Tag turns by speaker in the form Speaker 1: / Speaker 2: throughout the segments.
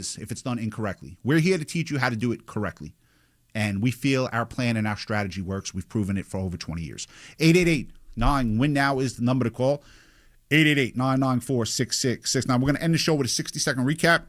Speaker 1: if it's done incorrectly. We're here to teach you how to do it correctly. And we feel our plan and our strategy works. We've proven it for over 20 years. 888-9-WIN-NOW is the number to call. 888-994-6669. We're going to end the show with a 60-second recap.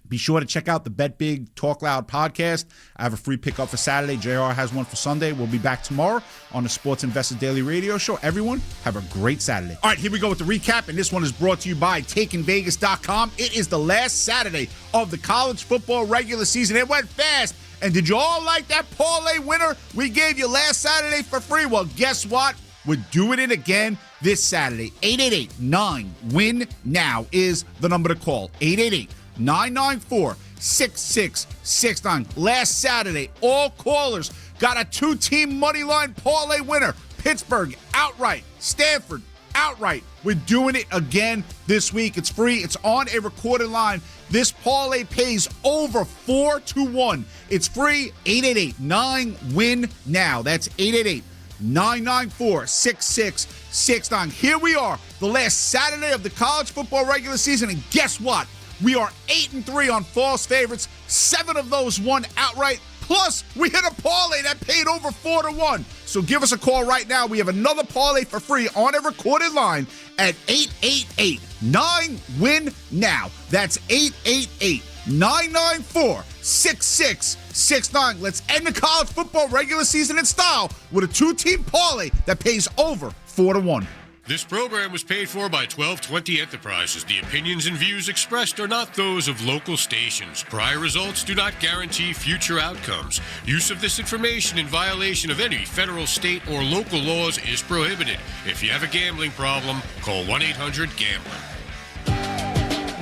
Speaker 1: Be sure to check out the Bet Big Talk Loud podcast. I have a free pickup for Saturday. JR has one for Sunday. We'll be back tomorrow on the Sports Investor Daily Radio Show. Everyone, have a great Saturday. All right, here we go with the recap, and this one is brought to you by TakingVegas.com. It is the last Saturday of the college football regular season. It went fast. And did you all like that parlay winner we gave you last Saturday for free? Well, guess what? We're doing it again this Saturday. 888-9-WIN-NOW is the number to call. 888-994-6669. Last Saturday, all callers got a two-team money line parlay winner. Pittsburgh outright. Stanford outright. We're doing it again this week. It's free. It's on a recorded line. This parlay pays over 4-1. It's free. 888-9-WIN-NOW. That's 888-994-6669. Here we are, the last Saturday of the college football regular season, and guess what? We are 8-3 on false favorites. 7 of those won outright. Plus, we hit a parlay that paid over 4-1. So give us a call right now. We have another parlay for free on a recorded line at 888-9-WIN-NOW. That's 888-994-6669. Let's end the college football regular season in style with a two-team parlay that pays over 4-1.
Speaker 2: This program was paid for by 1220 Enterprises. The opinions and views expressed are not those of local stations. Prior results do not guarantee future outcomes. Use of this information in violation of any federal, state, or local laws is prohibited. If you have a gambling problem, call 1-800-GAMBLER.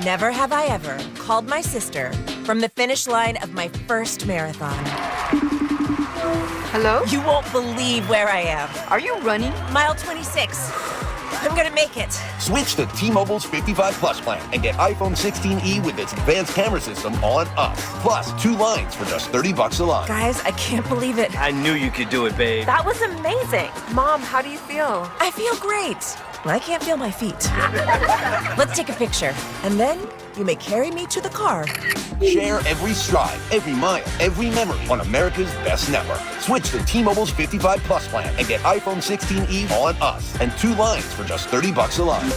Speaker 3: Never have I ever called my sister from the finish line of my first marathon.
Speaker 4: Hello?
Speaker 3: You won't believe where I am.
Speaker 4: Are you running?
Speaker 3: Mile 26. I'm gonna make it.
Speaker 5: Switch to T-Mobile's 55 Plus plan and get iPhone 16e with its advanced camera system on us. Plus, 2 lines for just $30 a line.
Speaker 3: Guys, I can't believe it.
Speaker 6: I knew you could do it, babe.
Speaker 3: That was amazing.
Speaker 4: Mom, how do you feel?
Speaker 3: I feel great. I can't feel my feet. Let's take a picture, and then you may carry me to the car.
Speaker 5: Share every stride, every mile, every memory on America's best network. Switch to T-Mobile's 55 Plus plan and get iPhone 16e on us and 2 lines for just $30 a line.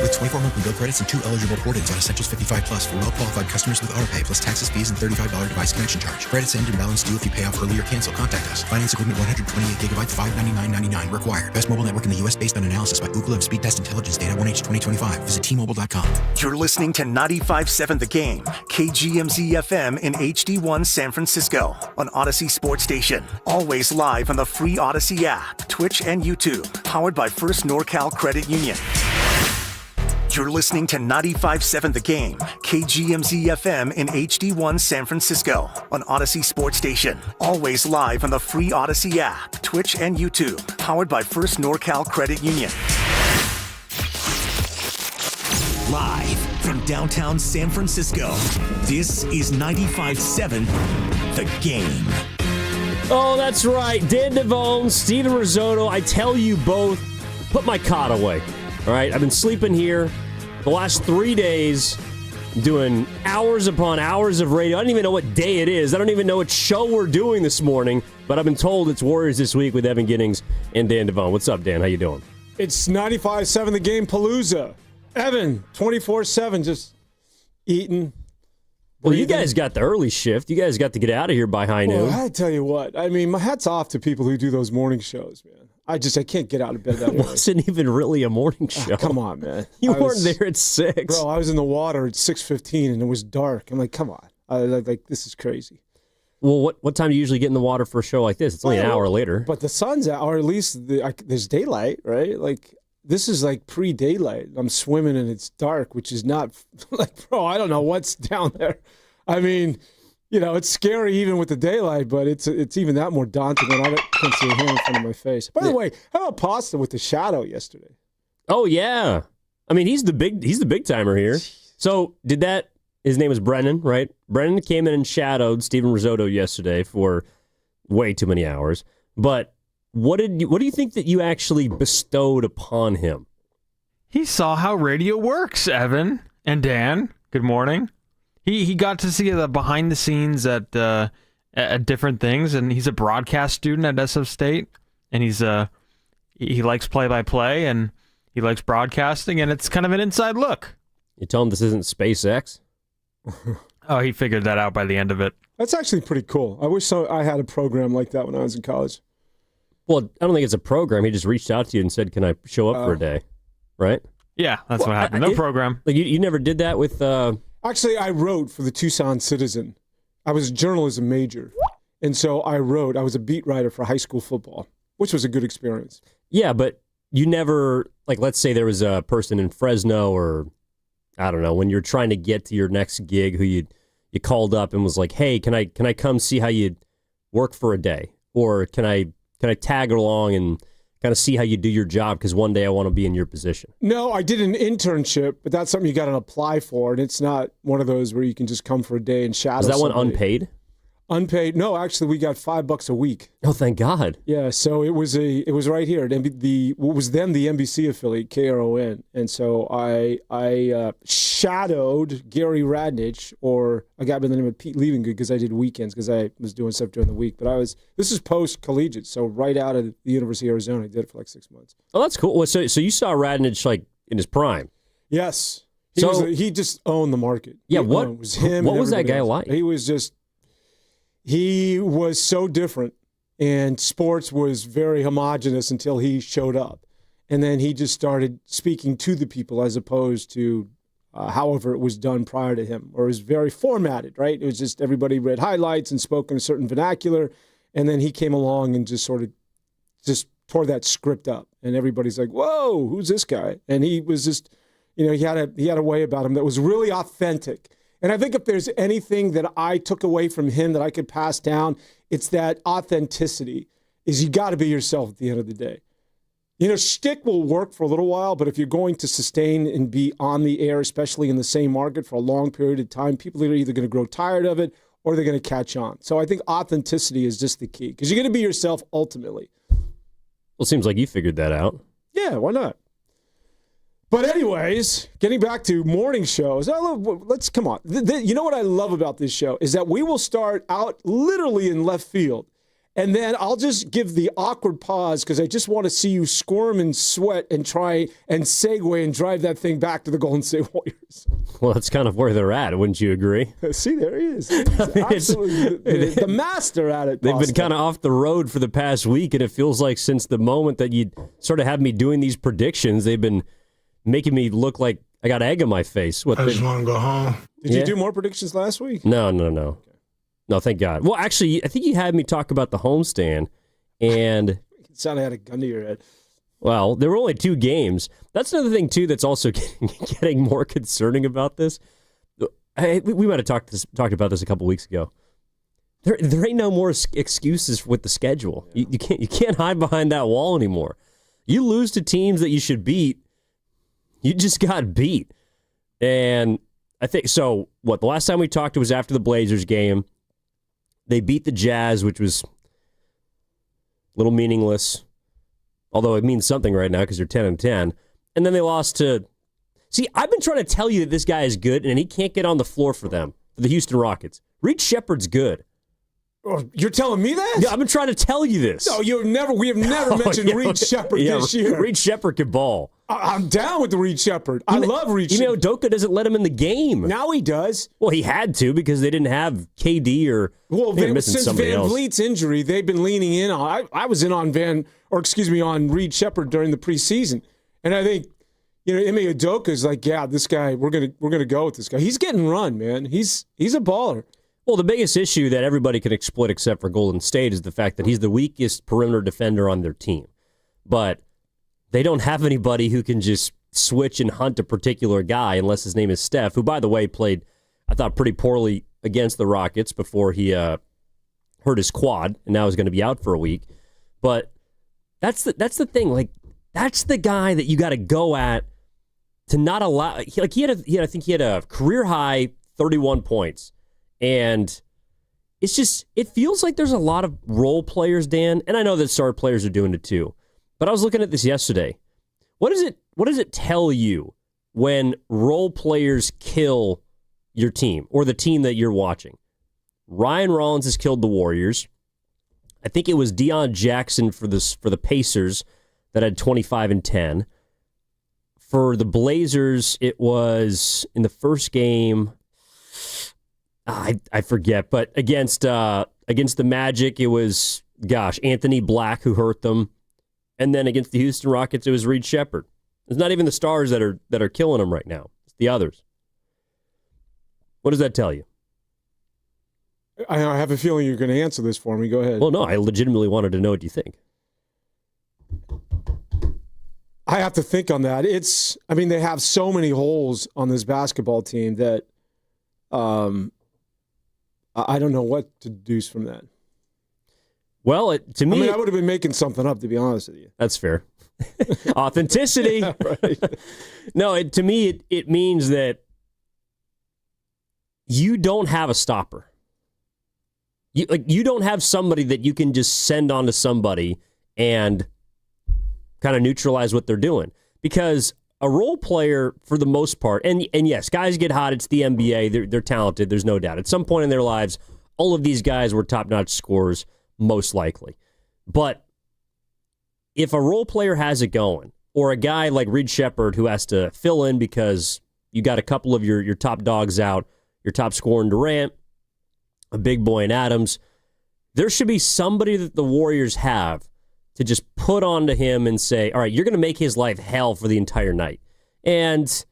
Speaker 7: With 24 monthly bill credits and 2 eligible port-ins on Essentials 55 Plus for well-qualified customers with AutoPay plus taxes, fees, and $35 device connection charge. Credits end and balance due if you pay off early or cancel. Contact us. Finance agreement 128 gigabytes, $599.99 required. Best mobile network in the U.S. based on analysis by Ookla of Speed Test Intelligence data 1H 2025. Visit T-Mobile.com.
Speaker 8: You're listening to 95.7 The Game, KGMZ FM in HD1 San Francisco on Odyssey Sports Station. Always live on the free Odyssey app, Twitch, and YouTube. Powered by First NorCal Credit Union. You're listening to 95.7 The Game, KGMZ FM in HD1 San Francisco on Odyssey Sports Station. Always live on the free Odyssey app, Twitch, and YouTube. Powered by First NorCal Credit Union. Live from downtown San Francisco, this is 95.7 The Game.
Speaker 9: Oh, that's right. Dan Devone, Steven Risotto. I tell you both, put my cot away. All right, I've been sleeping here the last 3 days, doing hours upon hours of radio. I don't even know what day it is. I don't even know what show we're doing this morning, but I've been told it's Warriors This Week with Evan Giddings and Dan Devone. What's up, Dan? How you doing?
Speaker 10: It's 95.7 The Game Palooza. Evan, 24/7, just eating.
Speaker 9: Well, you guys got the early shift. You guys got to get out of here by high noon.
Speaker 10: Well, I tell you what. I mean, my hat's off to people who do those morning shows, man. I can't get out of bed that
Speaker 9: early. It wasn't even really a morning show.
Speaker 10: Come on, man.
Speaker 9: You weren't there at 6.
Speaker 10: Bro, I was in the water at 6:15 and it was dark. I'm like, come on. This is crazy.
Speaker 9: Well, what time do you usually get in the water for a show like this? It's only an hour later.
Speaker 10: But the sun's out, or at least there's daylight, right? Like, this is like pre-daylight. I'm swimming and it's dark, which is not like, bro, I don't know what's down there. I mean, you know, it's scary even with the daylight, but it's even that more daunting when I can't see a hand in front of my face. By the way, how about Pasta with the shadow yesterday?
Speaker 9: Oh yeah, I mean he's the big timer here. So his name is Brennan, right? Brennan came in and shadowed Steven Risotto yesterday for way too many hours. But what do you think that you actually bestowed upon him?
Speaker 11: He saw how radio works, Evan and Dan. Good morning.
Speaker 6: He got to see the behind the scenes at different things, and he's a broadcast student at SF State, and he likes play-by-play, and he likes broadcasting, and it's kind of an inside look.
Speaker 9: You tell him this isn't SpaceX?
Speaker 6: Oh, he figured that out by the end of it.
Speaker 10: That's actually pretty cool. I wish I had a program like that when I was in college.
Speaker 9: Well, I don't think it's a program. He just reached out to you and said, can I show up for a day? Right?
Speaker 6: Yeah, that's what happened. No program.
Speaker 9: Like you never did that with...
Speaker 10: Actually, I wrote for the Tucson Citizen. I was a journalism major. And so I was a beat writer for high school football, which was a good experience.
Speaker 9: Yeah, but you never, like, let's say there was a person in Fresno or, I don't know, when you're trying to get to your next gig who you called up and was like, hey, can I come see how you work for a day? Or can I tag along and kind of see how you do your job because one day I want to be in your position?
Speaker 10: No, I did an internship, but that's something you got to apply for, and it's not one of those where you can just come for a day and shadow.
Speaker 9: Is that
Speaker 10: somebody.
Speaker 9: one unpaid?
Speaker 10: Unpaid? No, actually, we got $5 a week.
Speaker 9: Oh, thank God!
Speaker 10: Yeah, so it was right here at what was then the NBC affiliate, KRON, and so I shadowed Gary Radnich, or a guy by the name of Pete Levengood, because I did weekends because I was doing stuff during the week. But this is post collegiate, so right out of the University of Arizona, I did it for like 6 months.
Speaker 9: Oh, that's cool. Well, so you saw Radnich like in his prime?
Speaker 10: Yes. He just owned the market.
Speaker 9: Yeah. What
Speaker 10: was him?
Speaker 9: What was that guy like?
Speaker 10: He was so different, and sports was very homogenous until he showed up. And then he just started speaking to the people as opposed to however it was done prior to him, or it was very formatted, right? It was just everybody read highlights and spoke in a certain vernacular, and then he came along and just tore that script up, and everybody's like, whoa, who's this guy? And he was just, he had a way about him that was really authentic. And I think if there's anything that I took away from him that I could pass down, it's that authenticity. Is you got to be yourself at the end of the day. Shtick will work for a little while, but if you're going to sustain and be on the air, especially in the same market for a long period of time, people are either going to grow tired of it or they're going to catch on. So I think authenticity is just the key, because you're going to be yourself ultimately.
Speaker 9: Well, it seems like you figured that out.
Speaker 10: Yeah, why not? But anyways, getting back to morning shows, let's come on. You know what I love about this show is that we will start out literally in left field, and then I'll just give the awkward pause because I just want to see you squirm and sweat and try and segue and drive that thing back to the Golden State Warriors.
Speaker 9: Well, that's kind of where they're at, wouldn't you agree?
Speaker 10: See, there he is. Absolutely the master at it.
Speaker 9: They've been kind of off the road for the past week, and it feels like since the moment that you sort of had me doing these predictions, they've been making me look like I got egg on my face.
Speaker 11: I just want to go home.
Speaker 10: Did you do more predictions last week?
Speaker 9: No. No, thank God. Well, actually, I think you had me talk about the homestand, and
Speaker 10: it sounded like I had a gun to your head.
Speaker 9: Well, there were only 2 games. That's another thing, too, that's also getting more concerning about this. We might have talked about this a couple weeks ago. There ain't no more excuses with the schedule. Yeah. You can't hide behind that wall anymore. You lose to teams that you should beat. You just got beat. And I think, so what, the last time we talked was after the Blazers game. They beat the Jazz, which was a little meaningless, although it means something right now because they're 10-10. And then they lost to, see, I've been trying to tell you that this guy is good, and he can't get on the floor for them, for the Houston Rockets. Reed Shepherd's good.
Speaker 10: Oh, you're telling me that?
Speaker 9: Yeah, I've been trying to tell you this.
Speaker 10: No, we have never mentioned Reed Shepherd this year.
Speaker 9: Reed Shepherd can ball.
Speaker 10: I'm down with the Reed Shepherd. I love Reed Shepherd.
Speaker 9: Udoka doesn't let him in the game.
Speaker 10: Now he does.
Speaker 9: Well, he had to because they didn't have KD or
Speaker 10: since Van Vliet's injury, they've been leaning in on. I was in on on Reed Shepherd during the preseason, and I think Ime Udoka is like, yeah, this guy, we're gonna go with this guy. He's getting run, man. He's a baller.
Speaker 9: Well, the biggest issue that everybody can exploit except for Golden State is the fact that he's the weakest perimeter defender on their team. But they don't have anybody who can just switch and hunt a particular guy unless his name is Steph, who, by the way, played, I thought, pretty poorly against the Rockets before he hurt his quad and now is going to be out for a week. But that's the thing. Like, that's the guy that you got to go at to not allow. I think he had a career high 31 points. And it's just, it feels like there's a lot of role players, Dan, and I know that star players are doing it too. But I was looking at this yesterday. What does it tell you when role players kill your team or the team that you're watching. Ryan Rollins has killed the Warriors. I think it was Deion Jackson for the Pacers that had 25 and 10. For the Blazers, it was in the first game. I forget, but against the Magic, it was Anthony Black who hurt them, and then against the Houston Rockets, it was Reed Shepherd. It's not even the stars that are killing them right now; it's the others. What does that tell you?
Speaker 10: I have a feeling you're going to answer this for me. Go ahead.
Speaker 9: Well, no, I legitimately wanted to know what you think.
Speaker 10: I have to think on that. They have so many holes on this basketball team that I don't know what to deduce from that.
Speaker 9: Well, to me,
Speaker 10: I would have been making something up, to be honest with you.
Speaker 9: That's fair. Authenticity.
Speaker 10: Yeah, right.
Speaker 9: No, to me, it means that you don't have a stopper. You don't have somebody that you can just send on to somebody and kind of neutralize what they're doing. Because a role player, for the most part, and yes, guys get hot. It's the NBA. They're talented. There's no doubt. At some point in their lives, all of these guys were top-notch scorers, most likely. But if a role player has it going, or a guy like Reed Shepherd who has to fill in because you got a couple of your top dogs out, your top scorer in Durant, a big boy in Adams, there should be somebody that the Warriors have to just put onto him and say, all right, you're going to make his life hell for the entire night. And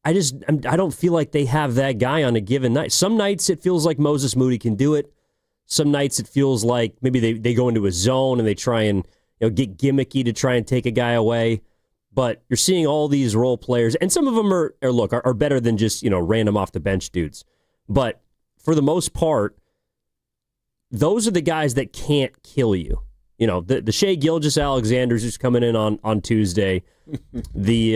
Speaker 9: I don't feel like they have that guy on a given night. Some nights it feels like Moses Moody can do it. Some nights it feels like maybe they go into a zone and they try and get gimmicky to try and take a guy away. But you're seeing all these role players, and some of them are better than just random off the bench dudes. But for the most part, those are the guys that can't kill you. The Shai Gilgeous-Alexanders who's coming in on Tuesday. The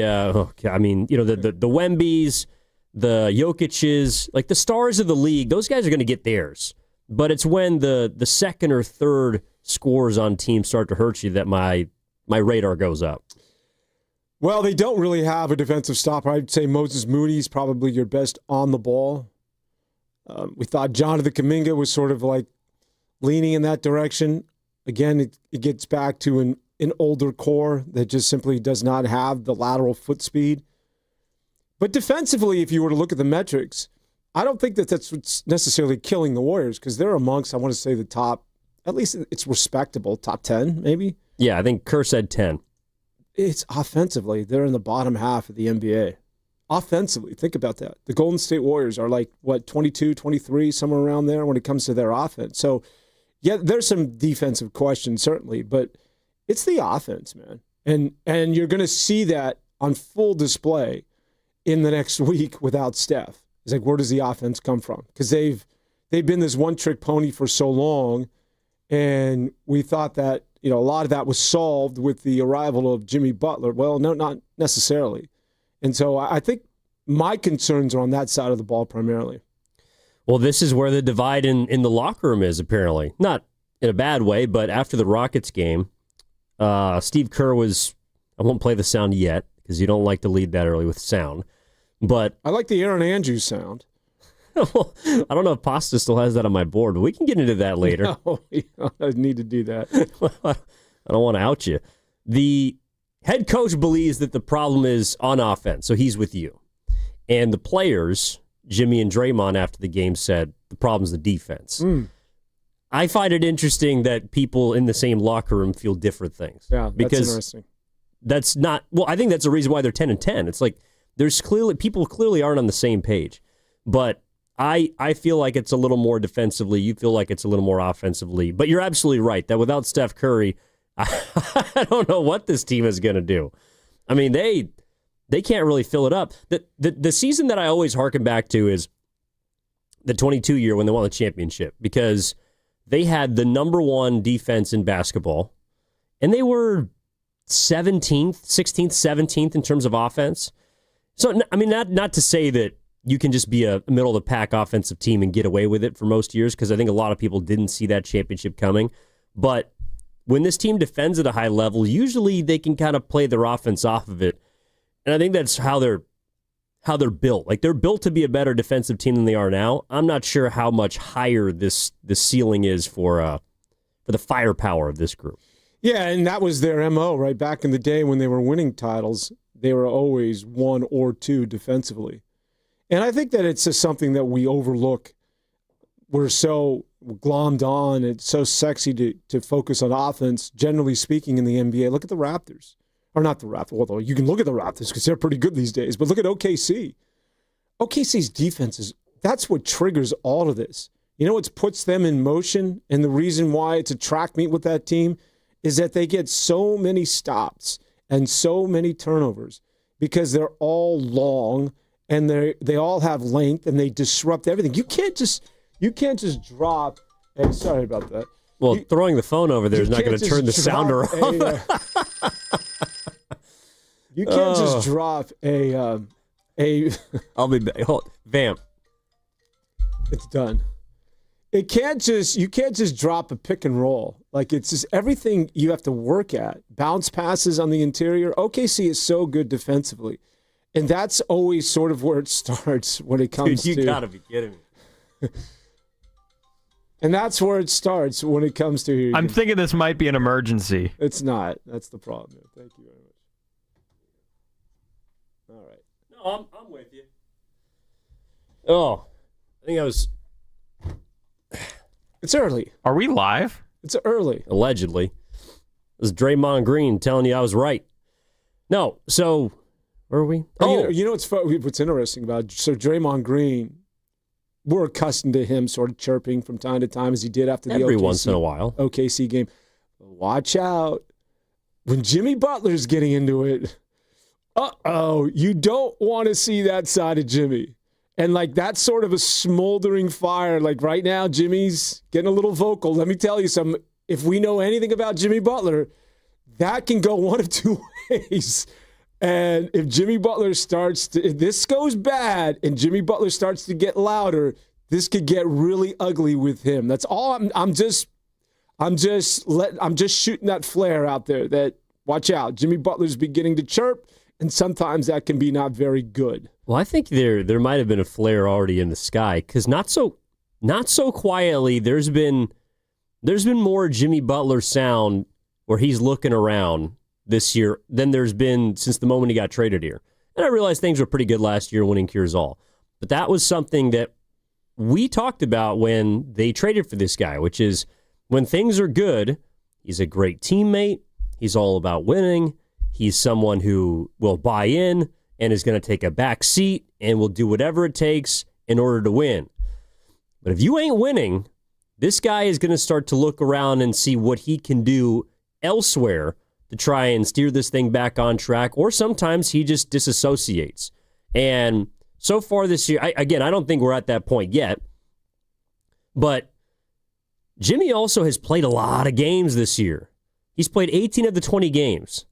Speaker 9: Wembys, the Jokic's, like the stars of the league, those guys are going to get theirs. But it's when the second or third scores on teams start to hurt you that my radar goes up.
Speaker 10: Well, they don't really have a defensive stopper. I'd say Moses Moody's probably your best on the ball. We thought Jonathan Kaminga was sort of like leaning in that direction. Again, it gets back to an older core that just simply does not have the lateral foot speed. But defensively, if you were to look at the metrics, I don't think that's what's necessarily killing the Warriors, because they're amongst, I want to say, the top, at least it's respectable, top 10 maybe?
Speaker 9: Yeah, I think Kerr said 10.
Speaker 10: It's offensively, they're in the bottom half of the NBA. Offensively, think about that. The Golden State Warriors are 22, 23, somewhere around there when it comes to their offense. So, yeah, there's some defensive questions, certainly, but it's the offense, man. And you're going to see that on full display in the next week without Steph. It's like, where does the offense come from? Because they've been this one-trick pony for so long, and we thought that a lot of that was solved with the arrival of Jimmy Butler. Well, no, not necessarily. And so I think my concerns are on that side of the ball primarily.
Speaker 9: Well, this is where the divide in the locker room is, apparently. Not in a bad way, but after the Rockets game, Steve Kerr was, I won't play the sound yet because you don't like to lead that early with sound, but
Speaker 10: I like the Aaron Andrews sound.
Speaker 9: Well, I don't know if Pasta still has that on my board, but we can get into that later.
Speaker 10: No, I need to do that.
Speaker 9: I don't want to out you. The head coach believes that the problem is on offense, so he's with you. And the players, Jimmy and Draymond, after the game said the problem's the defense. I find it interesting that people in the same locker room feel different things.
Speaker 10: Yeah,
Speaker 9: because
Speaker 10: that's interesting.
Speaker 9: That's not, well, I think that's the reason why they're 10-10. It's like people clearly aren't on the same page. But I feel like it's a little more defensively. You feel like it's a little more offensively. But you're absolutely right that without Steph Curry, I don't know what this team is going to do. I mean, they can't really fill it up. The season that I always harken back to is the 22 year when they won the championship, because they had the number one defense in basketball, and they were 17th, 16th, 17th in terms of offense. So, I mean, not to say that you can just be a middle-of-the-pack offensive team and get away with it for most years, because I think a lot of people didn't see that championship coming. But when this team defends at a high level, usually they can kind of play their offense off of it. And I think that's how they're how they're built. Like, they're built to be a better defensive team than they are now. I'm not sure how much higher this ceiling is for the firepower of this group.
Speaker 10: Yeah, and that was their MO, right? Back in the day when they were winning titles, they were always 1 or 2 defensively. And I think that it's just something that we overlook. We're so glommed on. It's so sexy to focus on offense, generally speaking, in the NBA. Look at the Raptors. Or not the Raptors, although you can look at the Raptors because they're pretty good these days. But look at OKC. OKC's defense that's what triggers all of this. You know what puts them in motion? And the reason why it's a track meet with that team is that they get so many stops and so many turnovers because they're all long and they all have length and they disrupt everything. You can't just drop. Hey, sorry about that.
Speaker 9: Well, throwing the phone over there is not going to turn the sounder off.
Speaker 10: You can't just drop a.
Speaker 9: I'll be back. Vamp.
Speaker 10: It's done. You can't just drop a pick and roll. Like, it's just everything you have to work at. Bounce passes on the interior. OKC is so good defensively. And that's always sort of where it starts when it comes to...
Speaker 9: You got to be kidding me.
Speaker 10: And that's where it starts when it comes to...
Speaker 6: I'm thinking this might be an emergency.
Speaker 10: It's not. That's the problem. Thank you very much. All right.
Speaker 9: No, I'm with you. Oh, I think I was...
Speaker 10: It's early.
Speaker 6: Are we live?
Speaker 10: It's early.
Speaker 9: Allegedly. It was Draymond Green telling you I was right. No, so... Where are we?
Speaker 10: Oh, you know what's interesting about so Draymond Green? We're accustomed to him sort of chirping from time to time as he did after the
Speaker 9: every once in a while
Speaker 10: OKC game. Watch out when Jimmy Butler's getting into it. You don't want to see that side of Jimmy. And like that's sort of a smoldering fire. Like right now, Jimmy's getting a little vocal. Let me tell you something. If we know anything about Jimmy Butler, that can go one of two ways. And if Jimmy Butler if this goes bad and Jimmy Butler starts to get louder, this could get really ugly with him. That's all. I'm just shooting that flare out there that watch out. Jimmy Butler's beginning to chirp, and sometimes that can be not very good.
Speaker 9: Well, I think there might have been a flare already in the sky because not so quietly. There's been more Jimmy Butler sound where he's looking around this year than there's been since the moment he got traded here. And I realized things were pretty good last year winning cures all. But that was something that we talked about when they traded for this guy, which is when things are good, he's a great teammate, he's all about winning, he's someone who will buy in and is going to take a back seat and will do whatever it takes in order to win. But if you ain't winning, this guy is going to start to look around and see what he can do elsewhere to try and steer this thing back on track, or sometimes he just disassociates. And so far this year, I don't think we're at that point yet, but Jimmy also has played a lot of games this year. He's played 18 of the 20 games.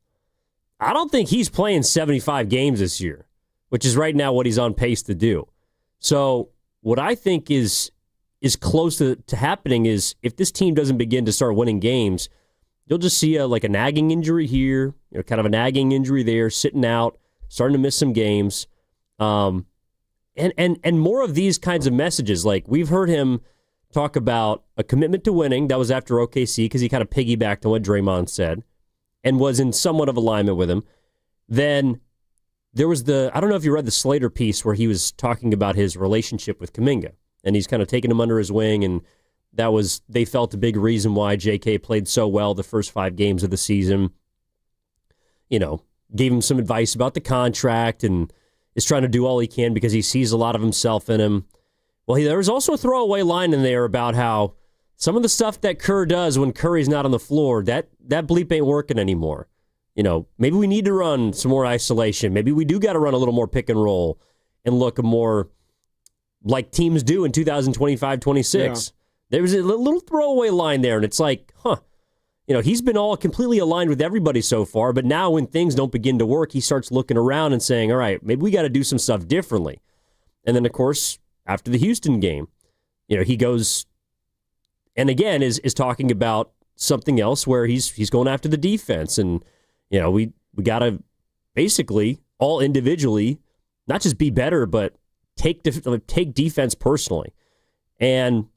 Speaker 9: I don't think he's playing 75 games this year, which is right now what he's on pace to do. So what I think is close to happening is if this team doesn't begin to start winning games, you'll just see a nagging injury here, kind of a nagging injury there, sitting out, starting to miss some games. And more of these kinds of messages. Like we've heard him talk about a commitment to winning. That was after OKC because he kind of piggybacked on what Draymond said and was in somewhat of alignment with him. Then there was I don't know if you read the Slater piece where he was talking about his relationship with Kaminga. And he's kind of taken him under his wing, and they felt a big reason why J.K. played so well the first 5 games of the season. Gave him some advice about the contract and is trying to do all he can because he sees a lot of himself in him. Well, there was also a throwaway line in there about how some of the stuff that Kerr does when Curry's not on the floor, that bleep ain't working anymore. Maybe we need to run some more isolation. Maybe we do got to run a little more pick and roll and look more like teams do in 2025-26. Yeah. There was a little throwaway line there, and it's like, he's been all completely aligned with everybody so far, but now when things don't begin to work, he starts looking around and saying, all right, maybe we got to do some stuff differently. And then, of course, after the Houston game, he goes and again is talking about something else where he's going after the defense. And, we got to basically all individually not just be better, but take defense personally. And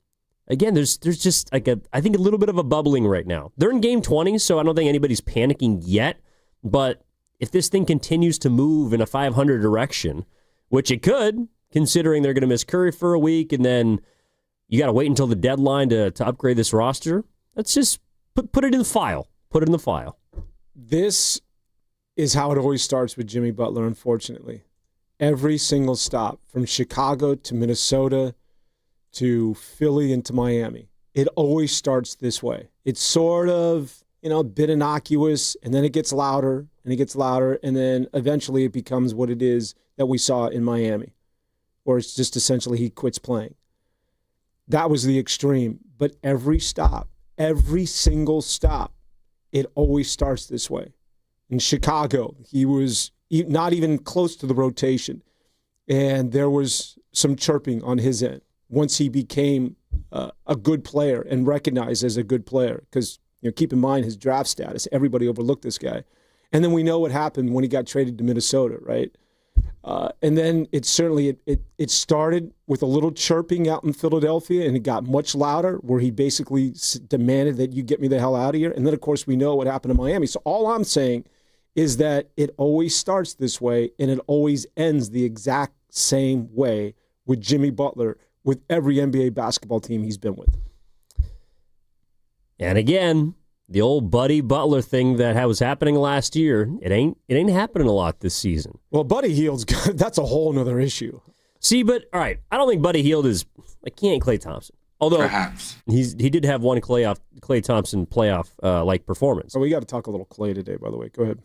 Speaker 9: again, there's just I think a little bit of a bubbling right now. They're in game 20, so I don't think anybody's panicking yet. But if this thing continues to move in a 500 direction, which it could, considering they're going to miss Curry for a week, and then you got to wait until the deadline to upgrade this roster, let's just put it in the file. Put it in the file.
Speaker 10: This is how it always starts with Jimmy Butler, unfortunately. Every single stop, from Chicago to Minnesota to Philly and to Miami, it always starts this way. It's sort of, a bit innocuous, and then it gets louder, and it gets louder, and then eventually it becomes what it is that we saw in Miami, or it's just essentially he quits playing. That was the extreme. But every stop, every single stop, it always starts this way. In Chicago, he was not even close to the rotation, and there was some chirping on his end once he became a good player and recognized as a good player. Because keep in mind his draft status, everybody overlooked this guy. And then we know what happened when he got traded to Minnesota, right? And then it started with a little chirping out in Philadelphia, and it got much louder, where he basically demanded that you get me the hell out of here. And then, of course, we know what happened to Miami. So all I'm saying is that it always starts this way, and it always ends the exact same way with Jimmy Butler, with every NBA basketball team he's been with.
Speaker 9: And again, the old Buddy Butler thing that was happening last year, it ain't happening a lot this season.
Speaker 10: Well, Buddy Hield's that's a whole other issue.
Speaker 9: See, but all right, I don't think Buddy Hield is he ain't Klay Thompson. Although
Speaker 11: perhaps
Speaker 9: he did have one Klay Thompson playoff like performance.
Speaker 10: Oh, we got to talk a little Klay today, by the way. Go ahead.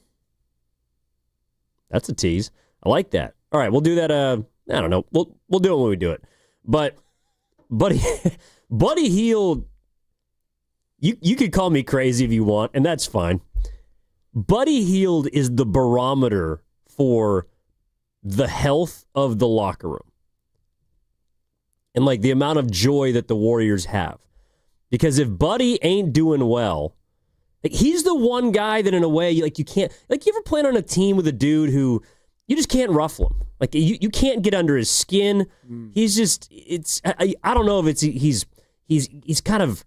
Speaker 9: That's a tease. I like that. All right, we'll do that. I don't know. We'll do it when we do it. But Buddy Hield. You could call me crazy if you want, and that's fine. Buddy Hield is the barometer for the health of the locker room and the amount of joy that the Warriors have. Because if Buddy ain't doing well, he's the one guy that in a way you can't you ever played on a team with a dude who you just can't ruffle him. You can't get under his skin. He's just I don't know if he's kind of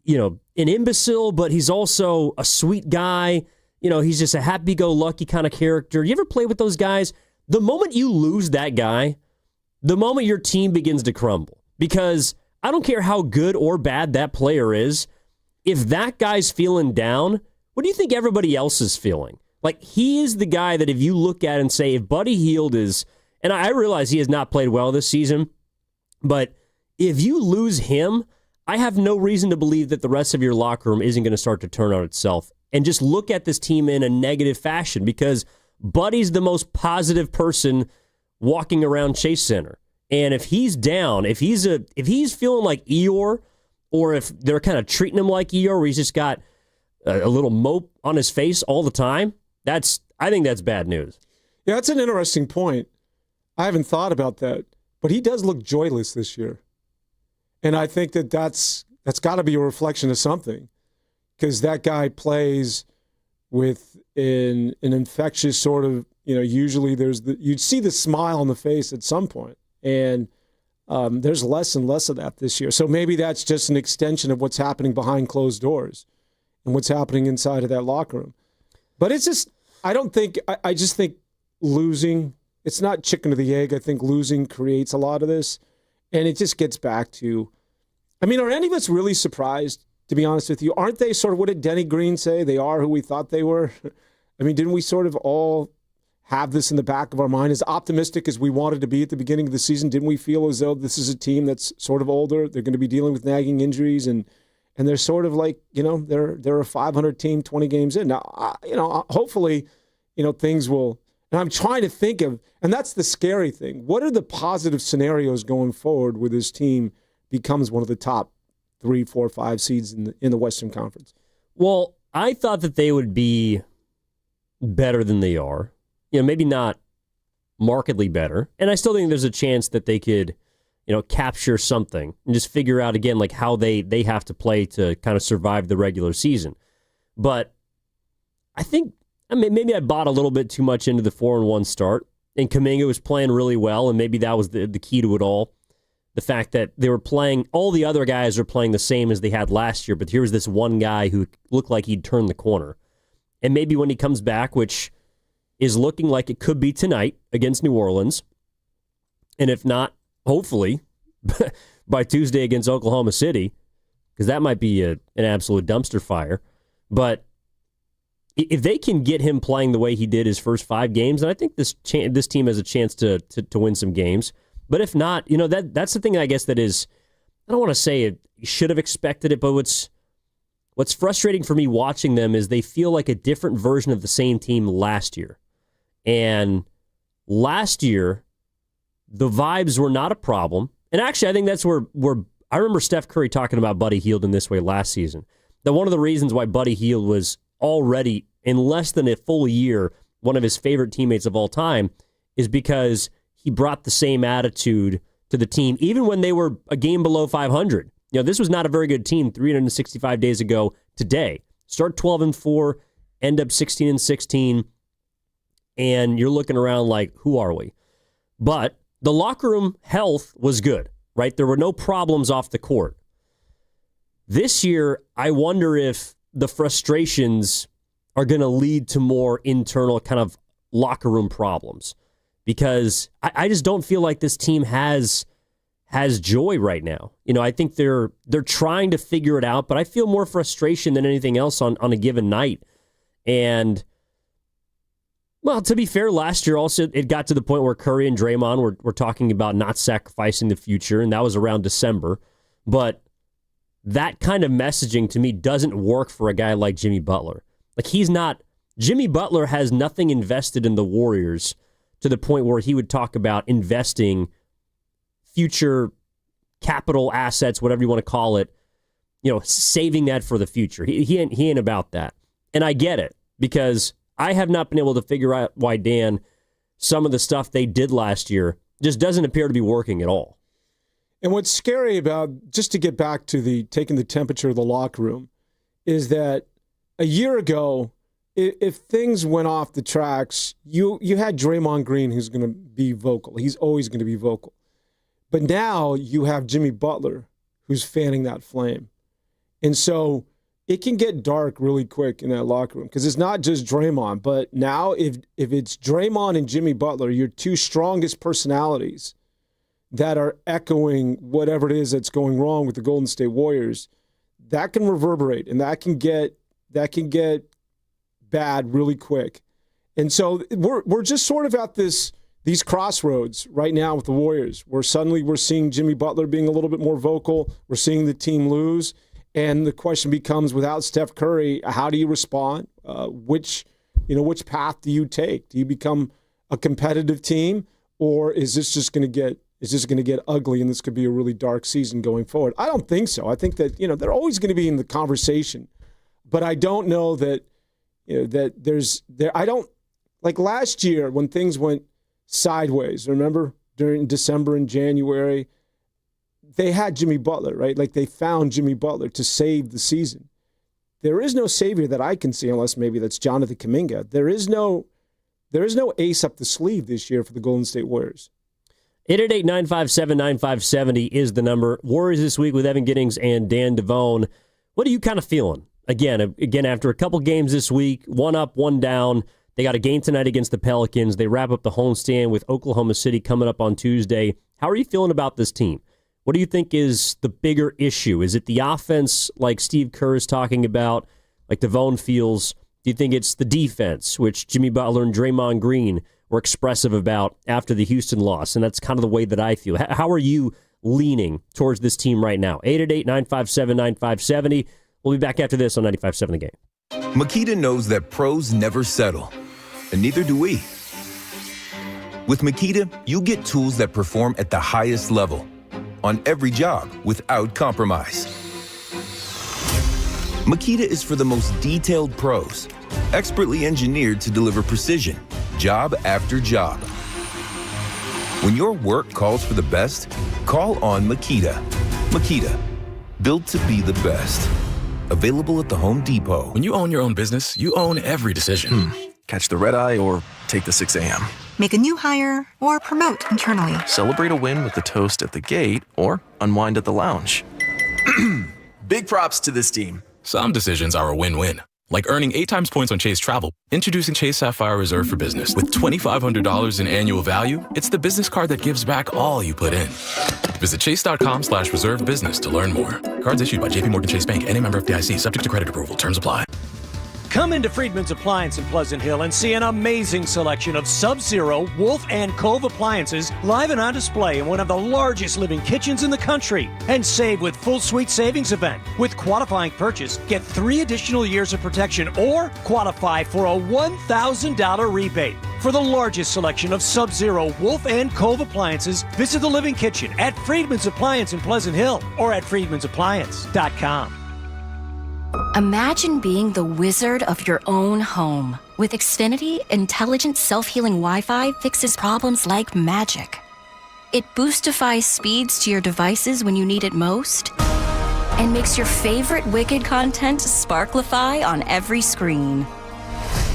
Speaker 9: an imbecile, but he's also a sweet guy. He's just a happy-go-lucky kind of character. You ever play with those guys? The moment you lose that guy, the moment your team begins to crumble. Because I don't care how good or bad that player is, if that guy's feeling down, what do you think everybody else is feeling? He is the guy that if you look at and say, if Buddy Hield is, and I realize he has not played well this season, but if you lose him, I have no reason to believe that the rest of your locker room isn't going to start to turn on itself and just look at this team in a negative fashion, because Buddy's the most positive person walking around Chase Center. And if he's down, if he's feeling like Eeyore, or if they're kind of treating him like Eeyore, where he's just got a little mope on his face all the time, I think that's bad news.
Speaker 10: Yeah, that's an interesting point. I haven't thought about that, but he does look joyless this year. And I think that's got to be a reflection of something, because that guy plays with an infectious sort of, usually you'd see the smile on the face at some point, and there's less and less of that this year. So maybe that's just an extension of what's happening behind closed doors and what's happening inside of that locker room. But it's just, I just think losing, it's not chicken or the egg. I think losing creates a lot of this. And it just gets back to, are any of us really surprised, to be honest with you? Aren't they sort of, what did Denny Green say? They are who we thought they were. Didn't we sort of all have this in the back of our mind? As optimistic as we wanted to be at the beginning of the season, didn't we feel as though this is a team that's sort of older? They're going to be dealing with nagging injuries, and they're sort of they're a 500 team 20 games in. Now, hopefully, things will. And I'm trying to think of, and that's the scary thing. What are the positive scenarios going forward where this team becomes one of the top 3, 4, 5 seeds in the Western Conference?
Speaker 9: Well, I thought that they would be better than they are. Maybe not markedly better. And I still think there's a chance that they could, capture something and just figure out again, how they have to play to kind of survive the regular season. But I think, maybe I bought a little bit too much into the 4-1 start. and Kaminga was playing really well, and maybe that was the key to it all. The fact that they were playing, all the other guys were playing the same as they had last year, but here was this one guy who looked like he'd turned the corner. And maybe when he comes back, which is looking like it could be tonight against New Orleans, and if not, hopefully, by Tuesday against Oklahoma City, because that might be an absolute dumpster fire. But if they can get him playing the way he did his first 5 games, then I think this team has a chance to win some games. But if not, that's the thing I guess that is, I don't want to say it should have expected it, but what's frustrating for me watching them is they feel like a different version of the same team last year. And last year, the vibes were not a problem. And actually, I think that's where I remember Steph Curry talking about Buddy Hield in this way last season. That one of the reasons why Buddy Hield was already, in less than a full year, one of his favorite teammates of all time is because he brought the same attitude to the team, even when they were a game below 500. This was not a very good team 365 days ago today. Start 12-4, end up 16-16, and you're looking around like, who are we? But the locker room health was good, right? There were no problems off the court. This year, I wonder if the frustrations are going to lead to more internal kind of locker room problems, because I just don't feel like this team has joy right now. I think they're trying to figure it out, but I feel more frustration than anything else on a given night. And well, to be fair, last year also it got to the point where Curry and Draymond were talking about not sacrificing the future, and that was around December. But that kind of messaging to me doesn't work for a guy like Jimmy Butler. Jimmy Butler has nothing invested in the Warriors to the point where he would talk about investing future capital assets, whatever you want to call it, saving that for the future. He ain't about that. And I get it, because I have not been able to figure out why, Dan, some of the stuff they did last year just doesn't appear to be working at all.
Speaker 10: And what's scary about, just to get back to taking the temperature of the locker room, is that a year ago, if things went off the tracks, you had Draymond Green, who's going to be vocal. He's always going to be vocal. But now you have Jimmy Butler, who's fanning that flame. And so it can get dark really quick in that locker room, because it's not just Draymond. But now if it's Draymond and Jimmy Butler, your two strongest personalities that are echoing whatever it is that's going wrong with the Golden State Warriors, that can reverberate, and that can get bad really quick. And so we're just sort of at these crossroads right now with the Warriors, where suddenly we're seeing Jimmy Butler being a little bit more vocal. We're seeing the team lose. And the question becomes, without Steph Curry, how do you respond? Which path do you take? Do you become a competitive team, or is this just going to get ugly, and this could be a really dark season going forward? I don't think so. I think that they're always going to be in the conversation, but I don't know that I don't, like last year when things went sideways. Remember during December and January, they had Jimmy Butler, right? Like they found Jimmy Butler to save the season. There is no savior that I can see, unless maybe that's Jonathan Kaminga. There is no ace up the sleeve this year for the Golden State Warriors.
Speaker 9: 888-957-9570 is the number. Warriors this week with Evan Giddings and Dan Devone. What are you kind of feeling? Again, after a couple games this week, one up, one down. They got a game tonight against the Pelicans. They wrap up the homestand with Oklahoma City coming up on Tuesday. How are you feeling about this team? What do you think is the bigger issue? Is it the offense, like Steve Kerr is talking about, like Devone feels? Do you think it's the defense, which Jimmy Butler and Draymond Green were expressive about after the Houston loss? And that's kind of the way that I feel. How are you leaning towards this team right now? 888-957-9570. We'll be back after this on 95.7 The Game.
Speaker 11: Makita knows that pros never settle, and neither do we. With Makita, you get tools that perform at the highest level on every job without compromise. Makita is for the most detailed pros, expertly engineered to deliver precision, job after job. When your work calls for the best, call on Makita. Makita, built to be the best. Available at the Home Depot.
Speaker 12: When you own your own business, you own every decision. catch the red eye, or take the 6 a.m.
Speaker 13: Make a new hire or promote internally.
Speaker 12: Celebrate a win with the toast at the gate, or unwind at the lounge. Big props to this team.
Speaker 14: Some decisions are a win-win. Like earning 8 times points on Chase Travel. Introducing Chase Sapphire Reserve for Business. With $2,500 in annual value, it's the business card that gives back all you put in. Visit chase.com/reserve business to learn more. Cards issued by JPMorgan Chase Bank, N.A. member FDIC, subject to credit approval. Terms apply.
Speaker 15: Come into Friedman's Appliance in Pleasant Hill and see an amazing selection of Sub-Zero, Wolf, and Cove appliances live and on display in one of the largest living kitchens in the country. And save with full suite savings event. With qualifying purchase, get 3 additional years of protection or qualify for a $1,000 rebate. For the largest selection of Sub-Zero, Wolf, and Cove appliances, visit the Living Kitchen at Friedman's Appliance in Pleasant Hill or at friedmansappliance.com.
Speaker 16: Imagine being the wizard of your own home. With Xfinity, intelligent self-healing Wi-Fi fixes problems like magic. It boostifies speeds to your devices when you need it most, and makes your favorite Wicked content sparklify on every screen.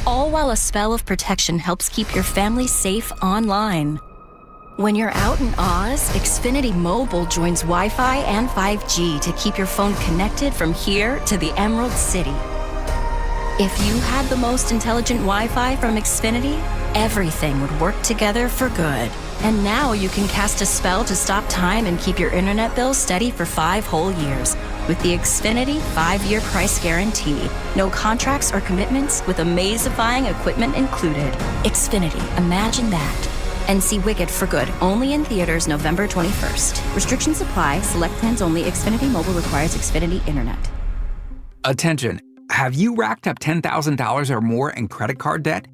Speaker 16: All while a spell of protection helps keep your family safe online. When you're out in Oz, Xfinity Mobile joins Wi-Fi and 5G to keep your phone connected from here to the Emerald City. If you had the most intelligent Wi-Fi from Xfinity, everything would work together for good. And now you can cast a spell to stop time and keep your internet bill steady for 5 whole years with the Xfinity 5-year price guarantee. No contracts or commitments with amazifying equipment included. Xfinity, imagine that. And see Wicked for good, only in theaters November 21st. Restrictions apply. Select plans only. Xfinity Mobile requires Xfinity Internet.
Speaker 17: Attention. Have you racked up $10,000 or more in credit card debt?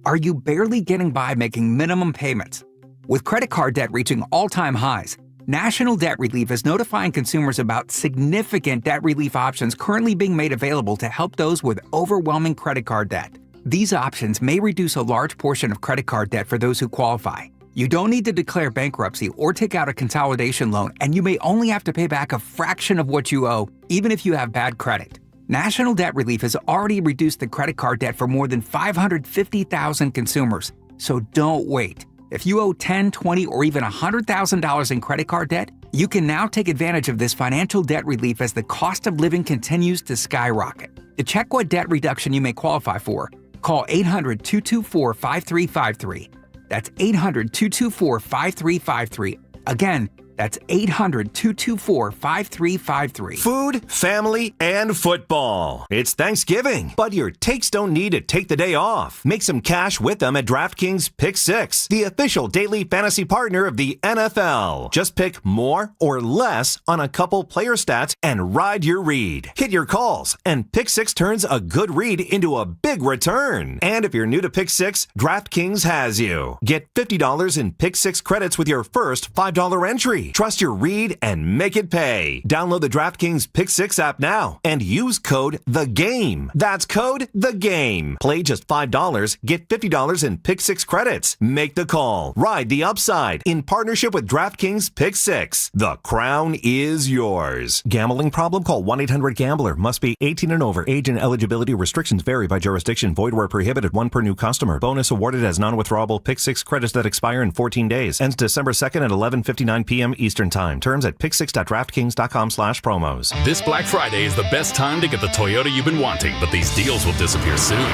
Speaker 17: Are you barely getting by making minimum payments? With credit card debt reaching all-time highs, National Debt Relief is notifying consumers about significant debt relief options currently being made available to help those with overwhelming credit card debt. These options may reduce a large portion of credit card debt for those who qualify. You don't need to declare bankruptcy or take out a consolidation loan, and you may only have to pay back a fraction of what you owe, even if you have bad credit. National Debt Relief has already reduced the credit card debt for more than 550,000 consumers. So don't wait. If you owe $10,000, $20,000, or even $100,000 in credit card debt, you can now take advantage of this financial debt relief as the cost of living continues to skyrocket. To check what debt reduction you may qualify for, call 800-224-5353. That's 800-224-5353. Again, that's 800-224-5353.
Speaker 18: Food, family, and football. It's Thanksgiving, but your takes don't need to take the day off. Make some cash with them at DraftKings Pick 6, the official daily fantasy partner of the NFL. Just pick more or less on a couple player stats and ride your read. Hit your calls, and Pick 6 turns a good read into a big return. And if you're new to Pick 6, DraftKings has you. Get $50 in Pick 6 credits with your first $5 entry. Trust your read and make it pay. Download the DraftKings Pick 6 app now and use code THEGAME. That's code THEGAME. Play just $5, get $50 in Pick 6 credits. Make the call. Ride the upside in partnership with DraftKings Pick 6. The crown is yours. Gambling problem? Call 1-800-GAMBLER. Must be 18 and over. Age and eligibility restrictions vary by jurisdiction. Void where prohibited. 1 per new customer. Bonus awarded as non-withdrawable Pick 6 credits that expire in 14 days. Ends December 2nd at 11:59 p.m. Eastern Time. Terms at pick6.draftkings.com/promos.
Speaker 19: This Black Friday is the best time to get the Toyota you've been wanting, but these deals will disappear soon.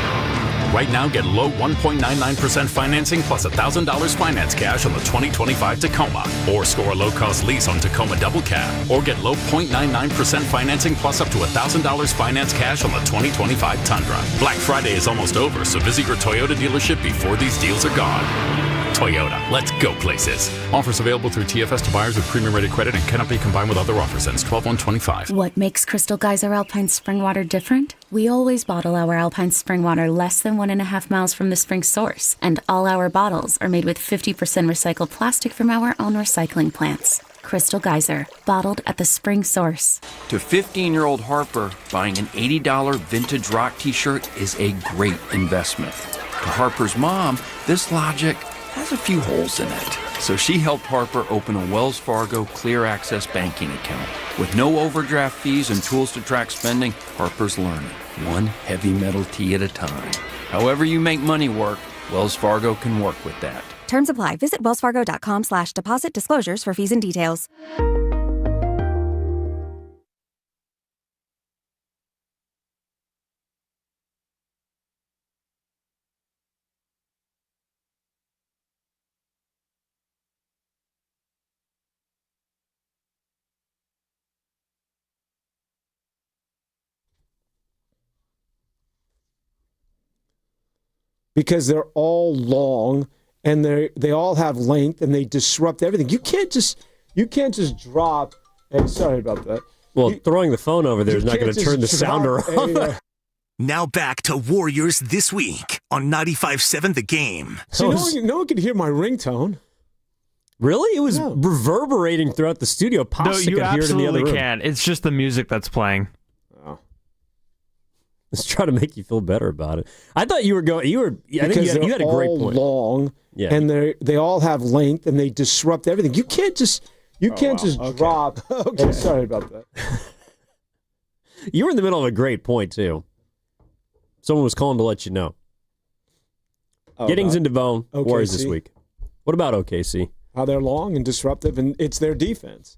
Speaker 19: Right now, get low 1.99% financing plus $1,000 finance cash on the 2025 Tacoma. Or score a low-cost lease on Tacoma Double Cab. Or get low 0.99% financing plus up to $1,000 finance cash on the 2025 Tundra. Black Friday is almost over, so visit your Toyota dealership before these deals are gone. Toyota, let's go places. Offers available through TFS to buyers with premium rated credit and cannot be combined with other offers. Ends 12/1/25.
Speaker 20: What makes Crystal Geyser Alpine Spring Water different? We always bottle our Alpine Spring Water less than 1.5 miles from the spring source, and all our bottles are made with 50% recycled plastic from our own recycling plants. Crystal Geyser, bottled at the spring source.
Speaker 21: To 15-year-old Harper, buying an $80 vintage rock t-shirt is a great investment. To Harper's mom, this logic has a few holes in it. So she helped Harper open a Wells Fargo Clear Access banking account. With no overdraft fees and tools to track spending, Harper's learning, one heavy metal tee at a time. However you make money work, Wells Fargo can work with that.
Speaker 1: Terms apply. Visit wellsfargo.com/deposit disclosures for fees and details.
Speaker 10: Because they're all long and they all have length and they disrupt everything. You can't just drop. Hey, sorry about that.
Speaker 9: Well, throwing the phone over there is not going to turn the sound around.
Speaker 8: Now back to Warriors This Week on 95.7 The Game.
Speaker 10: So no one could hear my ringtone.
Speaker 9: Really? It was reverberating throughout the studio.
Speaker 6: No, you
Speaker 9: could hear it in the other
Speaker 6: absolutely
Speaker 9: room.
Speaker 6: can. It's just the music that's playing.
Speaker 9: Let's try to make you feel better about it. I thought you were going. I think you had a great point.
Speaker 10: Long, and they all have length, and they disrupt everything. You can't just drop. Okay. Hey, sorry about that.
Speaker 9: You were in the middle of a great point too. Someone was calling to let you know. Giddings and Devone, Warriors This Week. What about OKC?
Speaker 10: How they're long and disruptive, and it's their defense.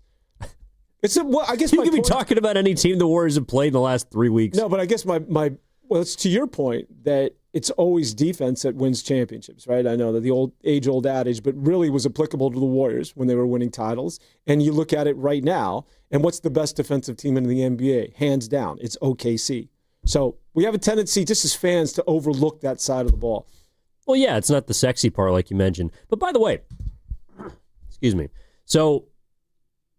Speaker 10: I guess
Speaker 9: you could be talking about any team the Warriors have played in the last 3 weeks.
Speaker 10: No, but I guess it's to your point that it's always defense that wins championships, right? I know that the age-old adage, but really was applicable to the Warriors when they were winning titles. And you look at it right now, and what's the best defensive team in the NBA? Hands down, it's OKC. So we have a tendency, just as fans, to overlook that side of the ball.
Speaker 9: Well, yeah, it's not the sexy part like you mentioned. But by the way, excuse me. So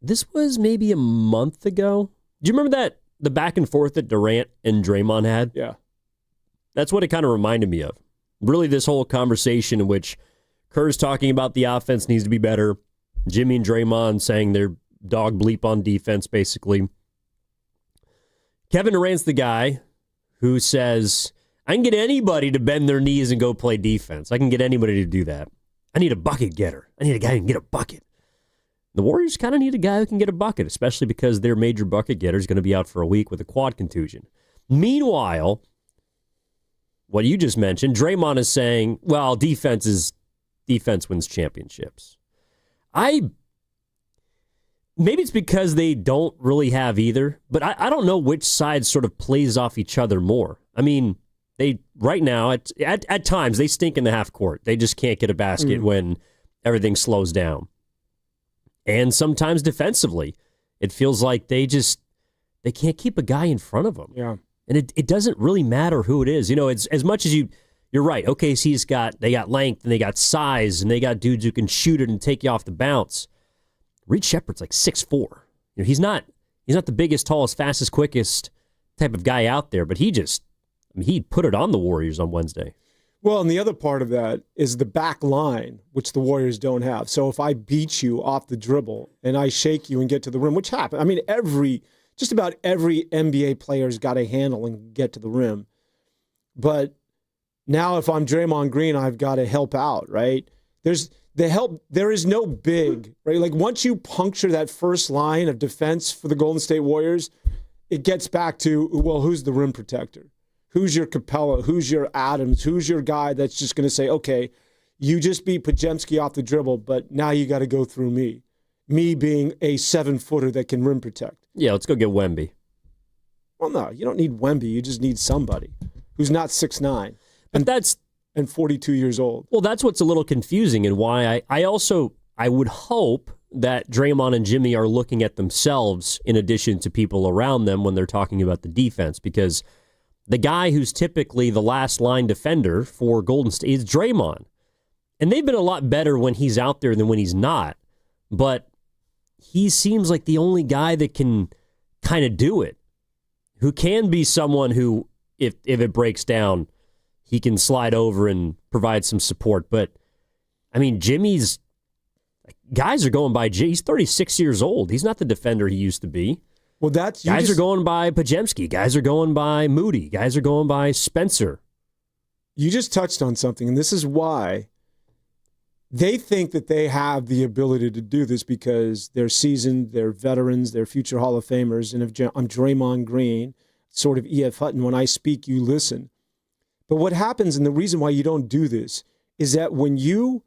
Speaker 9: this was maybe a month ago. Do you remember the back and forth that Durant and Draymond had?
Speaker 10: Yeah.
Speaker 9: That's what it kind of reminded me of. Really, this whole conversation in which Kerr's talking about the offense needs to be better. Jimmy and Draymond saying they're dog bleep on defense, basically. Kevin Durant's the guy who says, I can get anybody to bend their knees and go play defense. I can get anybody to do that. I need a bucket getter. I need a guy who can get a bucket. The Warriors kind of need a guy who can get a bucket, especially because their major bucket getter is going to be out for a week with a quad contusion. Meanwhile, what you just mentioned, Draymond is saying, well, defense wins championships. Maybe it's because they don't really have either, but I don't know which side sort of plays off each other more. I mean, they right now, at times, they stink in the half court. They just can't get a basket when everything slows down. And sometimes defensively, it feels like they can't keep a guy in front of them.
Speaker 10: Yeah.
Speaker 9: And it doesn't really matter who it is. You know, it's as much as you're right. OKC's they got length and they got size and they got dudes who can shoot it and take you off the bounce. Reed Shepherd's like 6'4". You know, he's not the biggest, tallest, fastest, quickest type of guy out there, but he put it on the Warriors on Wednesday.
Speaker 10: Well, and the other part of that is the back line, which the Warriors don't have. So if I beat you off the dribble and I shake you and get to the rim, which happened. I mean, just about every NBA player's got a handle and get to the rim. But now if I'm Draymond Green, I've got to help out, right? There is no big, right? Like once you puncture that first line of defense for the Golden State Warriors, it gets back to, well, who's the rim protector? Who's your Capella? Who's your Adams? Who's your guy that's just going to say, okay, you just beat Podziemski off the dribble, but now you got to go through me. Me being a 7-footer that can rim protect.
Speaker 9: Yeah, let's go get Wemby.
Speaker 10: Well, no, you don't need Wemby. You just need somebody who's not 6'9". And 42 years old.
Speaker 9: Well, that's what's a little confusing and why I would hope that Draymond and Jimmy are looking at themselves in addition to people around them when they're talking about the defense, because the guy who's typically the last line defender for Golden State is Draymond. And they've been a lot better when he's out there than when he's not. But he seems like the only guy that can kind of do it, who can be someone who, if it breaks down, he can slide over and provide some support. But, I mean, guys are going by, he's 36 years old. He's not the defender he used to be.
Speaker 10: Well,
Speaker 9: guys are going by Podziemski. Guys are going by Moody. Guys are going by Spencer.
Speaker 10: You just touched on something, and this is why they think that they have the ability to do this because they're seasoned, they're veterans, they're future Hall of Famers. And if I'm Draymond Green, sort of E.F. Hutton, when I speak, you listen. But what happens, and the reason why you don't do this, is that when you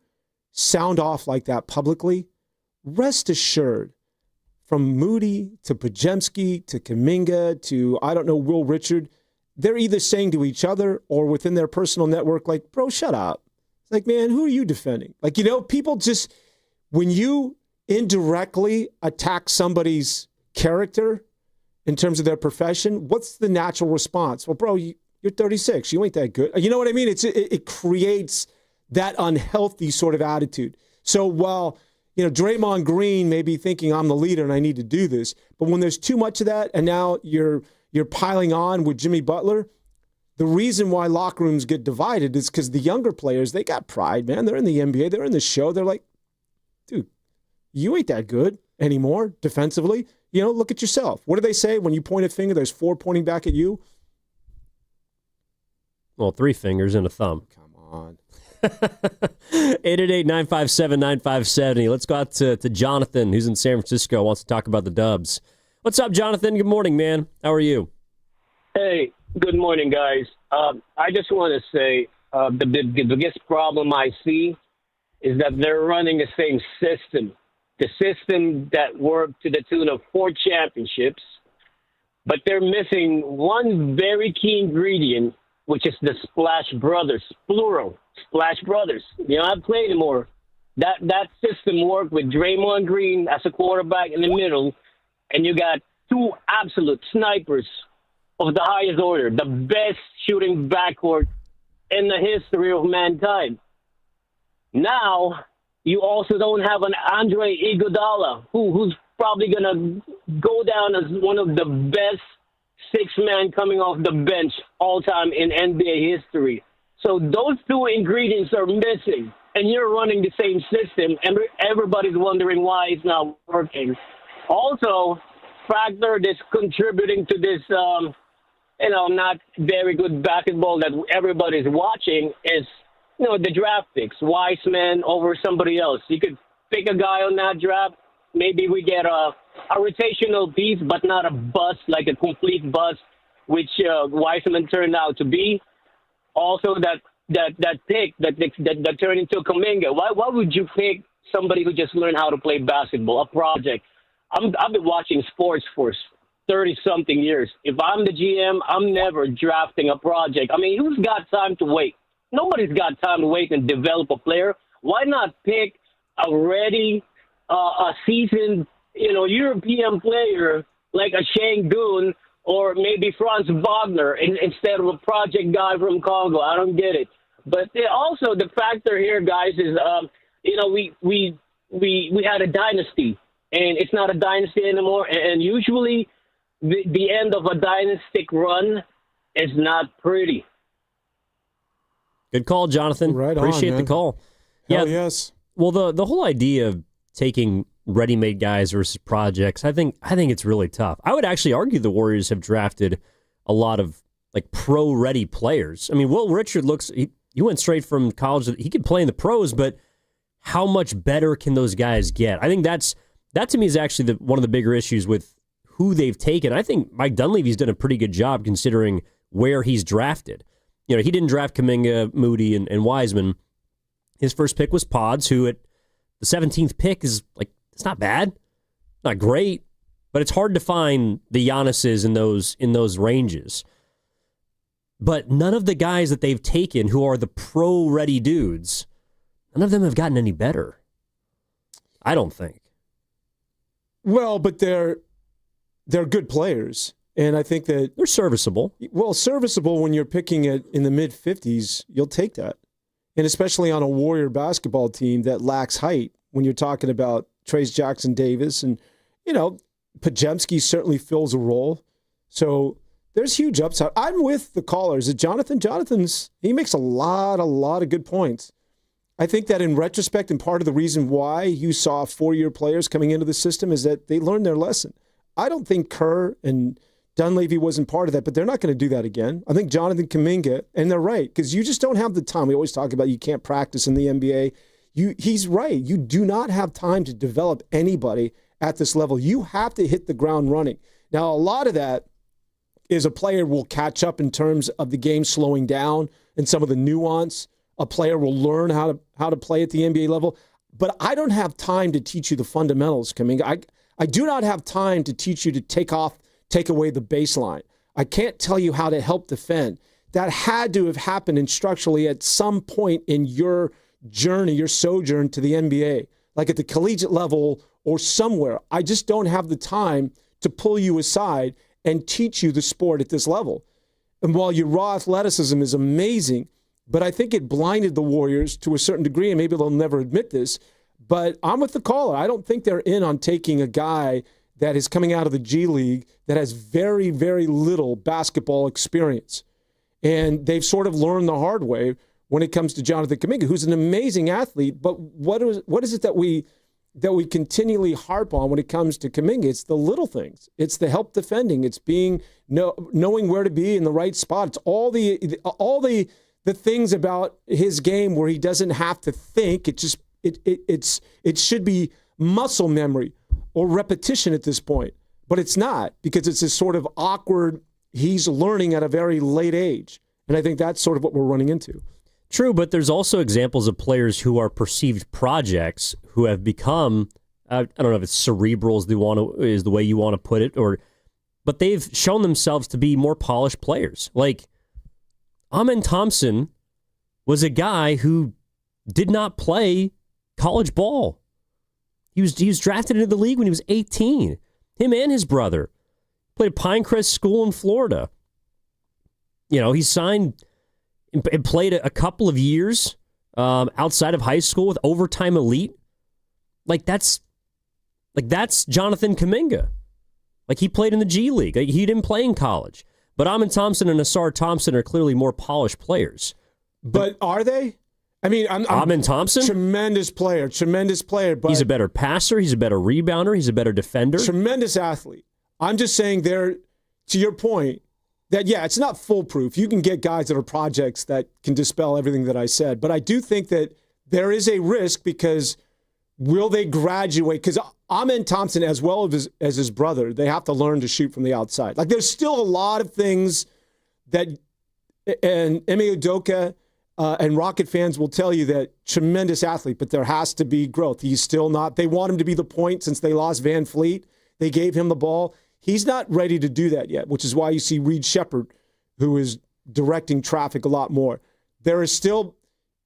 Speaker 10: sound off like that publicly, rest assured, from Moody to Pajemski to Kaminga to, I don't know, Will Richard, they're either saying to each other or within their personal network, like, bro, shut up. It's like, man, who are you defending? Like, people just, when you indirectly attack somebody's character in terms of their profession, what's the natural response? Well, bro, you're 36. You ain't that good. You know what I mean? It creates that unhealthy sort of attitude. So while, Draymond Green may be thinking I'm the leader and I need to do this, but when there's too much of that and now you're piling on with Jimmy Butler, the reason why locker rooms get divided is because the younger players, they got pride, man. They're in the NBA. They're in the show. They're like, dude, you ain't that good anymore defensively. Look at yourself. What do they say when you point a finger? There's 4 pointing back at you.
Speaker 9: Well, 3 fingers and a thumb.
Speaker 10: Come on.
Speaker 9: 888-957-9570. Let's go out to Jonathan, who's in San Francisco, wants to talk about the Dubs. What's up, Jonathan? Good morning, man. How are you?
Speaker 2: Hey, good morning, guys. I just want to say the biggest problem I see is that they're running the same system. The system that worked to the tune of 4 championships, but they're missing one very key ingredient, which is the Splash Brothers, plural, Splash Brothers. You don't have to play anymore. That system worked with Draymond Green as a quarterback in the middle, and you got 2 absolute snipers of the highest order, the best shooting backcourt in the history of mankind. Now, you also don't have an Andre Iguodala, who's probably going to go down as one of the best 6-man coming off the bench all time in NBA history. So those 2 ingredients are missing, and you're running the same system, and everybody's wondering why it's not working. Also, factor that's contributing to this, not very good basketball that everybody's watching is, the draft picks. Wiseman over somebody else. You could pick a guy on that draft. Maybe we get a rotational piece, but not a bust, like a complete bust, which Wiseman turned out to be. Also, that pick that turned into a Kaminga. Why would you pick somebody who just learned how to play basketball, a project? I've been watching sports for 30-something years. If I'm the GM, I'm never drafting a project. I mean, who's got time to wait? Nobody's got time to wait and develop a player. Why not pick a ready, a seasoned, European player like a Şengün or maybe Franz Wagner instead of a project guy from Congo? I don't get it. But also the factor here, guys, is we had a dynasty, and it's not a dynasty anymore. And usually, the end of a dynastic run is not pretty.
Speaker 9: Good call, Jonathan.
Speaker 10: Right on,
Speaker 9: Appreciate
Speaker 10: man.
Speaker 9: the call.
Speaker 10: Hell yes.
Speaker 9: Well, the whole idea of taking ready-made guys versus projects, I think it's really tough. I would actually argue the Warriors have drafted a lot of pro-ready players. I mean, Will Richard he went straight from college. He could play in the pros, but how much better can those guys get? I think that to me is actually one of the bigger issues with who they've taken. I think Mike Dunleavy's done a pretty good job considering where he's drafted. He didn't draft Kaminga, Moody, and Wiseman. His first pick was Pods, who at the 17th pick is it's not bad, not great, but it's hard to find the Giannis's in those ranges. But none of the guys that they've taken who are the pro-ready dudes, none of them have gotten any better. I don't think.
Speaker 10: Well, but they're good players. And I think that
Speaker 9: they're serviceable.
Speaker 10: Well, serviceable when you're picking it in the mid-50s, you'll take that. And especially on a Warrior basketball team that lacks height, when you're talking about Trayce Jackson-Davis. And, Pajemski certainly fills a role. So there's huge upside. I'm with the callers. Jonathan's, he makes a lot of good points. I think that in retrospect, and part of the reason why you saw 4-year players coming into the system is that they learned their lesson. I don't think Kerr and Dunleavy wasn't part of that, but they're not going to do that again. I think Jonathan Kaminga, and they're right, because you just don't have the time. We always talk about you can't practice in the NBA. He's right. You do not have time to develop anybody at this level. You have to hit the ground running. Now, a lot of that is a player will catch up in terms of the game slowing down and some of the nuance. A player will learn how to play at the NBA level. But I don't have time to teach you the fundamentals, Kaminga. I do not have time to teach you to take away the baseline. I can't tell you how to help defend. That had to have happened instructionally at some point in your journey, your sojourn to the NBA, like at the collegiate level or somewhere. I just don't have the time to pull you aside and teach you the sport at this level. And while your raw athleticism is amazing, but I think it blinded the Warriors to a certain degree, and maybe they'll never admit this, but I'm with the caller. I don't think they're in on taking a guy that is coming out of the G League that has very, very little basketball experience. And they've sort of learned the hard way when it comes to Jonathan Kaminga, who's an amazing athlete. But what is it that we continually harp on when it comes to Kaminga? It's the little things. It's the help defending. It's knowing where to be in the right spot. It's all the things about his game where he doesn't have to think. It should be muscle memory or repetition at this point. But it's not, because it's this sort of awkward, he's learning at a very late age. And I think that's sort of what we're running into.
Speaker 9: True, but there's also examples of players who are perceived projects who have become, I don't know if it's cerebral is the way you want to put it, but they've shown themselves to be more polished players. Like, Amen Thompson was a guy who did not play college ball. He was drafted into the league when he was 18. Him and his brother played at Pinecrest School in Florida. You know, he signed and played a couple of years outside of high school with Overtime Elite. That's Jonathan Kaminga. Like, he played in the G League. Like, he didn't play in college. But Amen Thompson and Asar Thompson are clearly more polished players.
Speaker 10: But are they? I mean,
Speaker 9: Amen Thompson?
Speaker 10: Tremendous player. But
Speaker 9: he's a better passer. He's a better rebounder. He's a better defender.
Speaker 10: Tremendous athlete. I'm just saying there, to your point, that, yeah, it's not foolproof. You can get guys that are projects that can dispel everything that I said. But I do think that there is a risk, because will they graduate? Because Amen Thompson, as well as his brother, they have to learn to shoot from the outside. Like, there's still a lot of things that, and Ime Udoka and Rocket fans will tell you that tremendous athlete, but there has to be growth. He's still not. They want him to be the point since they lost Van Fleet. They gave him the ball. He's not ready to do that yet, which is why you see Reed Shepherd, who is directing traffic a lot more. There are still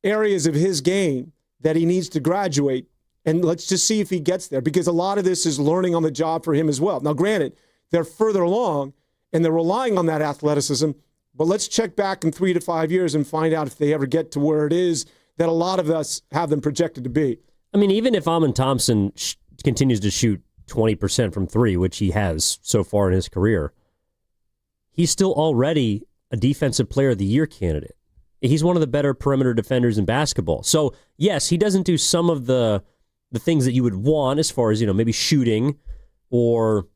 Speaker 10: areas of his game that he needs to graduate, and let's just see if he gets there, because a lot of this is learning on the job for him as well. Now, granted, they're further along, and they're relying on that athleticism, but let's check back in 3 to 5 years and find out if they ever get to where it is that a lot of us have them projected to be.
Speaker 9: I mean, even if Amen Thompson continues to shoot 20% from three, which he has so far in his career, he's still already a Defensive Player of the Year candidate. He's one of the better perimeter defenders in basketball. So, yes, he doesn't do some of the things that you would want as far as, maybe shooting or,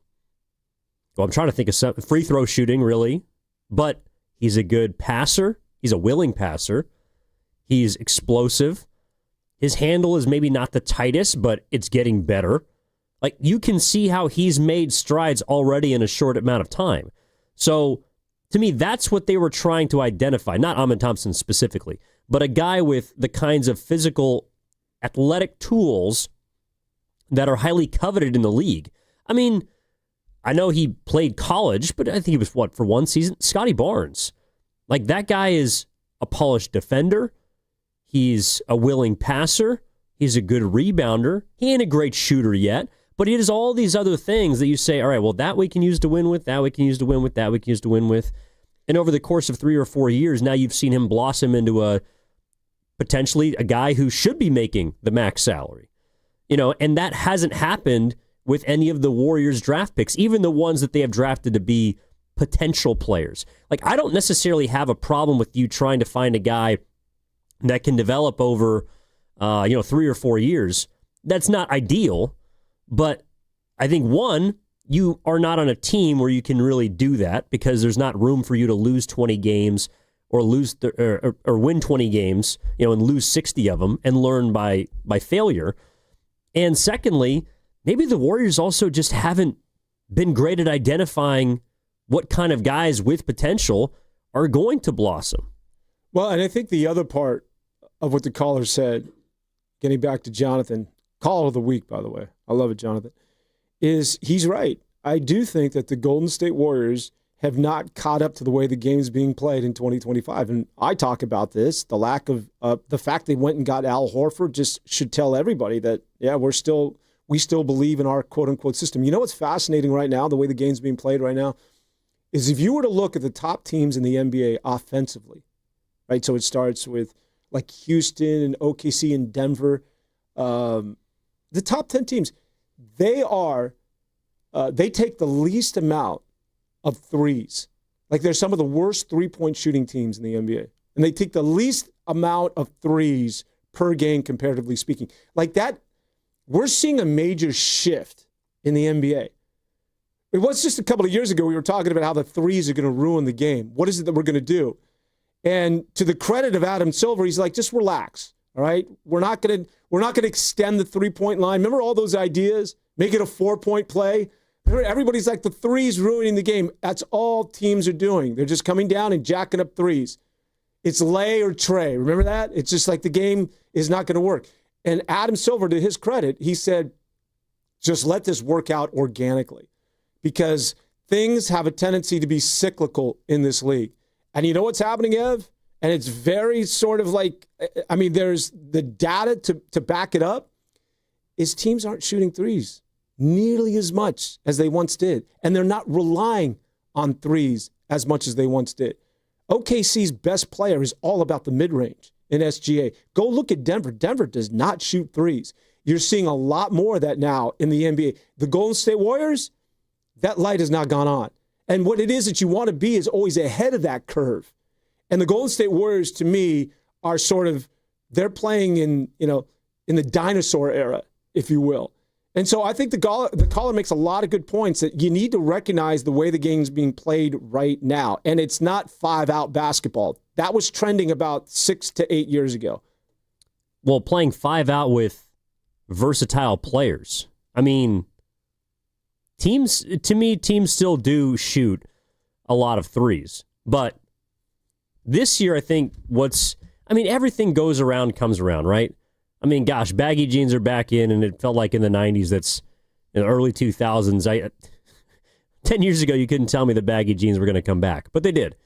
Speaker 9: I'm trying to think of some free throw shooting, really. But he's a good passer. He's a willing passer. He's explosive. His handle is maybe not the tightest, but it's getting better. Like, you can see how he's made strides already in a short amount of time. So, to me, that's what they were trying to identify. Not Amen Thompson specifically, but a guy with the kinds of physical, athletic tools that are highly coveted in the league. I mean, I know he played college, but I think he was, for one season? Scotty Barnes. Like, that guy is a polished defender. He's a willing passer. He's a good rebounder. He ain't a great shooter yet, but he does all these other things that you say, all right, well, that we can use to win with, that we can use to win with, that we can use to win with. And over the course of 3 or 4 years, now you've seen him blossom into potentially a guy who should be making the max salary. And that hasn't happened with any of the Warriors draft picks, even the ones that they have drafted to be potential players. Like, I don't necessarily have a problem with you trying to find a guy that can develop over 3 or 4 years. That's not ideal, but I think, one, you are not on a team where you can really do that, because there's not room for you to lose 20 games or or win 20 games, and lose 60 of them and learn by failure. And secondly, maybe the Warriors also just haven't been great at identifying what kind of guys with potential are going to blossom.
Speaker 10: Well, and I think the other part of what the caller said, getting back to Jonathan, call of the week, by the way, I love it, Jonathan, is he's right. I do think that the Golden State Warriors have not caught up to the way the game's being played in 2025. And I talk about this, the lack of the fact they went and got Al Horford just should tell everybody that, yeah, we still believe in our quote-unquote system. You know what's fascinating right now, the way the game's being played right now, is if you were to look at the top teams in the NBA offensively, right? So it starts with like Houston and OKC and Denver. The top 10 teams, they take the least amount of threes. Like they're some of the worst three-point shooting teams in the NBA. And they take the least amount of threes per game, comparatively speaking. Like that, we're seeing a major shift in the NBA. It was just a couple of years ago we were talking about how the threes are going to ruin the game. What is it that we're going to do? And to the credit of Adam Silver, he's like, just relax, all right? We're not going to extend the three-point line. Remember all those ideas? Make it a 4-point play. Everybody's like, the three's ruining the game. That's all teams are doing. They're just coming down and jacking up threes. It's lay or tray. Remember that? It's just like the game is not going to work. And Adam Silver, to his credit, he said, just let this work out organically because things have a tendency to be cyclical in this league. And you know what's happening, Ev? And it's very sort of like, I mean, there's the data to back it up, is teams aren't shooting threes nearly as much as they once did. And they're not relying on threes as much as they once did. OKC's best player is all about the mid-range in SGA. Go look at Denver. Denver does not shoot threes. You're seeing a lot more of that now in the NBA. The Golden State Warriors, that light has not gone on. And what it is that you want to be is always ahead of that curve. And the Golden State Warriors, to me, are sort of, they're playing in the dinosaur era, if you will. And so I think the caller makes a lot of good points that you need to recognize the way the game's being played right now. And it's not 5-out basketball. That was trending about 6 to 8 years ago.
Speaker 9: Well, playing 5-out with versatile players. I mean, teams still do shoot a lot of threes. But this year, I think everything goes around, comes around, right? I mean, gosh, baggy jeans are back in, and it felt like in the 90s, that's in the early 2000s. 10 years ago, you couldn't tell me the baggy jeans were going to come back, but they did.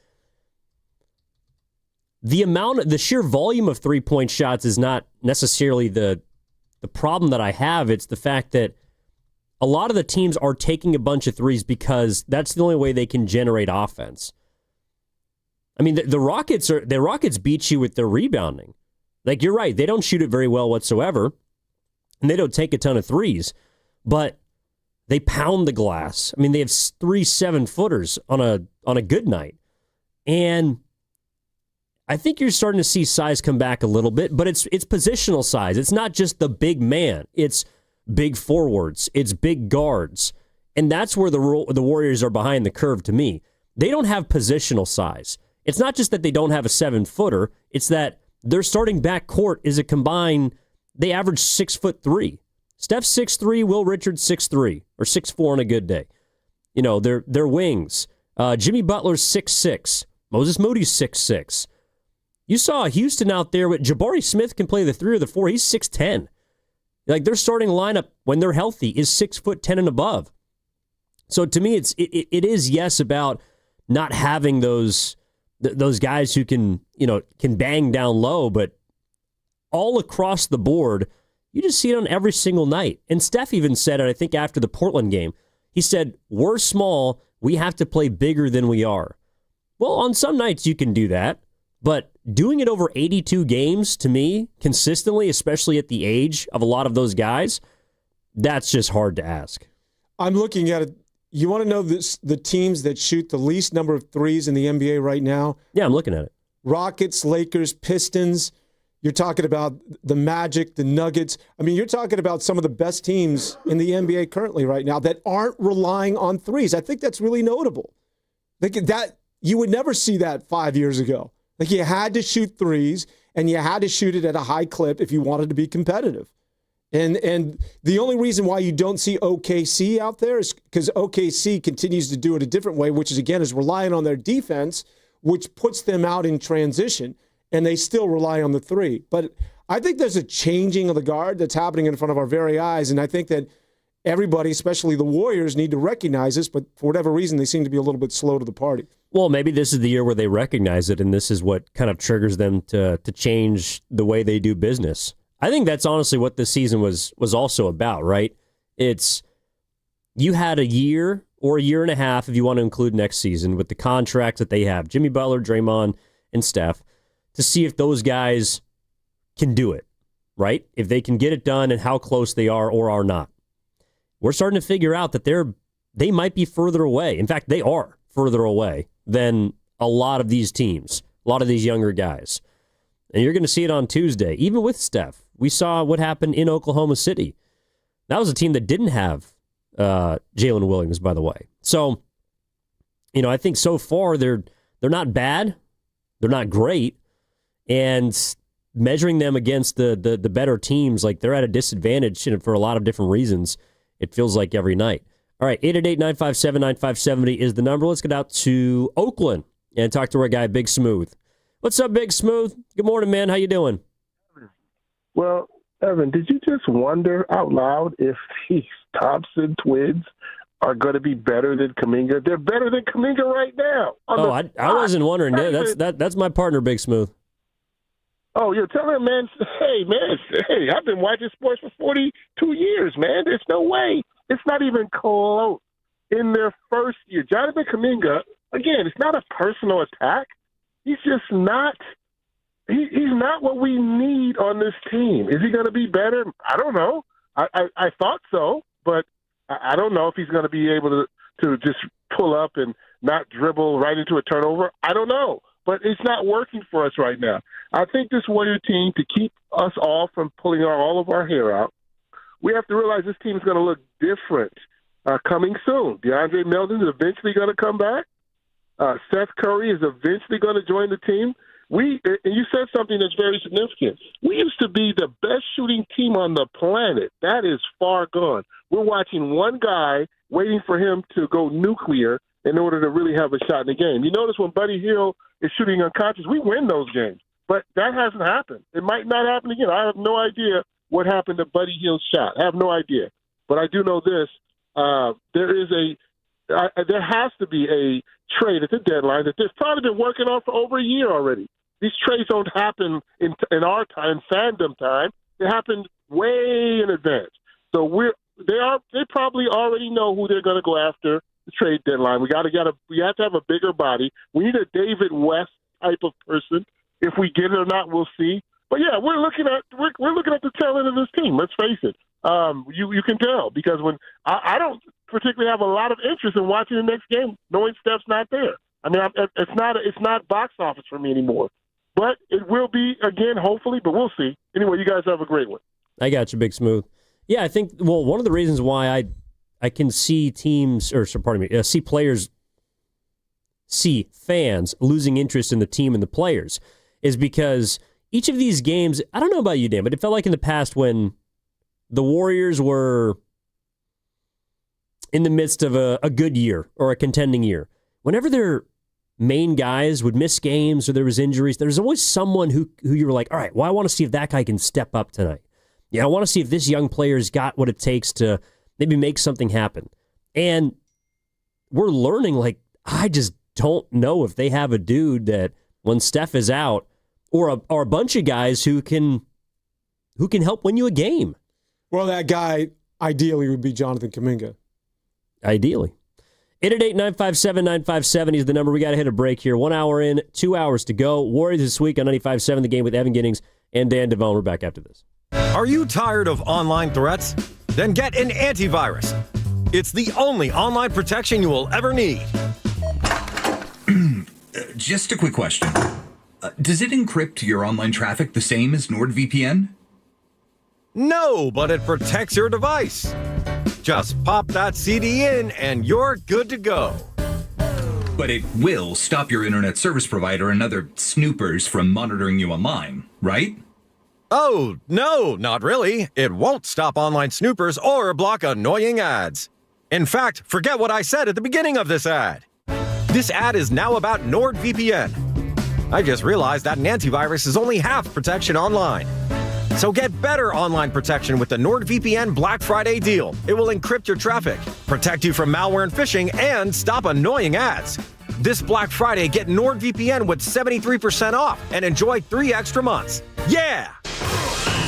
Speaker 9: The sheer volume of three-point shots is not necessarily the problem that I have. It's the fact that a lot of the teams are taking a bunch of threes because that's the only way they can generate offense. I mean, the Rockets beat you with their rebounding. Like, you're right, they don't shoot it very well whatsoever, and they don't take a ton of threes, but they pound the glass. I mean, they have 3 7-footers on a good night. And I think you're starting to see size come back a little bit, but it's positional size. It's not just the big man. It's big forwards. It's big guards. And that's where the Warriors are behind the curve to me. They don't have positional size. It's not just that they don't have a 7-footer. It's that their starting backcourt is a combined, they average 6'3". Steph's 6'3", Will Richards 6'3", or 6'4" on a good day. You know, their wings. Jimmy Butler's 6'6". Moses Moody's 6'6". You saw Houston out there with Jabari Smith can play the 3 or the 4. He's 6'10". Like, their starting lineup, when they're healthy, is 6'10" and above. So to me, it is, yes, about not having those guys who can bang down low, but all across the board, you just see it on every single night. And Steph even said it, I think, after the Portland game. He said, we're small, we have to play bigger than we are. Well, on some nights you can do that, but doing it over 82 games, to me, consistently, especially at the age of a lot of those guys, that's just hard to ask.
Speaker 10: I'm looking at it. You want to know the teams that shoot the least number of threes in the NBA right now?
Speaker 9: Yeah, I'm looking at it.
Speaker 10: Rockets, Lakers, Pistons. You're talking about the Magic, the Nuggets. I mean, you're talking about some of the best teams in the NBA currently right now that aren't relying on threes. I think that's really notable. Like that, you would never see that 5 years ago. Like, you had to shoot threes, and you had to shoot it at a high clip if you wanted to be competitive. And the only reason why you don't see OKC out there is because OKC continues to do it a different way, which is, again, is relying on their defense, which puts them out in transition, and they still rely on the three. But I think there's a changing of the guard that's happening in front of our very eyes, and I think that everybody, especially the Warriors, need to recognize this, but for whatever reason, they seem to be a little bit slow to the party.
Speaker 9: Well, maybe this is the year where they recognize it, and this is what kind of triggers them to change the way they do business. I think that's honestly what this season was also about, right? It's you had a year or a year and a half, if you want to include next season, with the contracts that they have, Jimmy Butler, Draymond, and Steph, to see if those guys can do it, right? If they can get it done and how close they are or are not. We're starting to figure out that they might be further away. In fact, they are further away than a lot of these teams, a lot of these younger guys. And you're going to see it on Tuesday, even with Steph. We saw what happened in Oklahoma City. That was a team that didn't have Jalen Williams, by the way. So, I think so far they're not bad. They're not great. And measuring them against the better teams, like they're at a disadvantage for a lot of different reasons, it feels like every night. All right, 888-957-9570 is the number. Let's get out to Oakland and talk to our guy, Big Smooth. What's up, Big Smooth? Good morning, man. How you doing?
Speaker 4: Well, Evan, did you just wonder out loud if these Thompson twins are going to be better than Kaminga? They're better than Kaminga right now.
Speaker 9: I wasn't wondering. That's my partner, Big Smooth.
Speaker 4: Oh, you're telling him, man, hey, I've been watching sports for 42 years, man. There's no way. It's not even close. In their first year, Jonathan Kaminga, again, it's not a personal attack. He's just not he's not what we need on this team. Is he going to be better? I don't know. I thought so, but I don't know if he's going to be able to just pull up and not dribble right into a turnover. I don't know. But it's not working for us right now. I think this Warrior team, to keep us all from pulling all of our hair out, we have to realize this team is going to look different coming soon. DeAndre Melton is eventually going to come back. Seth Curry is eventually going to join the team. And you said something that's very significant. We used to be the best shooting team on the planet. That is far gone. We're watching one guy waiting for him to go nuclear in order to really have a shot in the game. You notice when Buddy Hield is shooting unconscious, we win those games. But that hasn't happened. It might not happen again. I have no idea what happened to Buddy Hield's shot. I have no idea. But I do know this. There has to be a trade at the deadline that they've probably been working on for over a year already. These trades don't happen in our time, fandom time. They happen way in advance. So they probably already know who they're going to go after the trade deadline. We have to have a bigger body. We need a David West type of person. If we get it or not, we'll see. But yeah, we're looking at the talent of this team. Let's face it. You can tell because when I don't particularly have a lot of interest in watching the next game, knowing Steph's not there. I mean, it's not box office for me anymore. But it will be again, hopefully. But we'll see. Anyway, you guys have a great one.
Speaker 9: I got you, Big Smooth. Yeah, I think. Well, one of the reasons why I can see fans losing interest in the team and the players is because each of these games, I don't know about you, Dan, but it felt like in the past when the Warriors were in the midst of a good year or a contending year, whenever their main guys would miss games or there was injuries, there's always someone who you were like, all right, well, I want to see if that guy can step up tonight. Yeah, I want to see if this young player's got what it takes to maybe make something happen. And we're learning, like, I just don't know if they have a dude that when Steph is out or a bunch of guys who can help win you a game.
Speaker 10: Well, that guy ideally would be Jonathan Kaminga.
Speaker 9: Ideally. 888-957-9570 is the number. We got to hit a break here. 1 hour in, 2 hours to go. Warriors this week on 95.7 The Game with Evan Giddings and Dan Devone. We're back after this.
Speaker 18: Are you tired of online threats? Then get an antivirus. It's the only online protection you will ever need.
Speaker 22: Just a quick question. Does it encrypt your online traffic the same as NordVPN?
Speaker 18: No, but it protects your device. Just pop that CD in and you're good to go.
Speaker 22: But it will stop your internet service provider and other snoopers from monitoring you online, right?
Speaker 3: Oh, no, not really. It won't stop online snoopers or block annoying ads. In fact, forget what I said at the beginning of this ad. This ad is now about NordVPN. I just realized that an antivirus is only half protection online. So get better online protection with the NordVPN Black Friday deal. It will encrypt your traffic, protect you from malware and phishing, and stop annoying ads. This Black Friday, get NordVPN with 73% off and enjoy 3 extra months. Yeah!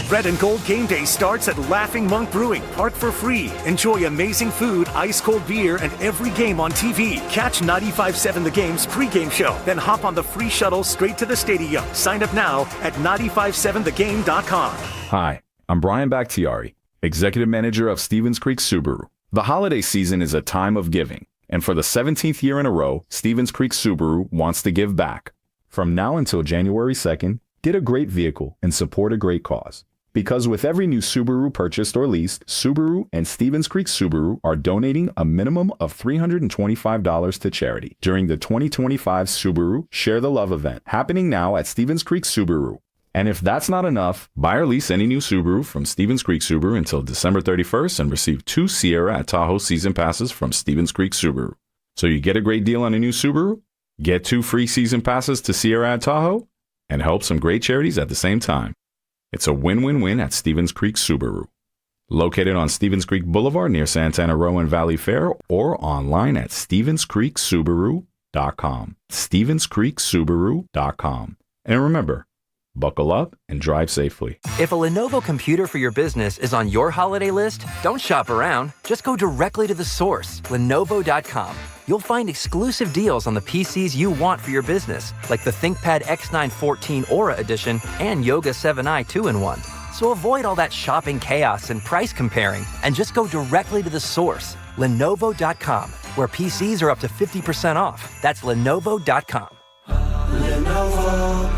Speaker 8: Red and Gold Game Day starts at Laughing Monk Brewing. Park for free. Enjoy amazing food, ice-cold beer, and every game on TV. Catch 95.7 The Game's pregame show. Then hop on the free shuttle straight to the stadium. Sign up now at 957thegame.com.
Speaker 5: Hi, I'm Brian Bakhtiari, Executive Manager of Stevens Creek Subaru. The holiday season is a time of giving, and for the 17th year in a row, Stevens Creek Subaru wants to give back. From now until January 2nd, get a great vehicle and support a great cause. Because with every new Subaru purchased or leased, Subaru and Stevens Creek Subaru are donating a minimum of $325 to charity during the 2025 Subaru Share the Love event, happening now at Stevens Creek Subaru. And if that's not enough, buy or lease any new Subaru from Stevens Creek Subaru until December 31st and receive 2 Sierra at Tahoe season passes from Stevens Creek Subaru. So you get a great deal on a new Subaru, get 2 free season passes to Sierra at Tahoe, and help some great charities at the same time. It's a win-win-win at Stevens Creek Subaru. Located on Stevens Creek Boulevard near Santana Row and Valley Fair, or online at StevensCreekSubaru.com. StevensCreekSubaru.com. And remember, buckle up and drive safely.
Speaker 23: If a Lenovo computer for your business is on your holiday list, don't shop around. Just go directly to the source, Lenovo.com. You'll find exclusive deals on the PCs you want for your business, like the ThinkPad X9 14 Aura Edition and Yoga 7i 2-in-1. So avoid all that shopping chaos and price comparing, and just go directly to the source, Lenovo.com, where PCs are up to 50% off. That's Lenovo.com.
Speaker 24: Lenovo.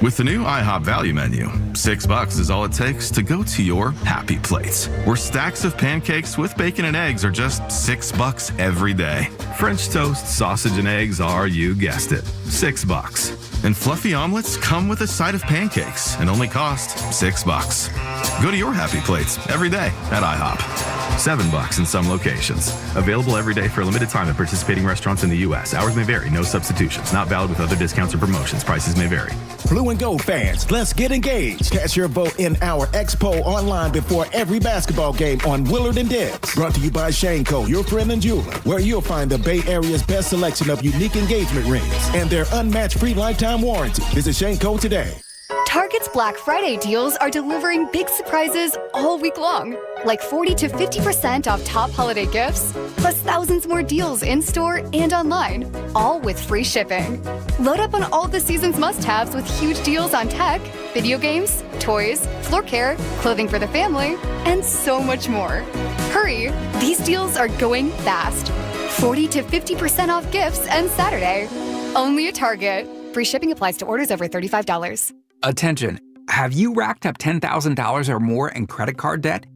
Speaker 12: With the new IHOP value menu, $6 is all it takes to go to your happy place, where stacks of pancakes with bacon and eggs are just $6 every day. French toast, sausage, and eggs are, you guessed it, $6. And fluffy omelets come with a side of pancakes and only cost $6. Go to your happy plates every day at IHOP. $7 in some locations. Available every day for a limited time at participating restaurants in the U.S. Hours may vary. No substitutions. Not valid with other discounts or promotions. Prices may vary.
Speaker 25: Blue and Gold fans, let's get engaged. Cast your vote in our Expo online before every basketball game on Willard and Debs. Brought to you by Shane Co., your friend and jeweler, where you'll find the Bay Area's best selection of unique engagement rings and their unmatched free lifetime warranty. Visit Shane Co. today.
Speaker 26: Target's Black Friday deals are delivering big surprises all week long, like 40 to 50% off top holiday gifts, plus thousands more deals in-store and online, all with free shipping. Load up on all the season's must-haves with huge deals on tech, video games, toys, floor care, clothing for the family, and so much more. Hurry! These deals are going fast. 40 to 50% off gifts and Saturday. Only at Target. Free shipping applies to orders over $35.
Speaker 17: Attention, have you racked up $10,000 or more in credit card debt?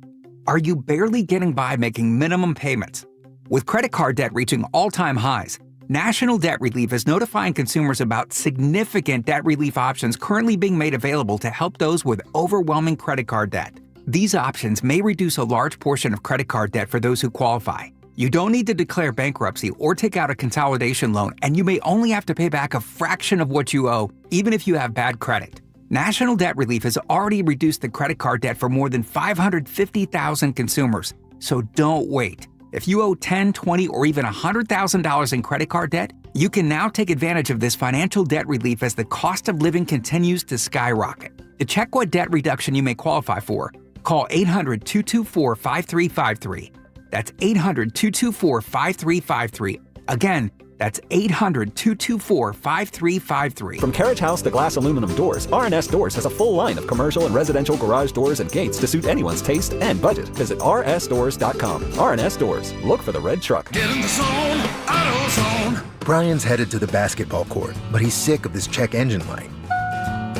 Speaker 17: Are you barely getting by making minimum payments? With credit card debt reaching all-time highs, National Debt Relief is notifying consumers about significant debt relief options currently being made available to help those with overwhelming credit card debt. These options may reduce a large portion of credit card debt for those who qualify. You don't need to declare bankruptcy or take out a consolidation loan, and you may only have to pay back a fraction of what you owe, even if you have bad credit. National Debt Relief has already reduced the credit card debt for more than 550,000 consumers, so don't wait. If you owe $10,000, $20,000, or even $100,000 in credit card debt, you can now take advantage of this financial debt relief as the cost of living continues to skyrocket. To check what debt reduction you may qualify for, call 800-224-5353. That's 800-224-5353. Again, that's 800-224-5353.
Speaker 27: From carriage house to glass aluminum doors, R&S Doors has a full line of commercial and residential garage doors and gates to suit anyone's taste and budget. Visit rsdoors.com. R&S Doors. Look for the red truck.
Speaker 24: Get in the zone, AutoZone.
Speaker 28: Brian's headed to the basketball court, but he's sick of this check engine light.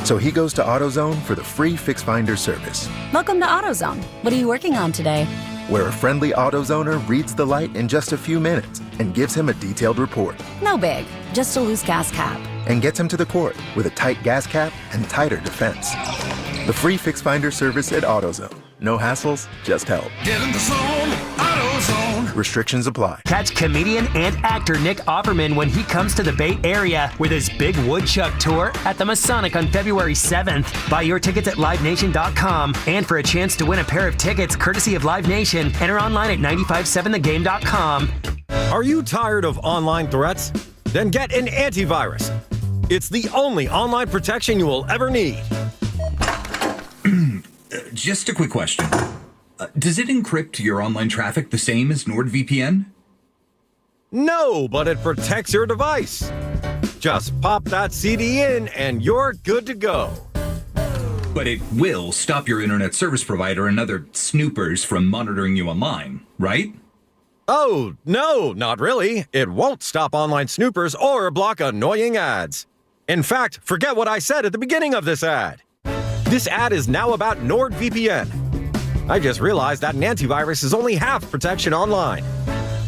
Speaker 28: So he goes to AutoZone for the free Fix Finder service,
Speaker 29: Welcome to AutoZone. What are you working on today?
Speaker 28: where a friendly AutoZoner reads the light in just a few minutes and gives him a detailed report.
Speaker 29: No big, just a loose gas cap.
Speaker 28: and gets him to the court with a tight gas cap and tighter defense. The free Fix Finder service at AutoZone. No hassles, just help.
Speaker 24: Get in the zone, AutoZone.
Speaker 28: Restrictions apply.
Speaker 7: Catch comedian and actor Nick Offerman when he comes to the Bay Area with his Big Woodchuck Tour at the Masonic on February 7th. Buy your tickets at LiveNation.com. And for a chance to win a pair of tickets courtesy of Live Nation, enter online at 957thegame.com.
Speaker 3: Are you tired of online threats? Then get an antivirus. It's the only online protection you will ever need.
Speaker 22: Just a quick question. Does it encrypt your online traffic the same as NordVPN?
Speaker 3: No, but it protects your device. Just pop that CD in and you're good to go.
Speaker 22: But it will stop your internet service provider and other snoopers from monitoring you online, right?
Speaker 3: Oh, no, not really. It won't stop online snoopers or block annoying ads. In fact, forget what I said at the beginning of this ad. This ad is now about NordVPN. I just realized that an antivirus is only half protection online.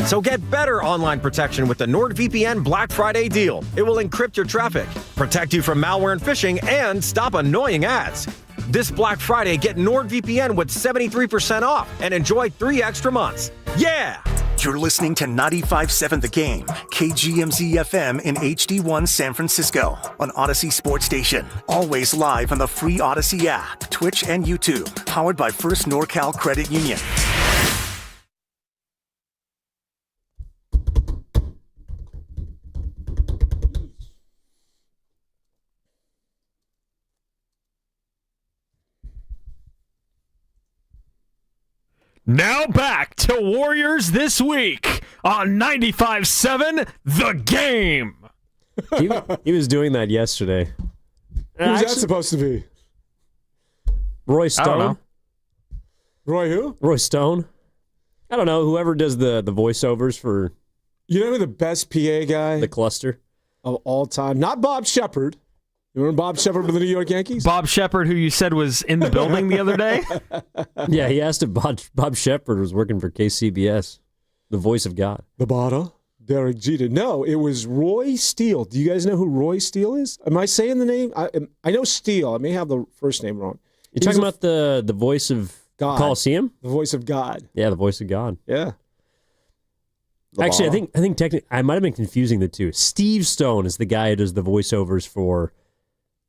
Speaker 3: So get better online protection with the NordVPN Black Friday deal. It will encrypt your traffic, protect you from malware and phishing, and stop annoying ads. This Black Friday, get NordVPN with 73% off and enjoy 3 extra months. Yeah!
Speaker 8: You're listening to 95.7 The Game, KGMZ FM in HD1 San Francisco on Odyssey Sports Station. Always live on the free Odyssey app, Twitch, and YouTube. Powered by First NorCal Credit Union.
Speaker 6: Now back to Warriors This Week on 95.7 The Game.
Speaker 9: He was doing that yesterday.
Speaker 10: Who's that supposed to be?
Speaker 9: Roy Stone.
Speaker 6: I don't know.
Speaker 10: Roy who?
Speaker 9: Roy Stone. I don't know. Whoever does the voiceovers for
Speaker 10: You know who the best PA guy
Speaker 9: the cluster
Speaker 10: of all time? Not Bob Shepard. You remember Bob Shepard for the New York Yankees?
Speaker 6: Bob Shepard, who you said was in the building the other day?
Speaker 9: Yeah, he asked if Bob Shepard was working for KCBS, the voice of God.
Speaker 10: The bottle? Derek Jeter. No, it was Roy Steele. Do you guys know who Roy Steele is? Am I saying the name? I know Steele. I may have the first name wrong.
Speaker 9: You're talking about the voice of
Speaker 10: God.
Speaker 9: Coliseum?
Speaker 10: The voice of God.
Speaker 9: Yeah, the voice of God.
Speaker 10: Yeah.
Speaker 9: Actually, I think technically I might have been confusing the two. Steve Stone is the guy who does the voiceovers for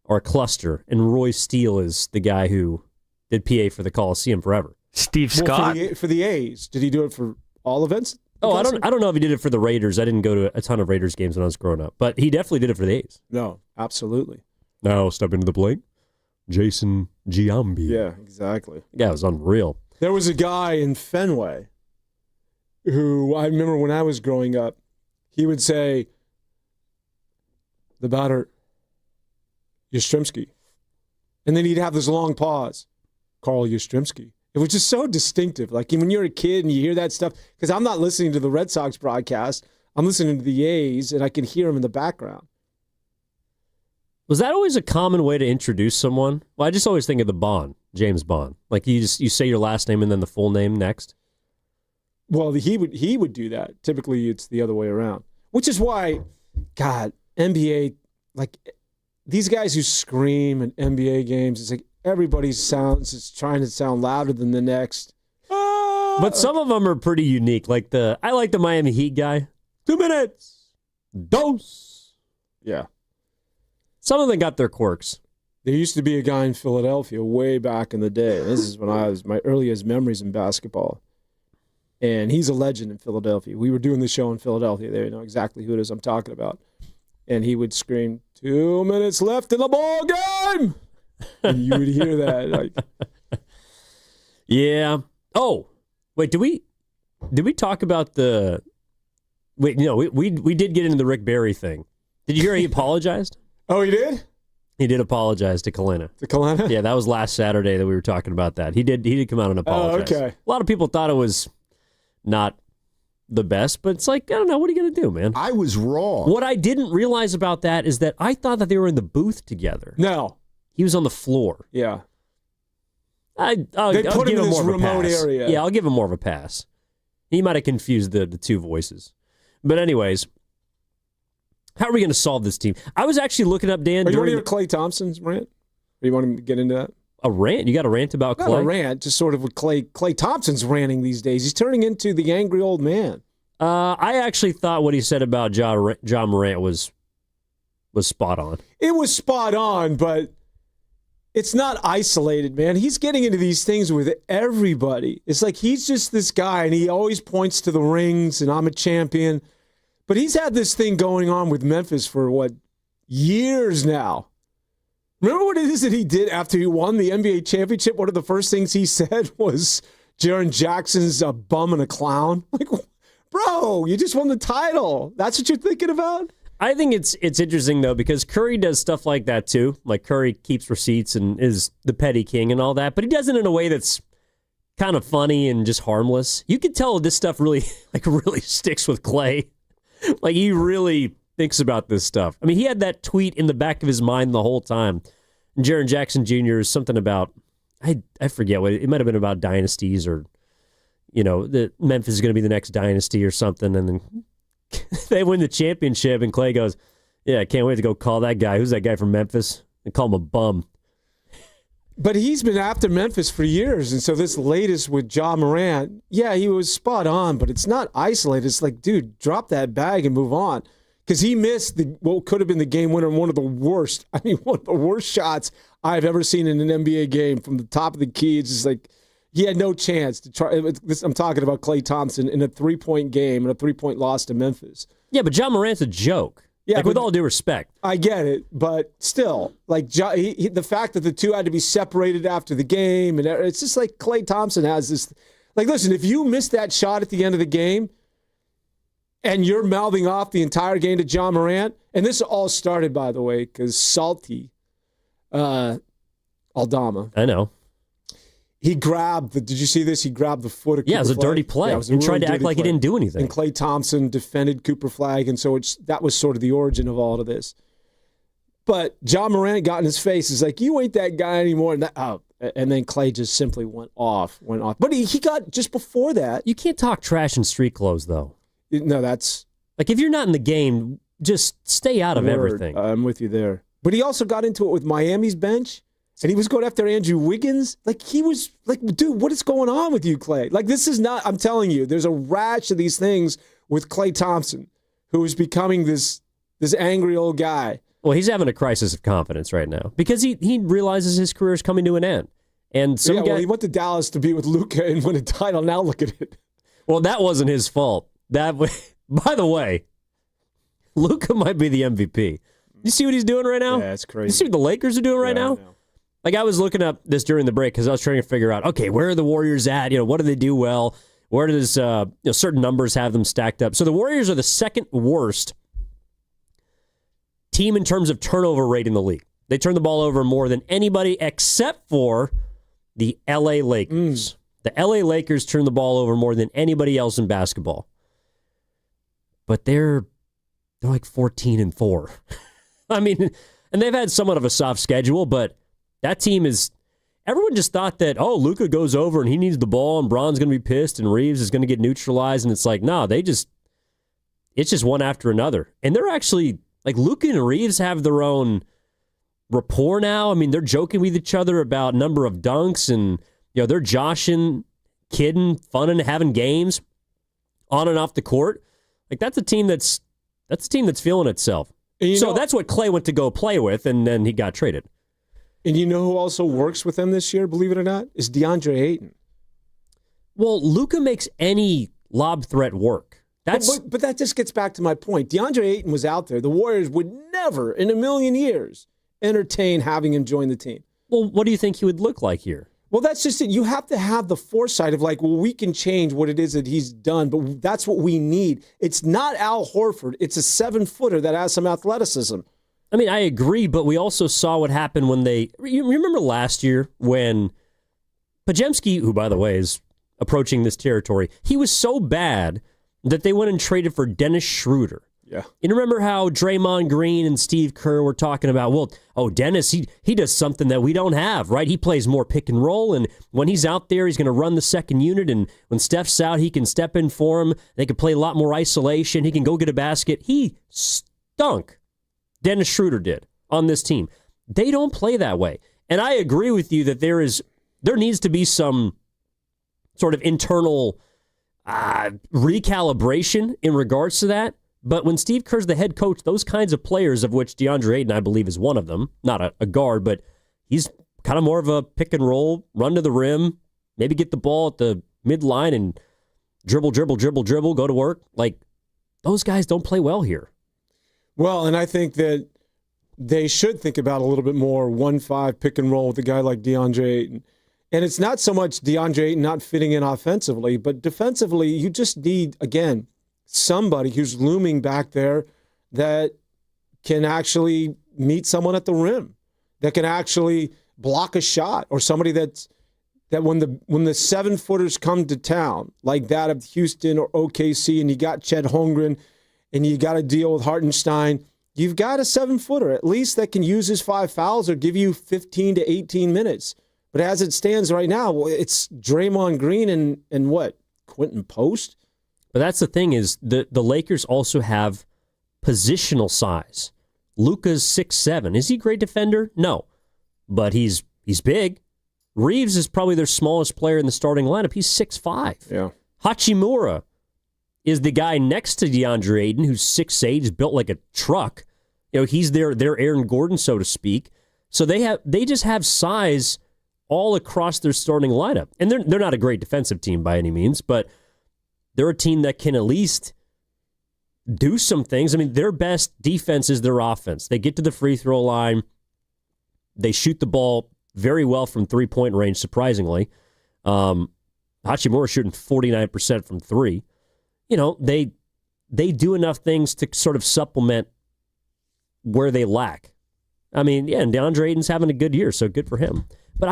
Speaker 9: our cluster, and Roy Steele is the guy who did PA for the Coliseum forever.
Speaker 6: Steve Scott
Speaker 10: for the A's. Did he do it for all events?
Speaker 9: Oh, I don't know if he did it for the Raiders. I didn't go to a ton of Raiders games when I was growing up, but he definitely did it for the A's.
Speaker 10: No, absolutely.
Speaker 9: Now step into the blank. Jason Giambi.
Speaker 10: Yeah, exactly.
Speaker 9: Yeah, it was unreal.
Speaker 10: There was a guy in Fenway who I remember when I was growing up, he would say, the batter, Yastrzemski. And then he'd have this long pause, Carl Yastrzemski. It was just so distinctive. Like when you're a kid and you hear that stuff, because I'm not listening to the Red Sox broadcast, I'm listening to the A's, and I can hear them in the background.
Speaker 9: Was that always a common way to introduce someone? Well, I just always think of the Bond, James Bond. Like you say your last name and then the full name next.
Speaker 10: Well, he would do that. Typically, it's the other way around. Which is why, God, NBA, like these guys who scream at NBA games, it's like everybody is trying to sound louder than the next.
Speaker 9: But some of them are pretty unique. Like I like the Miami Heat guy. 2 minutes. Dos.
Speaker 10: Yeah.
Speaker 9: Some of them got their quirks.
Speaker 10: There used to be a guy in Philadelphia way back in the day. This is when I was my earliest memories in basketball. And he's a legend in Philadelphia. We were doing the show in Philadelphia. They know exactly who it is I'm talking about. And he would scream, 2 minutes left in the ball game. And you would hear that. Like,
Speaker 9: yeah. Oh, wait, did we talk about the... Wait, no, we did get into the Rick Barry thing. Did you hear he apologized?
Speaker 10: Oh, he did?
Speaker 9: He did apologize to Kalina.
Speaker 10: To Kalina?
Speaker 9: Yeah, that was last Saturday that we were talking about that. He did come out and apologize.
Speaker 10: Oh, okay.
Speaker 9: A lot of people thought it was not the best, but it's like, I don't know, what are you going to do, man?
Speaker 11: I was wrong.
Speaker 9: What I didn't realize about that is that I thought that they were in the booth together.
Speaker 10: No.
Speaker 9: He was on the floor.
Speaker 10: Yeah.
Speaker 9: I'll
Speaker 10: put him
Speaker 9: give
Speaker 10: in
Speaker 9: him
Speaker 10: this
Speaker 9: more of a
Speaker 10: remote
Speaker 9: pass.
Speaker 10: area.
Speaker 9: Yeah, I'll give him more of a pass. He might have confused the two voices. But anyways, How are we going to solve this team? I was actually looking up, Dan.
Speaker 10: Do you want to hear Klay Thompson's rant? Or you want to get into that?
Speaker 9: A rant? You got a rant about Klay?
Speaker 10: Not a rant, just sort of with Klay Thompson's ranting these days. He's turning into the angry old man.
Speaker 9: I actually thought what he said about John Morant was spot on.
Speaker 10: It was spot on, but it's not isolated, man. He's getting into these things with everybody. It's like he's just this guy, and he always points to the rings, and I'm a champion. But he's had this thing going on with Memphis for, years now. Remember what it is that he did after he won the NBA championship? One of the first things he said was Jaren Jackson's a bum and a clown. Like, bro, you just won the title. That's what you're thinking about?
Speaker 9: I think it's interesting, though, because Curry does stuff like that, too. Like, Curry keeps receipts and is the petty king and all that, but he does it in a way that's kind of funny and just harmless. You can tell this stuff really sticks with Klay. Like, he really thinks about this stuff. I mean, he had that tweet in the back of his mind the whole time. And Jaren Jackson Jr. is something about, I forget what, it might have been about dynasties or, that Memphis is going to be the next dynasty or something, and then they win the championship, and Klay goes, yeah, I can't wait to go call that guy. Who's that guy from Memphis? And call him a bum.
Speaker 10: But he's been after Memphis for years, and so this latest with Ja Morant, yeah, he was spot on, but it's not isolated. It's like, dude, drop that bag and move on. Because he missed what could have been the game winner and one of the worst shots I've ever seen in an NBA game from the top of the key. It's just like, he had no chance to try. I'm talking about Klay Thompson in a 3-point game and a 3-point loss to Memphis.
Speaker 9: Yeah, but Ja Morant's a joke. Yeah, with all due respect.
Speaker 10: I get it, but still, like the fact that the two had to be separated after the game, and it's just like Klay Thompson has this. Like, listen, if you miss that shot at the end of the game, and you're mouthing off the entire game to Ja Morant, and this all started, by the way, because Salty Aldama.
Speaker 9: I know.
Speaker 10: He grabbed did you see this? He grabbed the foot of Cooper
Speaker 9: Flag. Yeah, it was a dirty play. Yeah, and tried to act like he didn't do anything.
Speaker 10: And Klay Thompson defended Cooper Flag, and so that was sort of the origin of all of this. But Ja Morant got in his face. He's like, you ain't that guy anymore. And then Klay just simply went off. But he got, just before that.
Speaker 9: You can't talk trash in street clothes, though.
Speaker 10: No, that's...
Speaker 9: Like, if you're not in the game, just stay out of everything.
Speaker 10: I'm with you there. But he also got into it with Miami's bench. And he was going after Andrew Wiggins. Like, he was like, dude, what is going on with you, Klay? Like, this is not, I'm telling you, there's a rash of these things with Klay Thompson, who is becoming this angry old guy.
Speaker 9: Well, he's having a crisis of confidence right now because he realizes his career is coming to an end. And
Speaker 10: he went to Dallas to be with Luka and win a title. Now look at it.
Speaker 9: Well, that wasn't his fault. By the way, Luka might be the MVP. You see what he's doing right now?
Speaker 10: Yeah, it's crazy.
Speaker 9: You see what the Lakers are doing right now? Like, I was looking up this during the break because I was trying to figure out, okay, where are the Warriors at? What do they do well? Where does certain numbers have them stacked up? So the Warriors are the second worst team in terms of turnover rate in the league. They turn the ball over more than anybody except for the LA Lakers. The LA Lakers turn the ball over more than anybody else in basketball. But they're like 14-4. I mean, and they've had somewhat of a soft schedule, but that team is, everyone just thought that, Luka goes over and he needs the ball and Bron's going to be pissed and Reeves is going to get neutralized. And it's like, no, it's just one after another. And they're actually, like, Luka and Reeves have their own rapport now. I mean, they're joking with each other about number of dunks and, they're joshing, kidding, funning, having games on and off the court. Like, that's a team that's feeling itself. So that's what Klay went to go play with, and then he got traded.
Speaker 10: And you know who also works with them this year, believe it or not, is DeAndre Ayton.
Speaker 9: Well, Luka makes any lob threat work.
Speaker 10: But that just gets back to my point. DeAndre Ayton was out there. The Warriors would never in a million years entertain having him join the team.
Speaker 9: Well, what do you think he would look like here?
Speaker 10: Well, that's just it. You have to have the foresight of like, well, we can change what it is that he's done, but that's what we need. It's not Al Horford. It's a 7-footer that has some athleticism.
Speaker 9: I mean, I agree, but we also saw what happened when you remember last year when Podziemski, who, by the way, is approaching this territory, he was so bad that they went and traded for Dennis Schroeder.
Speaker 10: Yeah.
Speaker 9: You remember how Draymond Green and Steve Kerr were talking about, Dennis, he does something that we don't have, right? He plays more pick and roll, and when he's out there, he's going to run the second unit, and when Steph's out, he can step in for him. They can play a lot more isolation. He can go get a basket. He dunk. Dennis Schroeder did on this team. They don't play that way. And I agree with you that there needs to be some sort of internal recalibration in regards to that. But when Steve Kerr's the head coach, those kinds of players, of which DeAndre Ayton, I believe, is one of them, not a guard, but he's kind of more of a pick and roll, run to the rim, maybe get the ball at the midline and dribble, go to work. Like, those guys don't play well here.
Speaker 10: Well, and I think that they should think about a little bit more 1-5 pick and roll with a guy like DeAndre Ayton. And it's not so much DeAndre Ayton not fitting in offensively, but defensively, you just need, again, somebody who's looming back there that can actually meet someone at the rim, that can actually block a shot, or somebody that when the 7-footers come to town, like that of Houston or OKC, and you got Chet Holmgren, and you got to deal with Hartenstein, you've got a 7-footer at least that can use his 5 fouls or give you 15 to 18 minutes. But as it stands right now, it's Draymond Green and what? Quentin Post?
Speaker 9: But that's the thing is the Lakers also have positional size. Luka's 6'7". Is he a great defender? No. But he's big. Reeves is probably their smallest player in the starting lineup. He's 6'5".
Speaker 10: Yeah.
Speaker 9: Hachimura is the guy next to DeAndre Ayton, who's 6'8", is built like a truck. You know, he's their Aaron Gordon, so to speak. So they just have size all across their starting lineup. And they're not a great defensive team by any means, but they're a team that can at least do some things. I mean, their best defense is their offense. They get to the free throw line. They shoot the ball very well from three-point range, surprisingly. Hachimura shooting 49% from three. You know, they do enough things to sort of supplement where they lack. I mean, yeah, and DeAndre Ayton's having a good year, so good for him. But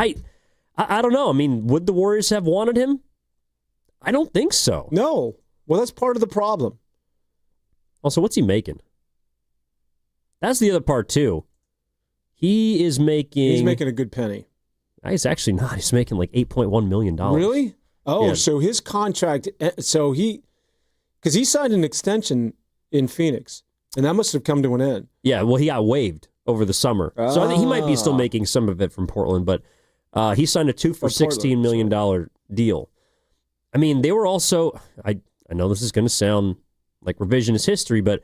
Speaker 9: I don't know. I mean, would the Warriors have wanted him? I don't think so.
Speaker 10: No. Well, that's part of the problem.
Speaker 9: Also, what's he making? That's the other part, too. He's making
Speaker 10: a good penny.
Speaker 9: He's actually not. He's making like $8.1 million.
Speaker 10: Really? Oh,
Speaker 9: yeah.
Speaker 10: So his contract, because he signed an extension in Phoenix, and that must have come to an end.
Speaker 9: Yeah, well, he got waived over the summer. So I think he might be still making some of it from Portland, but he signed a 2 for $16 million deal. I mean, they were also, I know this is going to sound like revisionist history, but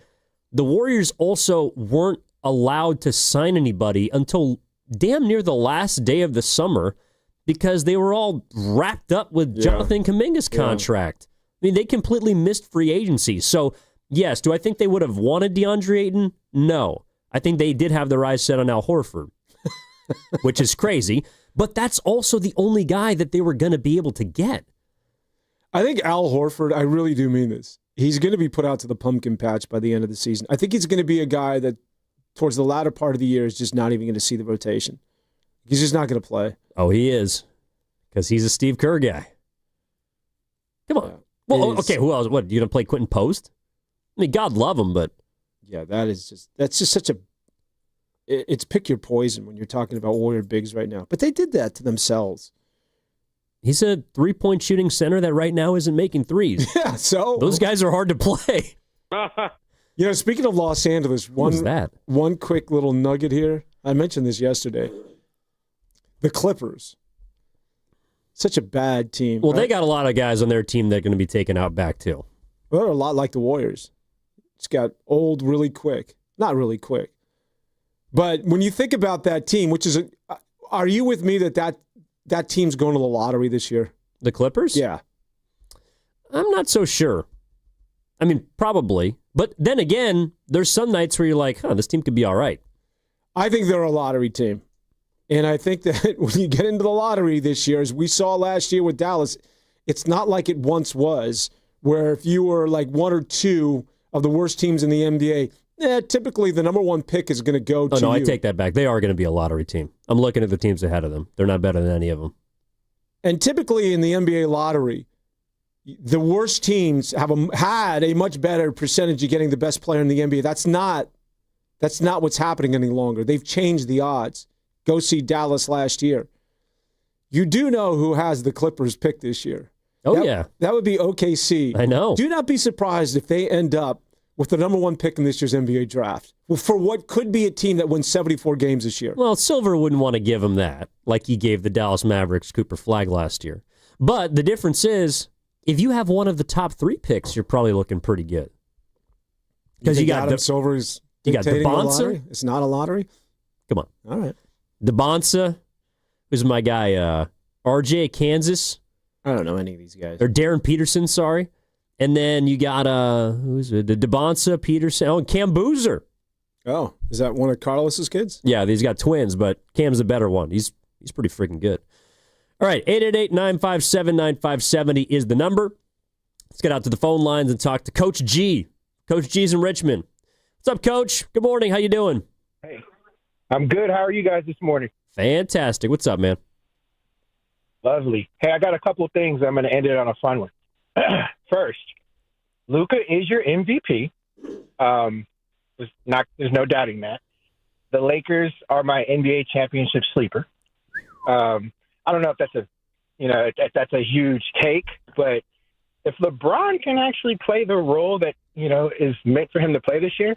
Speaker 9: the Warriors also weren't allowed to sign anybody until damn near the last day of the summer because they were all wrapped up with Jonathan Kaminga's contract. I mean, they completely missed free agency. So, yes, do I think they would have wanted DeAndre Ayton? No. I think they did have their eyes set on Al Horford, which is crazy. But that's also the only guy that they were going to be able to get.
Speaker 10: I think Al Horford, I really do mean this, he's going to be put out to the pumpkin patch by the end of the season. I think he's going to be a guy that towards the latter part of the year is just not even going to see the rotation. He's just not going to play.
Speaker 9: Oh, he is. Because he's a Steve Kerr guy. Come on. Well, okay, who else? What, you going to play Quentin Post? I mean, God love him, but...
Speaker 10: Yeah, that's just such a... It's pick your poison when you're talking about Warrior bigs right now. But they did that to themselves.
Speaker 9: He's a three-point shooting center that right now isn't making threes.
Speaker 10: Yeah, so...
Speaker 9: Those guys are hard to play.
Speaker 10: You know, speaking of Los Angeles, one quick little nugget here. I mentioned this yesterday. The Clippers. Such a bad team.
Speaker 9: Well, right? They got a lot of guys on their team that are going to be taken out back, too.
Speaker 10: Well, they're a lot like the Warriors. It's got old really quick. Not really quick. But when you think about that team, which is... are you with me that team's going to the lottery this year?
Speaker 9: The Clippers?
Speaker 10: Yeah.
Speaker 9: I'm not so sure. I mean, probably. But then again, there's some nights where you're like, this team could be all right.
Speaker 10: I think they're a lottery team. And I think that when you get into the lottery this year, as we saw last year with Dallas, it's not like it once was, where if you were like one or two of the worst teams in the NBA, typically the number one pick is going to go to you.
Speaker 9: Oh, no, I take that back. They are going to be a lottery team. I'm looking at the teams ahead of them. They're not better than any of them.
Speaker 10: And typically in the NBA lottery, the worst teams have had a much better percentage of getting the best player in the NBA. That's not what's happening any longer. They've changed the odds. Go see Dallas last year. You do know who has the Clippers pick this year.
Speaker 9: Oh, yeah.
Speaker 10: That would be OKC.
Speaker 9: I know.
Speaker 10: Do not be surprised if they end up with the number 1 pick in this year's NBA draft for what could be a team that wins 74 games this year.
Speaker 9: Well, Silver wouldn't want to give him that, like he gave the Dallas Mavericks Cooper Flagg last year. But the difference is, if you have one of the top 3 picks, you're probably looking pretty good.
Speaker 10: Because you got Silver's dictating the lottery? It's not a lottery?
Speaker 9: Come on.
Speaker 10: All right.
Speaker 9: DeBonsa, who's my guy, RJ Kansas.
Speaker 10: I don't know any of these guys.
Speaker 9: Or Darren Peterson, sorry. And then you got who's it? DeBonsa, Peterson, and Cam Boozer.
Speaker 10: Oh, is that one of Carlos's kids?
Speaker 9: Yeah, he's got twins, but Cam's the better one. He's pretty freaking good. All right, 888-957-9570 is the number. Let's get out to the phone lines and talk to Coach G. Coach G's in Richmond. What's up, Coach? Good morning. How you doing?
Speaker 1: Hey, I'm good. How are you guys this morning?
Speaker 9: Fantastic. What's up, man?
Speaker 1: Lovely. Hey, I got a couple of things. I'm going to end it on a fun one. First, Luka is your MVP. There's no doubting that. The Lakers are my NBA championship sleeper. I don't know if that's that's a huge take, but if LeBron can actually play the role that is meant for him to play this year,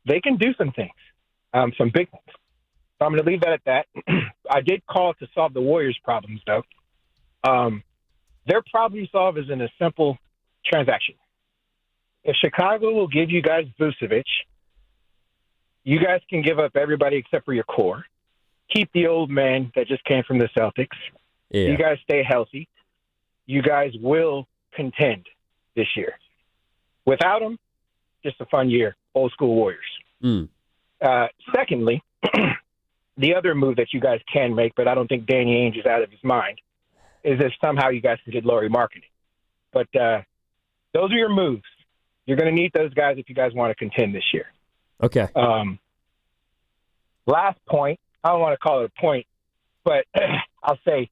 Speaker 1: they can do some things, some big things. So I'm going to leave that at that. I did call to solve the Warriors' problems, though. Their problem solve is in a simple transaction. If Chicago will give you guys Vucevic, you guys can give up everybody except for your core. Keep the old man that just came from the Celtics.
Speaker 9: Yeah.
Speaker 1: You guys stay healthy. You guys will contend this year. Without him, just a fun year. Old school Warriors. Secondly, the other move that you guys can make, but I don't think Danny Ainge is out of his mind, is if somehow you guys can get Laurie marketing. But those are your moves. You're going to need those guys if you guys want to contend this year.
Speaker 9: Okay.
Speaker 1: Last point, I don't want to call it a point, but I'll say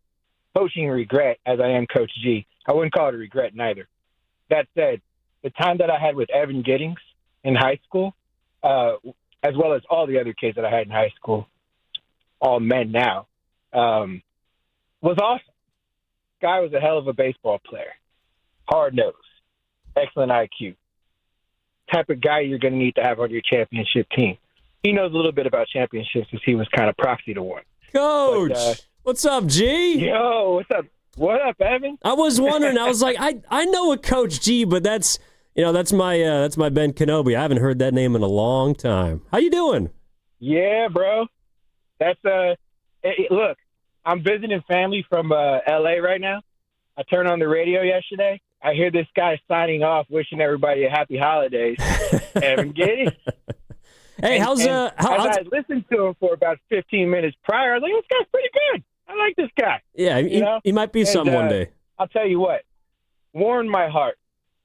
Speaker 1: coaching regret, as I am Coach G. I wouldn't call it a regret neither. That said, the time that I had with Evan Giddings in high school, as well as all the other kids that I had in high school, all men now, was awesome. Guy was a hell of a baseball player. Hard-nosed. Excellent IQ. Type of guy you're going to need to have on your championship team. He knows a little bit about championships because he was kind of proxy to one.
Speaker 9: Coach,
Speaker 1: but,
Speaker 9: what's up, G?
Speaker 1: Yo, what's up? What up, Evan?
Speaker 9: I was wondering. I was like, I know a Coach G, but that's my Ben Kenobi. I haven't heard that name in a long time. How you doing?
Speaker 1: Yeah, bro. That's look, I'm visiting family from L.A. right now. I turned on the radio yesterday. I hear this guy signing off, wishing everybody a happy holidays. Evan Giddings.
Speaker 9: Hey, how's
Speaker 1: as I listened to him for about 15 minutes prior, I was like, this guy's pretty good. I like this guy.
Speaker 9: Yeah, he might be something one day.
Speaker 1: I'll tell you what, warmed my heart.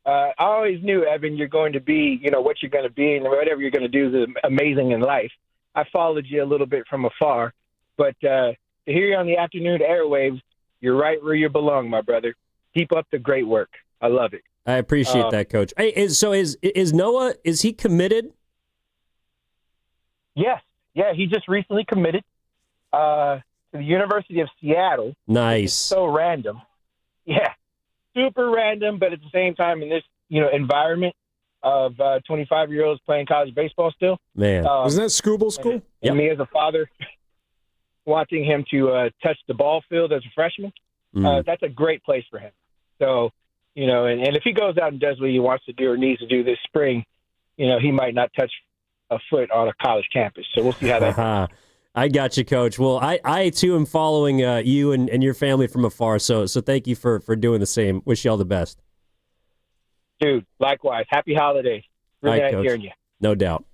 Speaker 1: I always knew, Evan, you're going to be, what you're going to be, and whatever you're going to do is amazing in life. I followed you a little bit from afar, but to hear you on the afternoon airwaves, you're right where you belong, my brother. Keep up the great work. I love it.
Speaker 9: I appreciate that, Coach. Hey, is Noah, is he committed?
Speaker 1: Yes. Yeah, he just recently committed to the University of Seattle.
Speaker 9: Nice.
Speaker 1: It's so random. Yeah, super random, but at the same time in this, environment of 25-year-olds playing college baseball still.
Speaker 9: Man.
Speaker 10: Isn't that Scooball School?
Speaker 1: And me as a father wanting him to touch the ball field as a freshman, that's a great place for him. So, and if he goes out and does what he wants to do or needs to do this spring, he might not touch a foot on a college campus. So we'll see how that goes.
Speaker 9: I got you, Coach. Well, I too am following you and your family from afar. So thank you for doing the same. Wish you all the best.
Speaker 1: Dude, likewise. Happy holidays. Really nice hearing you.
Speaker 9: No doubt.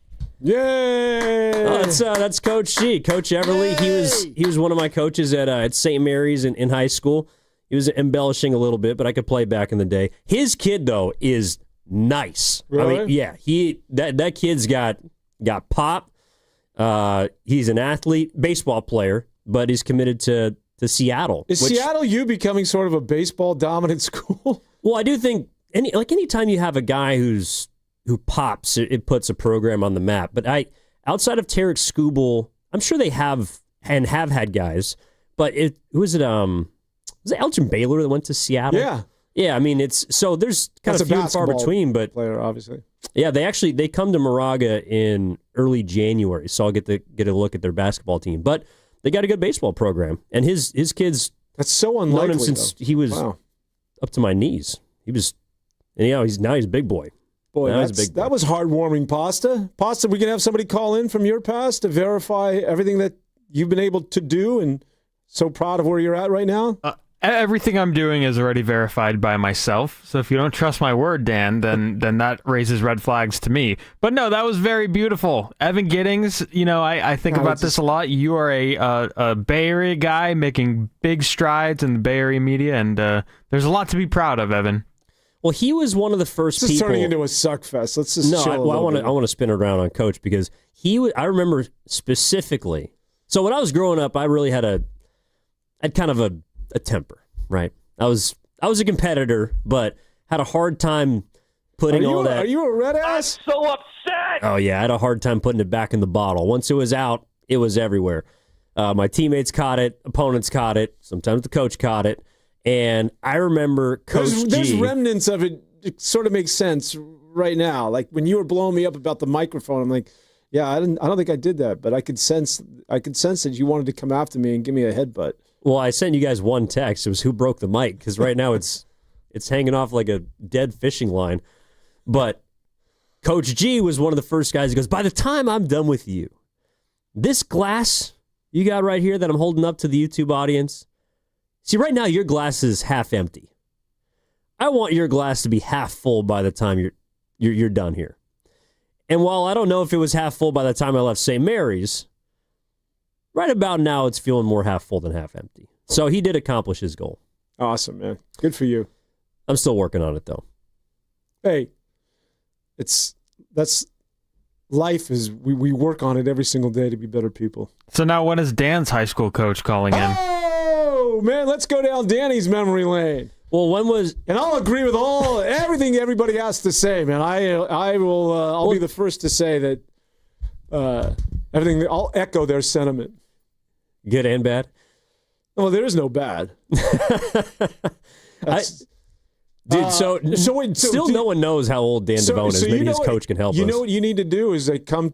Speaker 10: Yay!
Speaker 9: Oh, that's Coach G. Coach Everly. Yay! He was one of my coaches at St. Mary's in high school. He was embellishing a little bit, but I could play back in the day. His kid though is nice.
Speaker 10: Really?
Speaker 9: I mean, yeah. That kid's got pop. He's an athlete, baseball player, but he's committed to Seattle.
Speaker 10: Is Seattle U becoming sort of a baseball dominant school?
Speaker 9: Well, I do think anytime you have a guy who pops, it puts a program on the map. But outside of Tarek Skubal, I'm sure they have had guys. But was it Elgin Baylor that went to Seattle?
Speaker 10: Yeah.
Speaker 9: Yeah, I mean, there's kind of few and far between, but
Speaker 10: player, obviously.
Speaker 9: Yeah, they come to Moraga in early January, so I'll get a look at their basketball team. But they got a good baseball program, and his kids.
Speaker 10: That's so unlikely.
Speaker 9: Known him since he was up to my knees. He's a big boy.
Speaker 10: Boy, that was heartwarming, Pasta. Pasta, we can have somebody call in from your past to verify everything that you've been able to do, and so proud of where you're at right now.
Speaker 6: Everything I'm doing is already verified by myself. So if you don't trust my word, Dan, then that raises red flags to me. But no, that was very beautiful. Evan Giddings, I think about this a lot. You are a Bay Area guy making big strides in the Bay Area media, and there's a lot to be proud of, Evan.
Speaker 9: Well, he was one of the first people.
Speaker 10: This is turning into a suck fest. Let's just chill a little bit.
Speaker 9: I want to spin it around on Coach because I remember specifically. So when I was growing up, I really had kind of a temper, right? I was a competitor, but had a hard time putting all that.
Speaker 10: Are you a red ass?
Speaker 2: I'm so upset.
Speaker 9: Oh yeah, I had a hard time putting it back in the bottle. Once it was out, it was everywhere. My teammates caught it, opponents caught it, sometimes the coach caught it, and I remember Coach G.
Speaker 10: There's remnants of it. It sort of makes sense right now. Like when you were blowing me up about the microphone, I'm like, yeah, I don't think I did that, but I could sense that you wanted to come after me and give me a headbutt.
Speaker 9: Well, I sent you guys one text. It was who broke the mic, because right now it's hanging off like a dead fishing line. But Coach G was one of the first guys who goes, by the time I'm done with you, this glass you got right here that I'm holding up to the YouTube audience, see, right now your glass is half empty. I want your glass to be half full by the time you're done here. And while I don't know if it was half full by the time I left St. Mary's, right about now, it's feeling more half full than half empty. So he did accomplish his goal.
Speaker 10: Awesome, man. Good for you.
Speaker 9: I'm still working on it, though.
Speaker 10: Hey, life is, we work on it every single day to be better people.
Speaker 6: So now when is Dan's high school coach calling in?
Speaker 10: Oh, man, let's go down Danny's memory lane.
Speaker 9: Well, when was...
Speaker 10: And I'll agree with everything everybody has to say, man. I'll be the first to say that everything, I'll echo their sentiment.
Speaker 9: Good and bad?
Speaker 10: Well, there is no bad.
Speaker 9: No one knows how old Dan Devone is. Maybe his coach can help us.
Speaker 10: You know what you need to do is come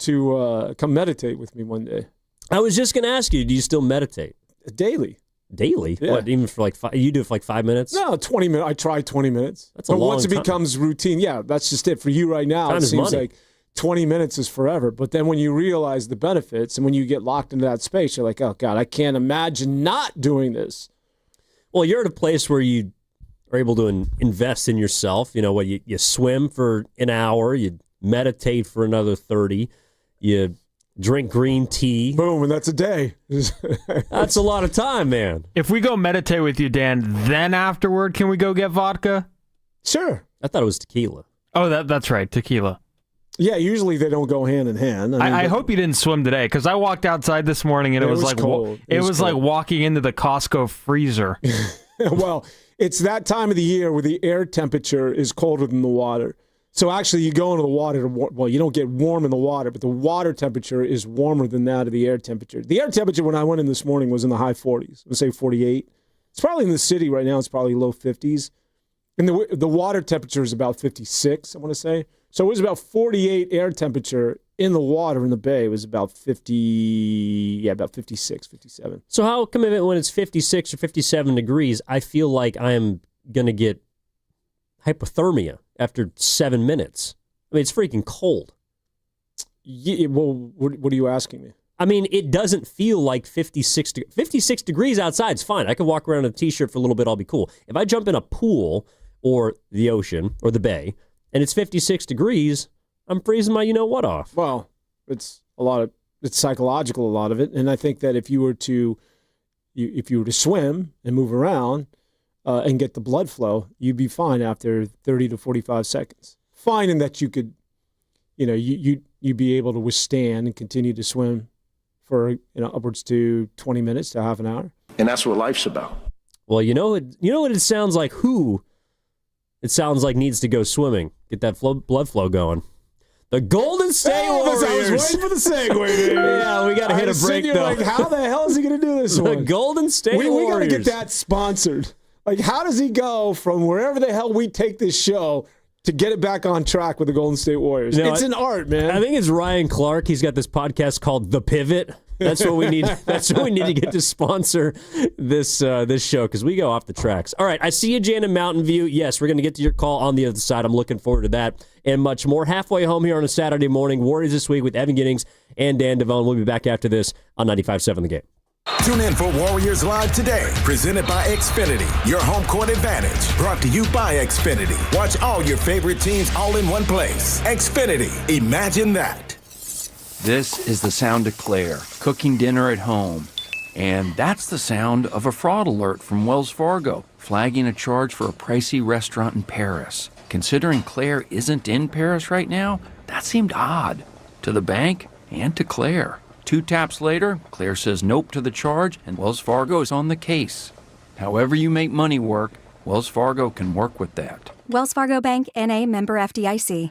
Speaker 10: meditate with me one day.
Speaker 9: I was just going to ask you, do you still meditate?
Speaker 10: Daily.
Speaker 9: Daily?
Speaker 10: Yeah.
Speaker 9: What, even for you do it for 5 minutes?
Speaker 10: No, 20 minutes. I try 20 minutes.
Speaker 9: That's a long
Speaker 10: once it
Speaker 9: time.
Speaker 10: becomes routine, yeah, that's just it. For you right now, it seems like 20 minutes is forever. But then when you realize the benefits and when you get locked into that space, you're like, oh, God, I can't imagine not doing this.
Speaker 9: Well, you're at a place where you are able to invest in yourself. You know, you swim for an hour, you meditate for another 30, you drink green tea.
Speaker 10: Boom, and that's a day.
Speaker 9: That's a lot of time, man.
Speaker 6: If we go meditate with you, Dan, then afterward, can we go get vodka?
Speaker 10: Sure.
Speaker 9: I thought it was tequila.
Speaker 6: Oh, that's right, tequila.
Speaker 10: Yeah, usually they don't go hand in hand.
Speaker 6: I hope you didn't swim today, because I walked outside this morning and it was like
Speaker 10: cold.
Speaker 6: It was like walking into the Costco freezer.
Speaker 10: Well, it's that time of the year where the air temperature is colder than the water. So actually, you go into the water, you don't get warm in the water, but the water temperature is warmer than that of the air temperature. The air temperature when I went in this morning was in the high 40s. Let's say 48. It's probably in the city right now. It's probably low 50s. And the water temperature is about 56, I want to say. So it was about 48 air temperature in the water in the bay. It was about 56, 57.
Speaker 9: So how come when it's 56 or 57 degrees, I feel like I am going to get hypothermia after 7 minutes? I mean, it's freaking cold.
Speaker 10: Yeah, well, what are you asking me?
Speaker 9: I mean, it doesn't feel like 56 degrees outside. It's fine. I can walk around in a T-shirt for a little bit. I'll be cool. If I jump in a pool or the ocean or the bay and it's 56 degrees, I'm freezing my you-know-what off.
Speaker 10: Well, it's psychological, a lot of it. And I think that if you were to swim and move around and get the blood flow, you'd be fine after 30 to 45 seconds. Fine in that you could, you'd be able to withstand and continue to swim for upwards to 20 minutes to half an hour.
Speaker 11: And that's what life's about.
Speaker 9: Well, you know what it sounds like? It sounds like needs to go swimming. Get that blood flow going. The Golden State Warriors.
Speaker 10: I was waiting for the segue, dude.
Speaker 9: Yeah, we got to hit a break, though.
Speaker 10: Like, how the hell is he going to do this one?
Speaker 9: The Golden State Warriors.
Speaker 10: We got to get that sponsored. Like, how does he go from wherever the hell we take this show to get it back on track with the Golden State Warriors? It's an art, man.
Speaker 9: I think it's Ryan Clark. He's got this podcast called The Pivot. That's what we need. That's what we need to get to sponsor this show, because we go off the tracks. All right, I see you, Jan, in Mountain View. Yes, we're going to get to your call on the other side. I'm looking forward to that and much more. Halfway home here on a Saturday morning. Warriors This Week with Evan Giddings and Dan Devone. We'll be back after this on 95.7 The Game.
Speaker 25: Tune in for Warriors Live today, presented by Xfinity, your home court advantage. Brought to you by Xfinity. Watch all your favorite teams all in one place. Xfinity, imagine that.
Speaker 2: This is the sound of Claire, cooking dinner at home. And that's the sound of a fraud alert from Wells Fargo, flagging a charge for a pricey restaurant in Paris. Considering Claire isn't in Paris right now, that seemed odd to the bank and to Claire. 2 taps later, Claire says nope to the charge, and Wells Fargo is on the case. However you make money work, Wells Fargo can work with that.
Speaker 29: Wells Fargo Bank, N.A., member FDIC.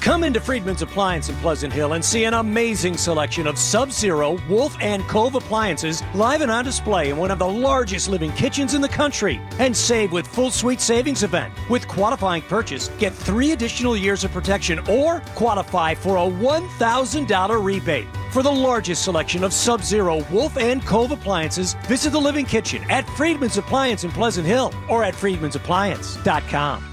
Speaker 11: Come into Friedman's Appliance in Pleasant Hill and see an amazing selection of Sub-Zero, Wolf, and Cove appliances live and on display in one of the largest living kitchens in the country. And save with Full Suite Savings Event. With qualifying purchase, get 3 additional years of protection or qualify for a $1,000 rebate. For the largest selection of Sub-Zero, Wolf, and Cove appliances, visit the Living Kitchen at Friedman's Appliance in Pleasant Hill or at friedmansappliance.com.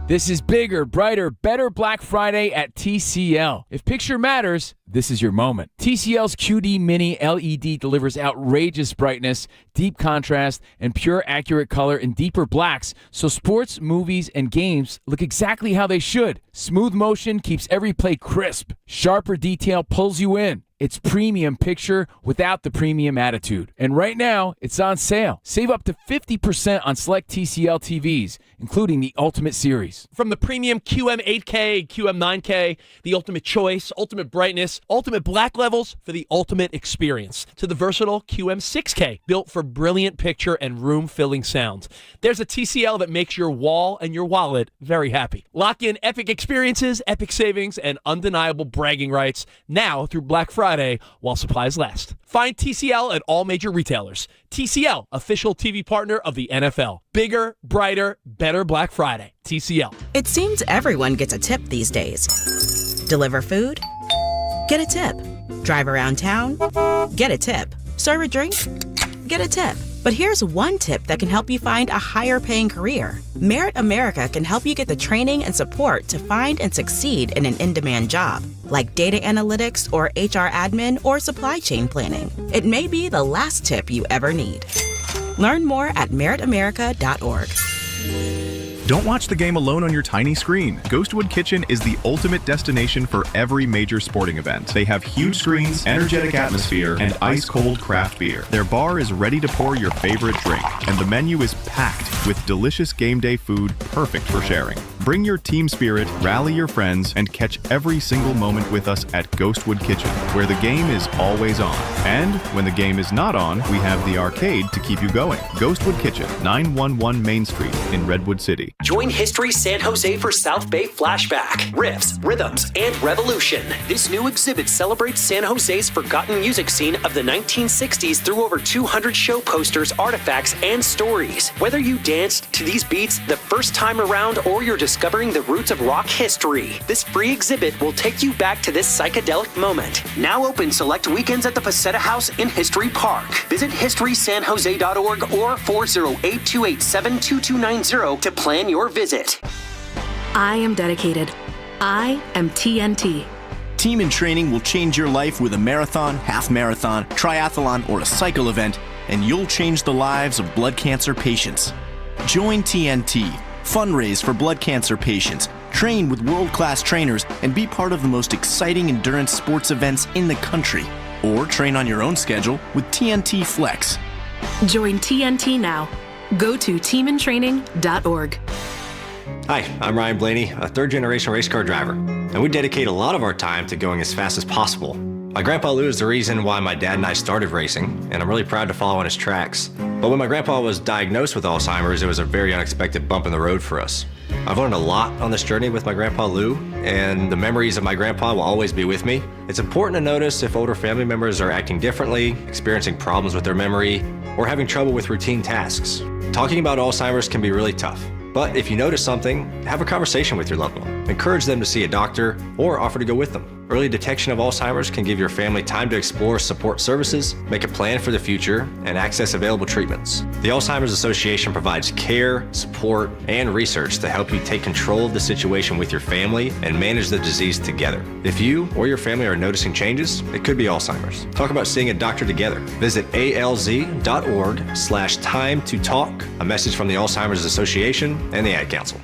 Speaker 13: This is bigger, brighter, better Black Friday at TCL. If picture matters, this is your moment. TCL's QD Mini LED delivers outrageous brightness, deep contrast, and pure accurate color in deeper blacks, so sports, movies, and games look exactly how they should. Smooth motion keeps every play crisp. Sharper detail pulls you in. It's premium picture without the premium attitude. And right now, it's on sale. Save up to 50% on select TCL TVs, including the Ultimate Series.
Speaker 14: From the premium QM8K, QM9K, the ultimate choice, ultimate brightness, ultimate black levels for the ultimate experience, to the versatile QM6K, built for brilliant picture and room-filling sound. There's a TCL that makes your wall and your wallet very happy. Lock in epic experiences, epic savings, and undeniable bragging rights now through Black Friday while supplies last. Find TCL at all major retailers. TCL, official TV partner of the NFL. Bigger, brighter, better Black Friday. TCL.
Speaker 15: It seems everyone gets a tip these days. Deliver food? Get a tip. Drive around town? Get a tip. Serve a drink? Get a tip. But here's one tip that can help you find a higher paying career. Merit America can help you get the training and support to find and succeed in an in-demand job, like data analytics or HR admin or supply chain planning. It may be the last tip you ever need. Learn more at meritamerica.org.
Speaker 16: Don't watch the game alone on your tiny screen. Ghostwood Kitchen is the ultimate destination for every major sporting event. They have huge screens, energetic atmosphere, and ice-cold craft beer. Their bar is ready to pour your favorite drink, and the menu is packed with delicious game day food perfect for sharing. Bring your team spirit, rally your friends, and catch every single moment with us at Ghostwood Kitchen, where the game is always on. And when the game is not on, we have the arcade to keep you going. Ghostwood Kitchen, 911 Main Street in Redwood City.
Speaker 19: Join History San Jose for South Bay Flashback, Riffs, Rhythms, and Revolution. This new exhibit celebrates San Jose's forgotten music scene of the 1960s through over 200 show posters, artifacts, and stories. Whether you danced to these beats the first time around or you're discovering the roots of rock history, this free exhibit will take you back to this psychedelic moment. Now open select weekends at the Paseta House in History Park. Visit historysanjose.org or 408-287-2290 to plan your visit.
Speaker 20: I am dedicated. I am TNT.
Speaker 21: Team in Training will change your life with a marathon, half marathon, triathlon, or a cycle event, and you'll change the lives of blood cancer patients. Join TNT, fundraise for blood cancer patients, train with world-class trainers, and be part of the most exciting endurance sports events in the country. Or train on your own schedule with TNT Flex.
Speaker 20: Join TNT now. Go to teamintraining.org.
Speaker 30: Hi, I'm Ryan Blaney, a third-generation race car driver, and we dedicate a lot of our time to going as fast as possible. My grandpa Lou is the reason why my dad and I started racing, and I'm really proud to follow in his tracks. But when my grandpa was diagnosed with Alzheimer's, it was a very unexpected bump in the road for us. I've learned a lot on this journey with my Grandpa Lou, and the memories of my grandpa will always be with me. It's important to notice if older family members are acting differently, experiencing problems with their memory, or having trouble with routine tasks. Talking about Alzheimer's can be really tough. But if you notice something, have a conversation with your loved one. Encourage them to see a doctor or offer to go with them. Early detection of Alzheimer's can give your family time to explore support services, make a plan for the future, and access available treatments. The Alzheimer's Association provides care, support, and research to help you take control of the situation with your family and manage the disease together. If you or your family are noticing changes, it could be Alzheimer's. Talk about seeing a doctor together. Visit alz.org/time to talk. A message from the Alzheimer's Association and the Ad Council.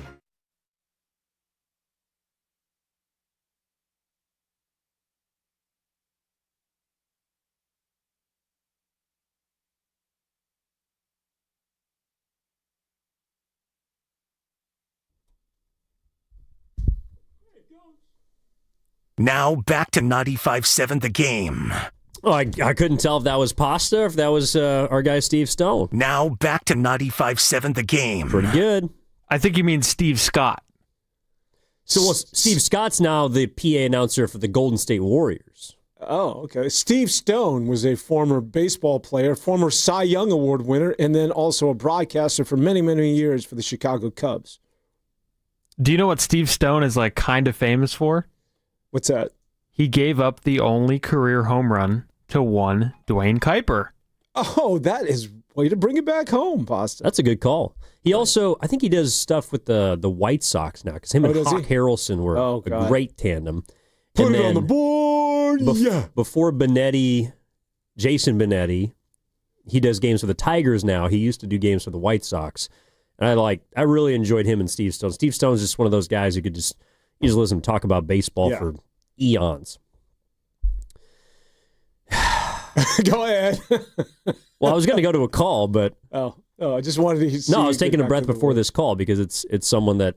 Speaker 8: Now back to 95.7 The Game.
Speaker 9: Oh, I couldn't tell if that was Pasta or if that was our guy Steve Stone.
Speaker 8: Now back to 95.7 The Game.
Speaker 9: Pretty good.
Speaker 6: I think you mean Steve Scott.
Speaker 9: So Steve Scott's now the PA announcer for the Golden State Warriors.
Speaker 10: Oh, okay. Steve Stone was a former baseball player, former Cy Young Award winner, and then also a broadcaster for many, many years for the Chicago Cubs.
Speaker 6: Do you know what Steve Stone is like kind of famous for?
Speaker 10: What's that?
Speaker 6: He gave up the only career home run to one Dwayne Kuiper.
Speaker 10: Oh, that is way to bring it back home, Pasta.
Speaker 9: That's a good call. He also, I think he does stuff with the White Sox now, because him and Hawk Harrelson were a great tandem.
Speaker 10: Put it on the board,
Speaker 9: Before Benetti, Jason Benetti, he does games for the Tigers now. He used to do games for the White Sox. And I really enjoyed him and Steve Stone. Steve Stone's just one of those guys who could just listen to talk about baseball for eons.
Speaker 10: Go ahead.
Speaker 9: Well, I was going to go to a call, but
Speaker 10: I just wanted to see.
Speaker 9: No, I was taking a breath before this call because it's someone that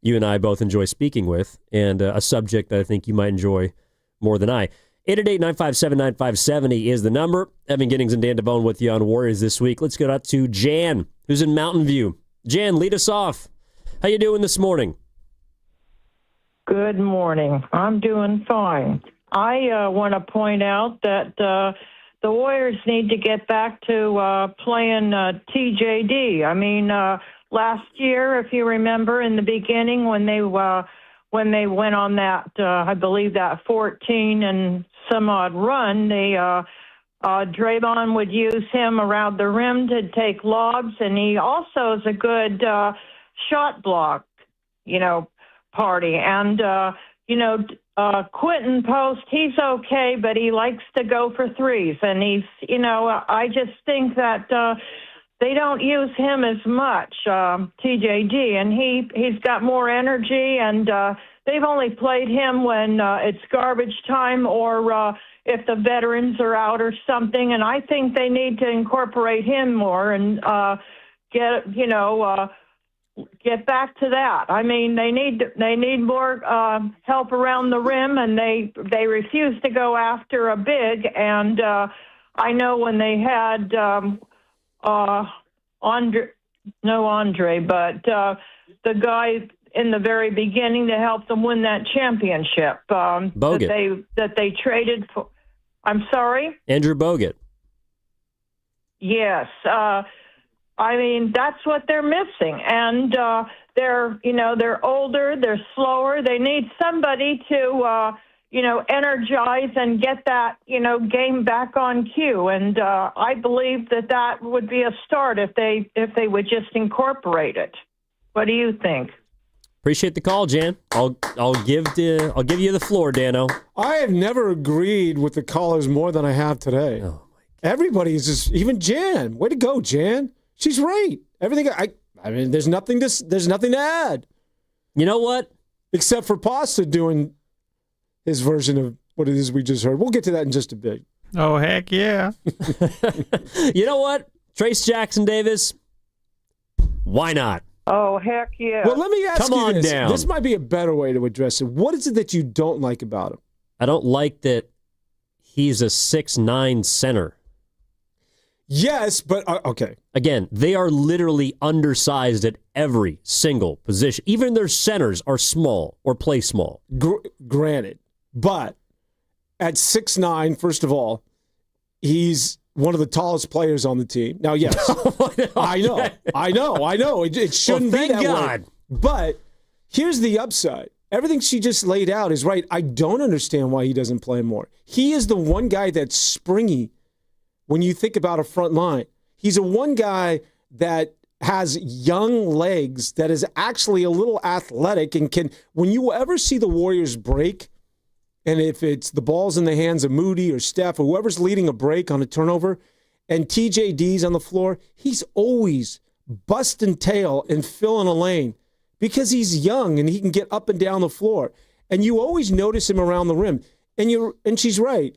Speaker 9: you and I both enjoy speaking with, and a subject that I think you might enjoy more than I. 888-957-9570 is the number. Evan Giddings and Dan DeBone with you on Warriors this week. Let's go out to Jan, who's in Mountain View. Jan, lead us off. How you doing this morning?
Speaker 4: Good morning. I'm doing fine. I want to point out that the Warriors need to get back to playing TJD. I mean, last year, if you remember, in the beginning when they went on that, I believe that 14 and some odd run, Draymond would use him around the rim to take lobs, and he also is a good shot block, party. And, Quentin Post, he's okay, but he likes to go for threes. And he's, I just think that they don't use him as much, TJD, and he's got more energy, and they've only played him when it's garbage time or if the veterans are out or something. And I think they need to incorporate him more and get back to that. I mean, they need more help around the rim, and they refuse to go after a big. And I know when they had Andre, but the guy in the very beginning to help them win that championship that they traded for. I'm sorry?
Speaker 9: Andrew Bogut.
Speaker 4: Yes. I mean, that's what they're missing. And they're older, they're slower. They need somebody to, energize and get that, game back on cue. And I believe that would be a start if they would just incorporate it. What do you think?
Speaker 9: Appreciate the call, Jan. I'll give you the floor, Dano.
Speaker 10: I have never agreed with the callers more than I have today. Oh, everybody is just, even Jan. Way to go, Jan. She's right. Everything. I mean, there's nothing to add.
Speaker 9: You know what?
Speaker 10: Except for Pasta doing his version of what it is we just heard. We'll get to that in just a bit.
Speaker 6: Oh, heck yeah.
Speaker 9: You know what? Trace Jackson Davis, why not?
Speaker 4: Oh, heck yeah.
Speaker 10: Well, let me ask
Speaker 9: Come
Speaker 10: you
Speaker 9: on
Speaker 10: this.
Speaker 9: down.
Speaker 10: This might be a better way to address it. What is it that you don't like about him?
Speaker 9: I don't like that he's a 6'9" center.
Speaker 10: Yes, but okay.
Speaker 9: Again, they are literally undersized at every single position. Even their centers are small or play small.
Speaker 10: Granted, but at 6'9", first of all, he's one of the tallest players on the team. Now, yes, I know. It shouldn't be that way. But here's the upside. Everything she just laid out is right. I don't understand why he doesn't play more. He is the one guy that's springy when you think about a front line. He's a one guy that has young legs, that is actually a little athletic and can, when you ever see the Warriors break, and if it's the ball's in the hands of Moody or Steph or whoever's leading a break on a turnover, and TJD's on the floor, he's always busting tail and filling a lane because he's young and he can get up and down the floor. And you always notice him around the rim. And she's right.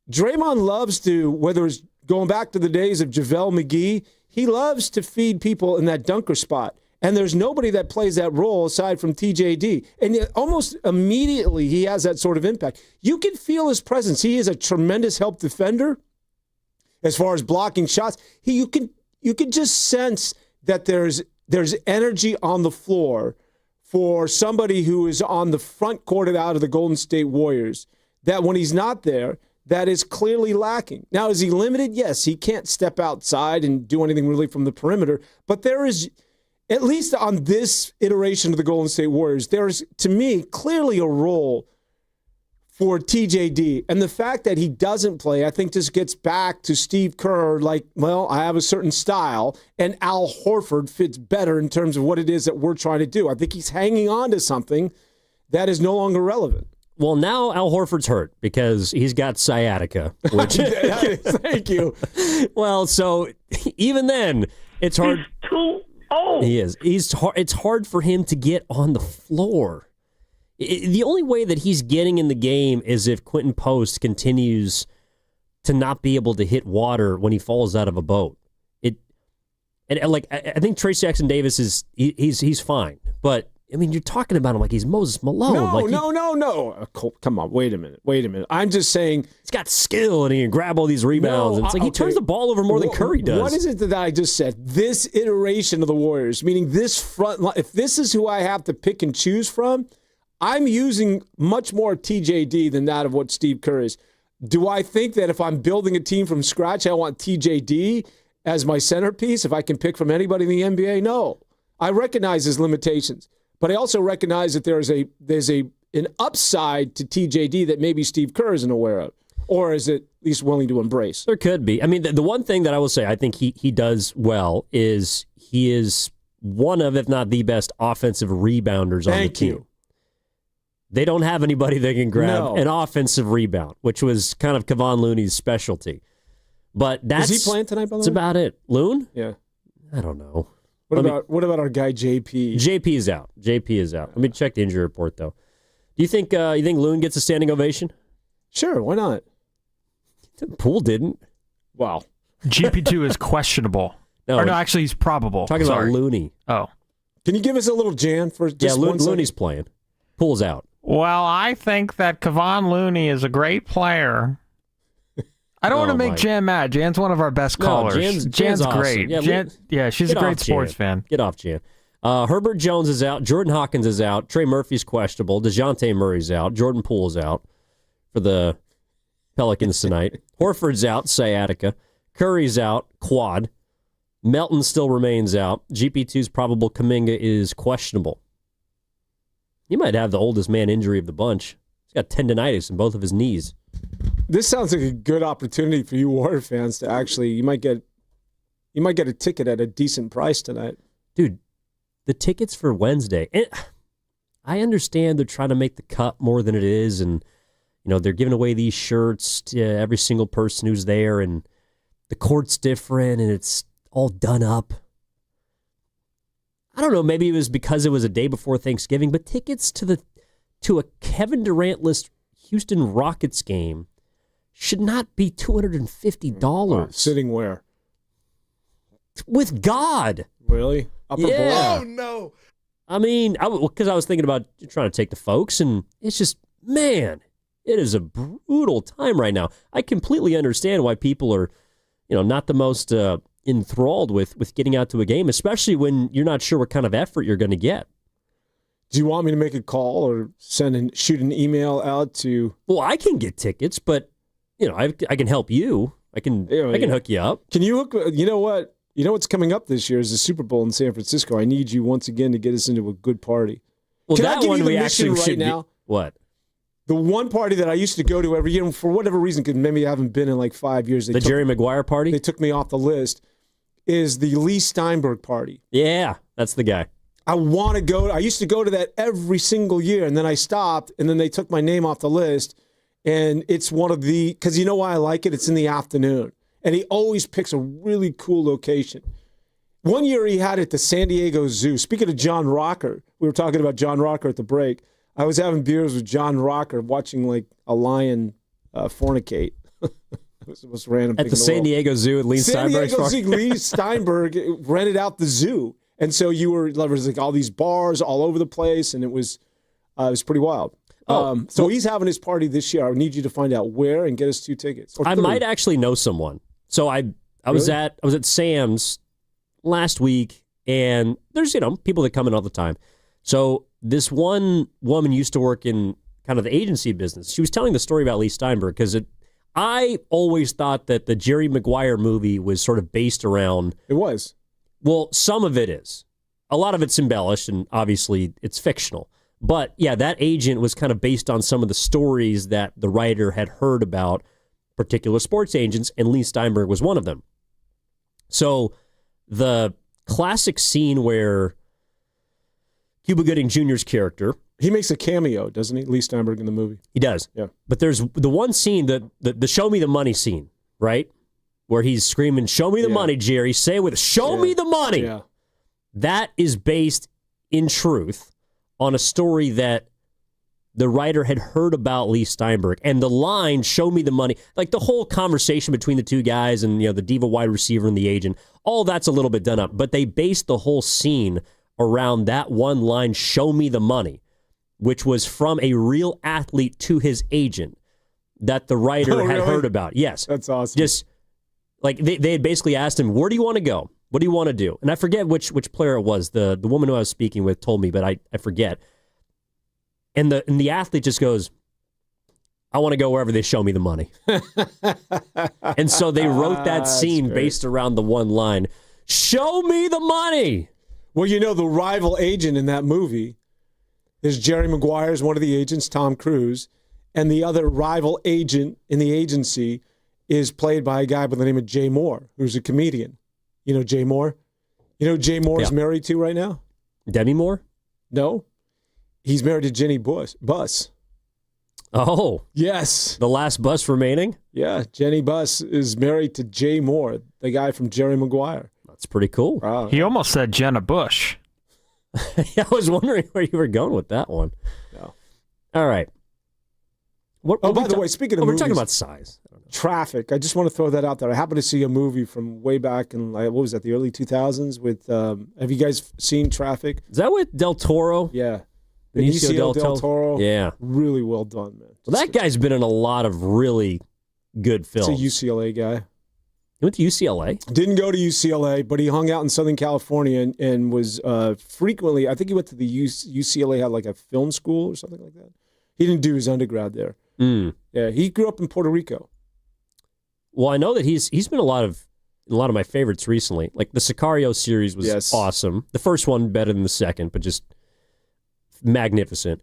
Speaker 10: Draymond loves to, whether it's going back to the days of JaVale McGee, he loves to feed people in that dunker spot. And there's nobody that plays that role aside from TJD. And almost immediately he has that sort of impact. You can feel his presence. He is a tremendous help defender as far as blocking shots. You can just sense that there's energy on the floor for somebody who is on the front court out of the Golden State Warriors, that when he's not there, that is clearly lacking. Now, is he limited? Yes, he can't step outside and do anything really from the perimeter. But there is, at least on this iteration of the Golden State Warriors, there is, to me, clearly a role for TJD. And the fact that he doesn't play, I think, just gets back to Steve Kerr, like, well, I have a certain style, and Al Horford fits better in terms of what it is that we're trying to do. I think he's hanging on to something that is no longer relevant.
Speaker 9: Well, now Al Horford's hurt because he's got sciatica. Which
Speaker 10: Thank you.
Speaker 9: Well, so even then, it's hard.
Speaker 5: He's too old.
Speaker 9: He is. It's hard for him to get on the floor. The only way that he's getting in the game is if Quentin Post continues to not be able to hit water when he falls out of a boat. I think Trace Jackson Davis he's fine, but I mean, you're talking about him like he's Moses Malone.
Speaker 10: No. Come on, wait a minute. I'm just saying
Speaker 9: he's got skill and he can grab all these rebounds. And it's like he turns the ball over more than Curry does.
Speaker 10: What is it that I just said? This iteration of the Warriors, meaning this front line, if this is who I have to pick and choose from, I'm using much more TJD than that of what Steve Kerr is. Do I think that if I'm building a team from scratch, I want TJD as my centerpiece if I can pick from anybody in the NBA? No. I recognize his limitations. But I also recognize that there's an upside to TJD that maybe Steve Kerr isn't aware of, or is at least willing to embrace.
Speaker 9: There could be. I mean, the one thing that I will say I think he does well is he is one of, if not the best, offensive rebounders on the team. They don't have anybody that can grab an offensive rebound, which was kind of Kevon Looney's specialty. But that's
Speaker 10: is he playing tonight, by the way?
Speaker 9: That's about it. Loon?
Speaker 10: Yeah.
Speaker 9: I don't know.
Speaker 10: What about our guy JP?
Speaker 9: JP is out. Let me check the injury report though. Do you think Loon gets a standing ovation?
Speaker 10: Sure, why not?
Speaker 9: Poole didn't.
Speaker 10: Wow.
Speaker 6: GP2 is questionable. No, actually he's probable.
Speaker 9: Talking about Looney.
Speaker 6: Oh.
Speaker 10: Can you give us a little Jan for just one second?
Speaker 9: Looney's playing. Poole's out.
Speaker 6: Well, I think that Kevon Looney is a great player. I don't want to make Jan mad. Jan's one of our best callers. Jan's
Speaker 9: awesome.
Speaker 6: great. She's a great sports fan.
Speaker 9: Get off, Jan. Herbert Jones is out. Jordan Hawkins is out. Trey Murphy's questionable. DeJounte Murray's out. Jordan Poole's out for the Pelicans tonight. Horford's out, sciatica. Curry's out, quad. Melton still remains out. GP2's probable Kaminga is questionable. He might have the oldest man injury of the bunch. He's got tendonitis in both of his knees.
Speaker 10: This sounds like a good opportunity for you Warrior fans to actually, you might get a ticket at a decent price tonight.
Speaker 9: Dude, the tickets for Wednesday, and I understand they're trying to make the cut more than it is, and they're giving away these shirts to every single person who's there, and the court's different, and it's all done up. I don't know, maybe it was because it was a day before Thanksgiving, but tickets to a Kevin Durant-less Houston Rockets game should not be $250.
Speaker 10: Sitting where?
Speaker 9: With God.
Speaker 10: Really? Upper bowl?
Speaker 5: Oh, no.
Speaker 9: I mean, because I was thinking about trying to take the folks, and it's just, man, it is a brutal time right now. I completely understand why people are, not the most enthralled with getting out to a game, especially when you're not sure what kind of effort you're going to get.
Speaker 10: Do you want me to make a call or shoot an email out to?
Speaker 9: Well, I can get tickets, but I can help you. I can hook you up.
Speaker 10: Can you hook? You know what? You know what's coming up this year is the Super Bowl in San Francisco. I need you once again to get us into a good party.
Speaker 9: Well,
Speaker 10: Can
Speaker 9: that
Speaker 10: I give
Speaker 9: one
Speaker 10: you the
Speaker 9: we
Speaker 10: mission
Speaker 9: actually
Speaker 10: right now?
Speaker 9: What?
Speaker 10: The one party that I used to go to every year, for whatever reason, because maybe I haven't been in like 5 years.
Speaker 9: The Jerry Maguire party?
Speaker 10: They took me off the list. Is the Lee Steinberg party.
Speaker 9: Yeah, that's the guy.
Speaker 10: I want to go. I used to go to that every single year, and then I stopped, and then they took my name off the list. And it's one of the, because you know why I like it? It's in the afternoon. And he always picks a really cool location. One year he had it at the San Diego Zoo. Speaking of John Rocker, we were talking about John Rocker at the break. I was having beers with John Rocker watching like a lion fornicate. It was random.
Speaker 9: At the San Diego Zoo at Lee Steinberg's
Speaker 10: San Diego Zoo, Lee Steinberg rented out the zoo. And so there was like all these bars all over the place, and it was pretty wild. So he's having his party this year. I need you to find out where and get us 2 tickets.
Speaker 9: I might actually know someone. So I was at Sam's last week, and there's people that come in all the time. So this one woman used to work in kind of the agency business. She was telling the story about Lee Steinberg because I always thought that the Jerry Maguire movie was sort of based around.
Speaker 10: It was.
Speaker 9: Well, some of it is. A lot of it's embellished, and obviously it's fictional. But yeah, that agent was kind of based on some of the stories that the writer had heard about particular sports agents, and Lee Steinberg was one of them. So the classic scene where Cuba Gooding Jr.'s character...
Speaker 10: He makes a cameo, doesn't he, Lee Steinberg, in the movie?
Speaker 9: He does.
Speaker 10: Yeah.
Speaker 9: But there's the one scene, the show me the money scene, right? Where he's screaming, show me the money, Jerry. Say it with, show me the money.
Speaker 10: Yeah.
Speaker 9: That is based, in truth, on a story that the writer had heard about Lee Steinberg. And the line, show me the money, like the whole conversation between the two guys and the diva wide receiver and the agent, all that's a little bit done up. But they based the whole scene around that one line, show me the money, which was from a real athlete to his agent that the writer had heard about. Yes.
Speaker 10: That's awesome.
Speaker 9: Just like they had basically asked him, where do you want to go? What do you want to do? And I forget which player it was. The woman who I was speaking with told me, but I forget. And the athlete just goes, I want to go wherever they show me the money. And so they wrote that scene based around the one line, show me the money.
Speaker 10: Well, the rival agent in that movie, there's Jerry Maguire is one of the agents, Tom Cruise, and the other rival agent in the agency is played by a guy by the name of Jay Moore, who's a comedian. You know Jay Moore? You know who Jay Moore is married to right now?
Speaker 9: Demi Moore?
Speaker 10: No. He's married to Jenny Buss.
Speaker 9: Oh.
Speaker 10: Yes.
Speaker 9: The last Buss remaining?
Speaker 10: Yeah, Jenny Buss is married to Jay Moore, the guy from Jerry Maguire.
Speaker 9: That's pretty cool.
Speaker 10: Wow.
Speaker 6: He almost said Jenna Bush.
Speaker 9: I was wondering where you were going with that one.
Speaker 10: No.
Speaker 9: All right.
Speaker 10: By the way, speaking of
Speaker 9: we're
Speaker 10: movies,
Speaker 9: talking about size.
Speaker 10: Traffic. I just want to throw that out there. I happened to see a movie from way back in, what was that, the early 2000s with, have you guys seen Traffic?
Speaker 9: Is that with Del Toro?
Speaker 10: Yeah.
Speaker 9: Benicio
Speaker 10: Del Toro.
Speaker 9: Yeah.
Speaker 10: Really well done, man.
Speaker 9: Well, that guy's been in a lot of really good films.
Speaker 10: He's a UCLA guy.
Speaker 9: He went to UCLA?
Speaker 10: Didn't go to UCLA, but he hung out in Southern California and was frequently, I think he went to the UCLA, had like a film school or something like that. He didn't do his undergrad there. Yeah, he grew up in Puerto Rico.
Speaker 9: Well, I know that he's been a lot of my favorites recently. Like the Sicario series was awesome. The first one better than the second, but just magnificent.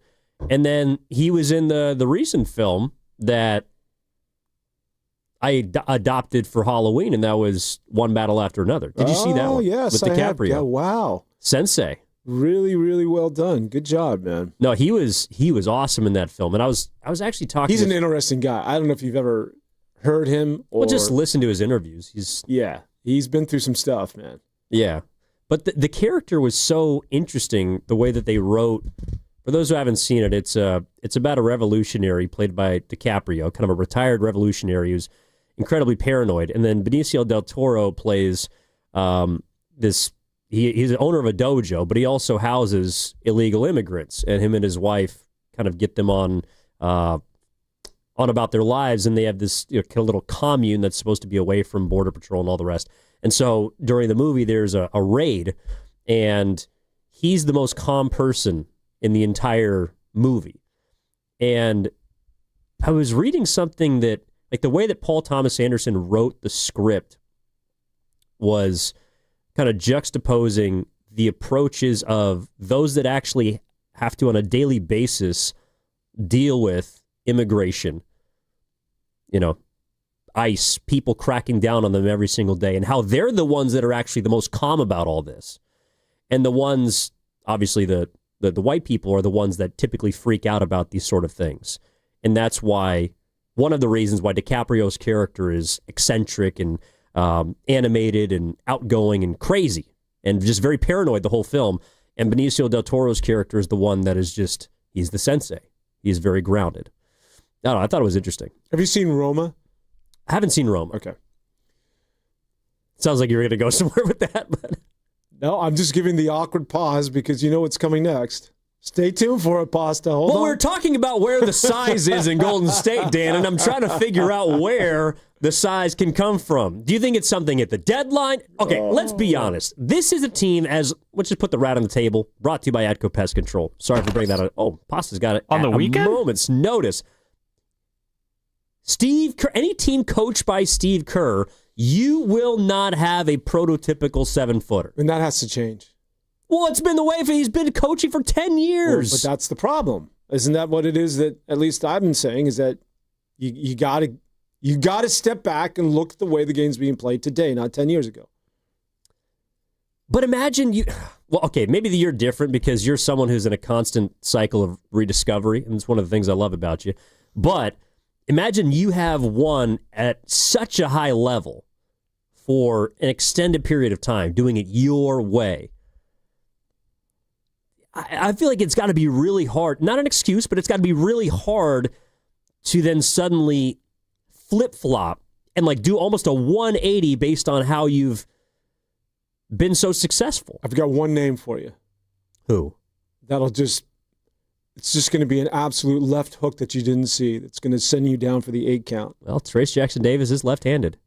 Speaker 9: And then he was in the recent film that I adopted for Halloween, and that was One Battle After Another. Did you see that one?
Speaker 10: Oh, yes.
Speaker 9: With DiCaprio.
Speaker 10: Yeah, wow.
Speaker 9: Sensei.
Speaker 10: Really, really well done. Good job, man.
Speaker 9: No, he was awesome in that film. And I was actually talking
Speaker 10: He's an interesting guy. I don't know if you've ever heard him or
Speaker 9: just listen to his interviews.
Speaker 10: He's been through some stuff, man.
Speaker 9: Yeah. But the character was so interesting, the way that they wrote. For those who haven't seen it, it's about a revolutionary played by DiCaprio, kind of a retired revolutionary who's incredibly paranoid. And then Benicio del Toro plays this. He's the owner of a dojo, but he also houses illegal immigrants, and him and his wife kind of get them on on about their lives, and they have this kind of little commune that's supposed to be away from Border Patrol and all the rest. And so during the movie, there's a raid, and he's the most calm person in the entire movie. And I was reading something that, like, the way that Paul Thomas Anderson wrote the script was kind of juxtaposing the approaches of those that actually have to, on a daily basis, deal with immigration, ICE, people cracking down on them every single day, and how they're the ones that are actually the most calm about all this. And the ones, obviously, the white people are the ones that typically freak out about these sort of things. And that's why, one of the reasons why DiCaprio's character is eccentric and animated and outgoing and crazy and just very paranoid the whole film. And Benicio del Toro's character is the one that is just, he's the sensei. He's very grounded. I don't know, I thought it was interesting.
Speaker 10: Have you seen Roma?
Speaker 9: I haven't seen Roma.
Speaker 10: Okay.
Speaker 9: Sounds like you're going to go somewhere with that. But
Speaker 10: no, I'm just giving the awkward pause because you know what's coming next. Stay tuned for it, Pasta. Hold on.
Speaker 9: We're talking about where the size is in Golden State, Dan, and I'm trying to figure out where the size can come from. Do you think it's something at the deadline? Okay, let's be honest. This is a team, let's just put the rat on the table, brought to you by Atco Pest Control. Sorry for bringing that on. Oh, Pasta's got it
Speaker 6: on the weekend?
Speaker 9: A moment's notice. Steve Kerr, any team coached by Steve Kerr, you will not have a prototypical 7-footer.
Speaker 10: And that has to change.
Speaker 9: Well, it's been the way he's been coaching for 10 years.
Speaker 10: Well, but that's the problem. Isn't that what it is that at least I've been saying is that you got to step back and look at the way the game's being played today, not 10 years ago.
Speaker 9: But imagine maybe you're different because you're someone who's in a constant cycle of rediscovery, and it's one of the things I love about you. But imagine you have won at such a high level for an extended period of time, doing it your way. I feel like it's got to be really hard. Not an excuse, but it's got to be really hard to then suddenly flip-flop and do almost a 180 based on how you've been so successful.
Speaker 10: I've got one name for you.
Speaker 9: Who?
Speaker 10: It's just going to be an absolute left hook that you didn't see. That's going to send you down for the 8 count.
Speaker 9: Well, Trace Jackson-Davis is left-handed.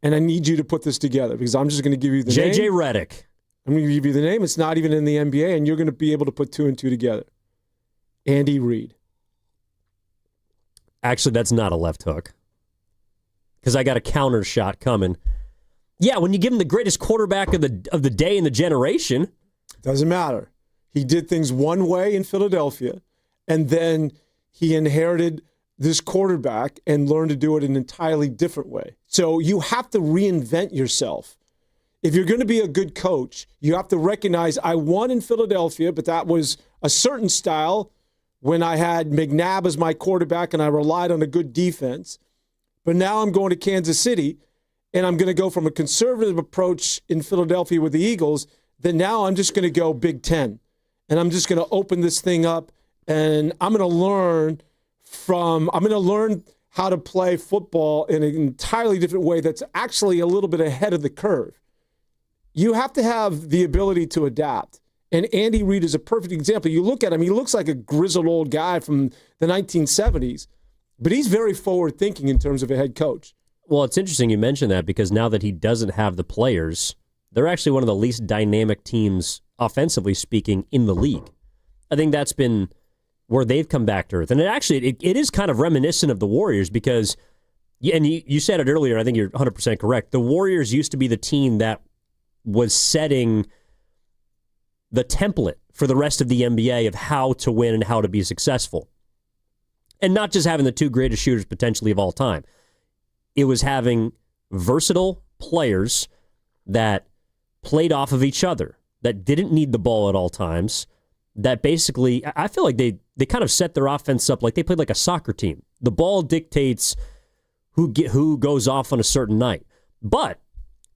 Speaker 10: And I need you to put this together because I'm just going to give you the name.
Speaker 9: J.J. Redick.
Speaker 10: I'm going to give you the name. It's not even in the NBA, and you're going to be able to put 2 and 2 together. Andy Reid.
Speaker 9: Actually, that's not a left hook. Because I got a counter shot coming. Yeah, when you give him the greatest quarterback of the day in the generation.
Speaker 10: Doesn't matter. He did things one way in Philadelphia, and then he inherited this quarterback and learned to do it an entirely different way. So you have to reinvent yourself. If you're going to be a good coach, you have to recognize I won in Philadelphia, but that was a certain style when I had McNabb as my quarterback and I relied on a good defense. But now I'm going to Kansas City, and I'm going to go from a conservative approach in Philadelphia with the Eagles, then now I'm just going to go Big Ten. And I'm just going to open this thing up, and I'm going to learn how to play football in an entirely different way that's actually a little bit ahead of the curve. You have to have the ability to adapt. And Andy Reid is a perfect example. You look at him, he looks like a grizzled old guy from the 1970s, but he's very forward-thinking in terms of a head coach.
Speaker 9: Well, it's interesting you mention that because now that he doesn't have the players, they're actually one of the least dynamic teams, offensively speaking, in the league. I think that's been where they've come back to earth. And it is kind of reminiscent of the Warriors because, and you said it earlier, and I think you're 100% correct, the Warriors used to be the team that was setting the template for the rest of the NBA of how to win and how to be successful. And not just having the 2 greatest shooters potentially of all time. It was having versatile players that played off of each other, that didn't need the ball at all times, that basically, I feel like they kind of set their offense up like they played like a soccer team. The ball dictates who goes off on a certain night. But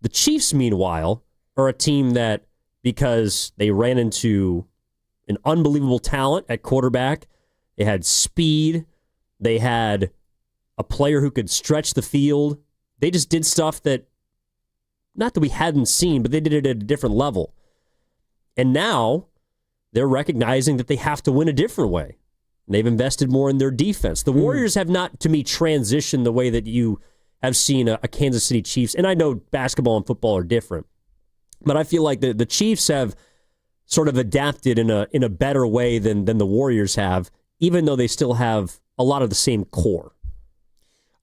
Speaker 9: the Chiefs, meanwhile, are a team that, because they ran into an unbelievable talent at quarterback, they had speed, they had a player who could stretch the field. They just did stuff that, not that we hadn't seen, but they did it at a different level. And now they're recognizing that they have to win a different way. They've invested more in their defense. The Warriors have not, to me, transitioned the way that you have seen a Kansas City Chiefs. And I know basketball and football are different, but I feel like the Chiefs have sort of adapted in a better way than the Warriors have, even though they still have a lot of the same core.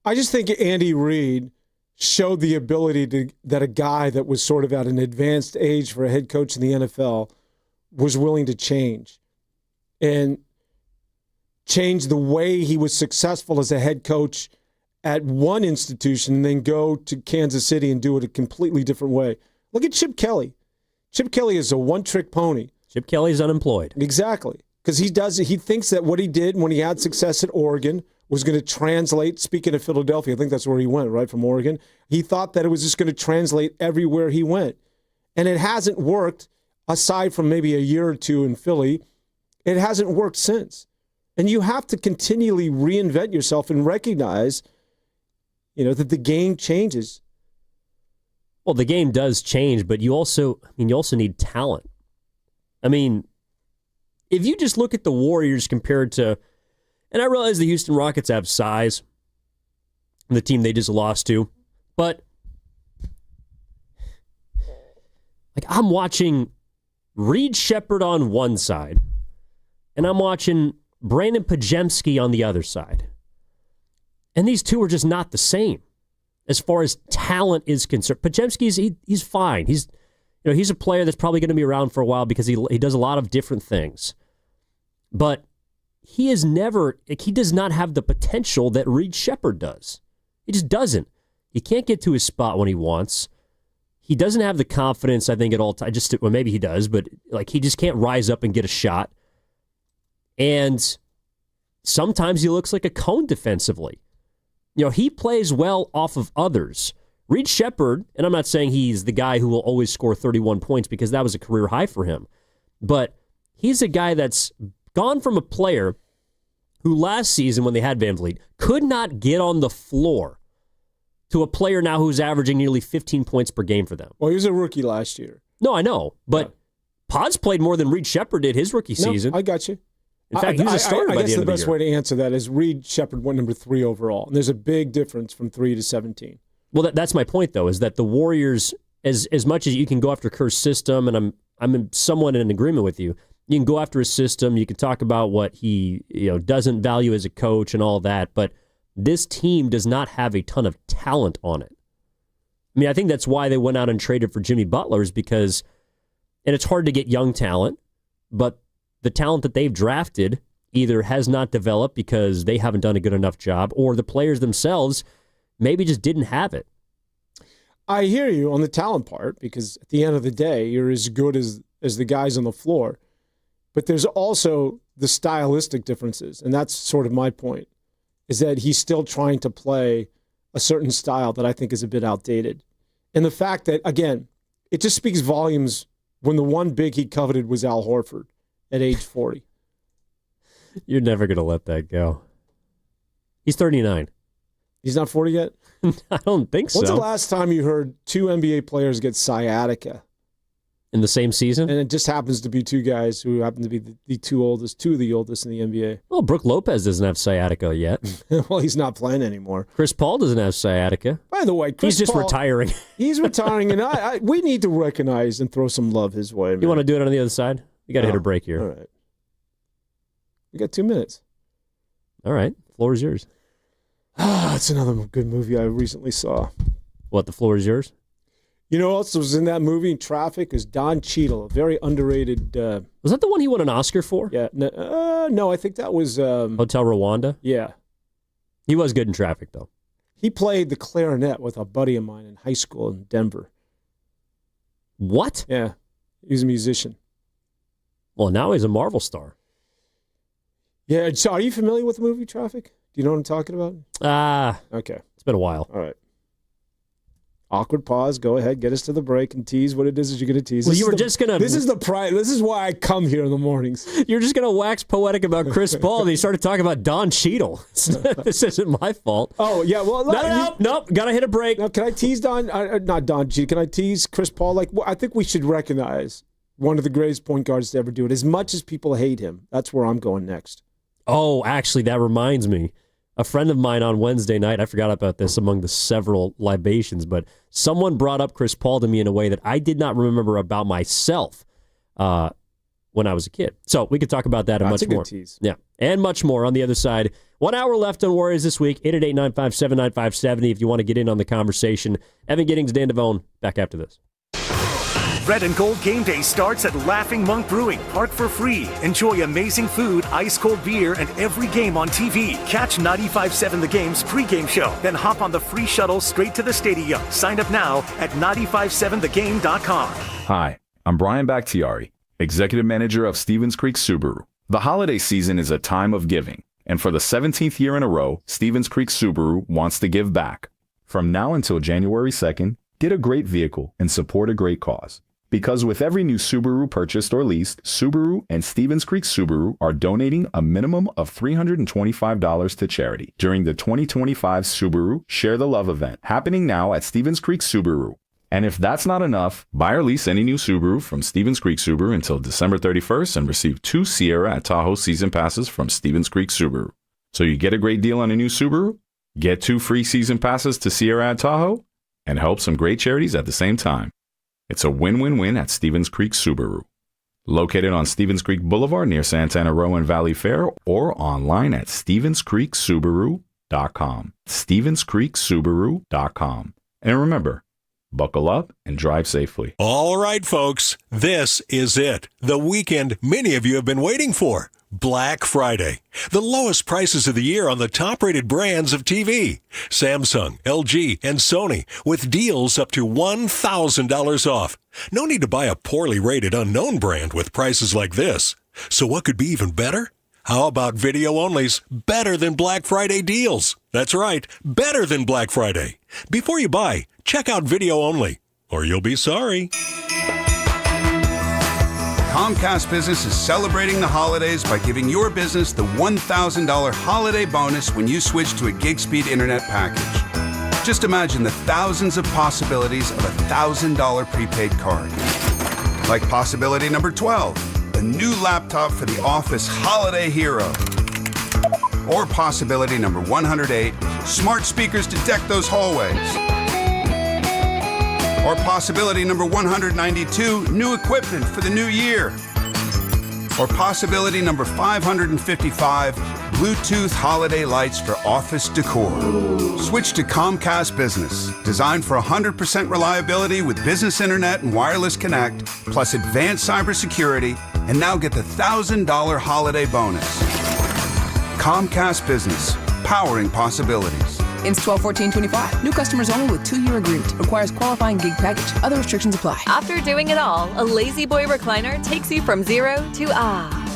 Speaker 10: I just think Andy Reid showed the ability that a guy that was sort of at an advanced age for a head coach in the NFL was willing to change. And change the way he was successful as a head coach at one institution and then go to Kansas City and do it a completely different way. Look at Chip Kelly. Chip Kelly is a one-trick pony.
Speaker 9: Chip Kelly's unemployed.
Speaker 10: Exactly. Because he thinks that what he did when he had success at Oregon was going to translate. Speaking of Philadelphia, I think that's where he went, right, from Oregon. He thought that it was just going to translate everywhere he went. And it hasn't worked, aside from maybe a year or two in Philly. It hasn't worked since. And you have to continually reinvent yourself and recognize, that the game changes.
Speaker 9: Well, the game does change, but you also need talent. I mean, if you just look at the Warriors compared to, and I realize the Houston Rockets have size, the team they just lost to, but like I'm watching Reed Shepherd on one side, and I'm watching Brandon Pajemski on the other side. And these two are just not the same as far as talent is concerned. Pajemski's he's fine. He's a player that's probably going to be around for a while because he does a lot of different things. But he does not have the potential that Reed Shepherd does. He just doesn't. He can't get to his spot when he wants. He doesn't have the confidence, I think, at all times. Well, maybe he does, but he just can't rise up and get a shot. And sometimes he looks like a cone defensively. He plays well off of others. Reed Shepherd, and I'm not saying he's the guy who will always score 31 points because that was a career high for him, but he's a guy that's gone from a player who last season when they had Van Vliet could not get on the floor to a player now who's averaging nearly 15 points per game for them.
Speaker 10: Well, he was a rookie last year.
Speaker 9: No, I know, but Pods played more than Reed Shepherd did his rookie season.
Speaker 10: I got you.
Speaker 9: In fact, he was a starter by the end of the year.
Speaker 10: I guess the best way to answer that is Reed Shepherd went number 3 overall, and there's a big difference from 3 to 17.
Speaker 9: Well, that's my point, though, is that the Warriors, as much as you can go after Kerr's system, and I'm somewhat in agreement with you, you can go after his system, you can talk about what he doesn't value as a coach and all that, but this team does not have a ton of talent on it. I mean, I think that's why they went out and traded for Jimmy Butler, is because, and it's hard to get young talent, but the talent that they've drafted either has not developed because they haven't done a good enough job, or the players themselves maybe just didn't have it.
Speaker 10: I hear you on the talent part, because at the end of the day, you're as good as the guys on the floor. But there's also the stylistic differences, and that's sort of my point, is that he's still trying to play a certain style that I think is a bit outdated. And the fact that, again, it just speaks volumes when the one big he coveted was Al Horford at age 40.
Speaker 9: You're never going to let that go. He's 39.
Speaker 10: He's not 40 yet?
Speaker 9: I don't think so.
Speaker 10: When's the last time you heard 2 NBA players get sciatica?
Speaker 9: In the same season?
Speaker 10: And it just happens to be 2 guys who happen to be the 2 oldest in the NBA.
Speaker 9: Well, Brook Lopez doesn't have sciatica yet.
Speaker 10: Well, he's not playing anymore.
Speaker 9: Chris Paul doesn't have sciatica.
Speaker 10: By the way,
Speaker 9: he's just retiring.
Speaker 10: He's retiring, and we need to recognize and throw some love his way, man.
Speaker 9: You want to do it on the other side? You got to hit a break here.
Speaker 10: All right. We got 2 minutes.
Speaker 9: All right. Floor is yours.
Speaker 10: It's another good movie I recently saw.
Speaker 9: What, the floor is yours?
Speaker 10: You know what else was in that movie, Traffic? Is Don Cheadle, a very underrated...
Speaker 9: was that the one he won an Oscar for?
Speaker 10: Yeah. No, I think that was...
Speaker 9: Hotel Rwanda?
Speaker 10: Yeah.
Speaker 9: He was good in Traffic, though.
Speaker 10: He played the clarinet with a buddy of mine in high school in Denver.
Speaker 9: What?
Speaker 10: Yeah. He was a musician.
Speaker 9: Well, now he's a Marvel star.
Speaker 10: Yeah. So are you familiar with the movie Traffic? Do you know what I'm talking about? Okay.
Speaker 9: It's been a while.
Speaker 10: All right. Awkward pause. Go ahead. Get us to the break and tease what it is that you're going to tease.
Speaker 9: Well, you were just going to...
Speaker 10: This is the pride. This is why I come here in the mornings.
Speaker 9: You're just going to wax poetic about Chris Paul, and you started talking about Don Cheadle. This isn't my fault.
Speaker 10: Oh, yeah. Well,
Speaker 9: nope. Got to hit a break.
Speaker 10: Now, can I tease Don? Not Don Cheadle. Can I tease Chris Paul? I think we should recognize one of the greatest point guards to ever do it. As much as people hate him, that's where I'm going next.
Speaker 9: Oh, actually, that reminds me. A friend of mine on Wednesday night, I forgot about this among the several libations, but someone brought up Chris Paul to me in a way that I did not remember about myself when I was a kid. So we could talk about that and much more.
Speaker 10: Tease.
Speaker 9: Yeah, and much more on the other side. 1 hour left on Warriors this week, 888-957-9570 if you want to get in on the conversation. Evan Giddings, Dan Devone, back after this.
Speaker 8: Red and Gold Game Day starts at Laughing Monk Brewing. Park for free. Enjoy amazing food, ice-cold beer, and every game on TV. Catch 95.7 The Game's pregame show. Then hop on the free shuttle straight to the stadium. Sign up now at 957thegame.com.
Speaker 7: Hi, I'm Brian Bakhtiari, Executive Manager of Stevens Creek Subaru. The holiday season is a time of giving, and for the 17th year in a row, Stevens Creek Subaru wants to give back. From now until January 2nd, get a great vehicle and support a great cause. Because with every new Subaru purchased or leased, Subaru and Stevens Creek Subaru are donating a minimum of $325 to charity during the 2025 Subaru Share the Love event, happening now at Stevens Creek Subaru. And if that's not enough, buy or lease any new Subaru from Stevens Creek Subaru until December 31st and receive 2 Sierra at Tahoe season passes from Stevens Creek Subaru. So you get a great deal on a new Subaru, get 2 free season passes to Sierra at Tahoe, and help some great charities at the same time. It's a win-win-win at Stevens Creek Subaru. Located on Stevens Creek Boulevard near Santana Row and Valley Fair, or online at StevensCreekSubaru.com. StevensCreekSubaru.com. And remember, buckle up and drive safely.
Speaker 12: All right, folks, this is it. The weekend many of you have been waiting for. Black Friday. The lowest prices of the year on the top-rated brands of TV. Samsung, LG, and Sony, with deals up to $1,000 off. No need to buy a poorly rated unknown brand with prices like this. So what could be even better? How about video-only's better than Black Friday deals? That's right, better than Black Friday. Before you buy, check out Video Only, or you'll be sorry.
Speaker 17: Comcast Business is celebrating the holidays by giving your business the $1,000 holiday bonus when you switch to a gig speed internet package. Just imagine the thousands of possibilities of a $1,000 prepaid card. Like possibility number 12, a new laptop for the office holiday hero. Or possibility number 108, smart speakers to deck those hallways. Or possibility number 192, new equipment for the new year. Or possibility number 555, Bluetooth holiday lights for office decor. Switch to Comcast Business, designed for 100% reliability with business internet and wireless connect, plus advanced cybersecurity, and now get the $1,000 holiday bonus. Comcast Business, powering possibilities.
Speaker 18: Ends 12/14/25. New customers only with 2-year agreement. Requires qualifying gig package. Other restrictions apply.
Speaker 22: After doing it all, a Lazy Boy recliner takes you from 0 to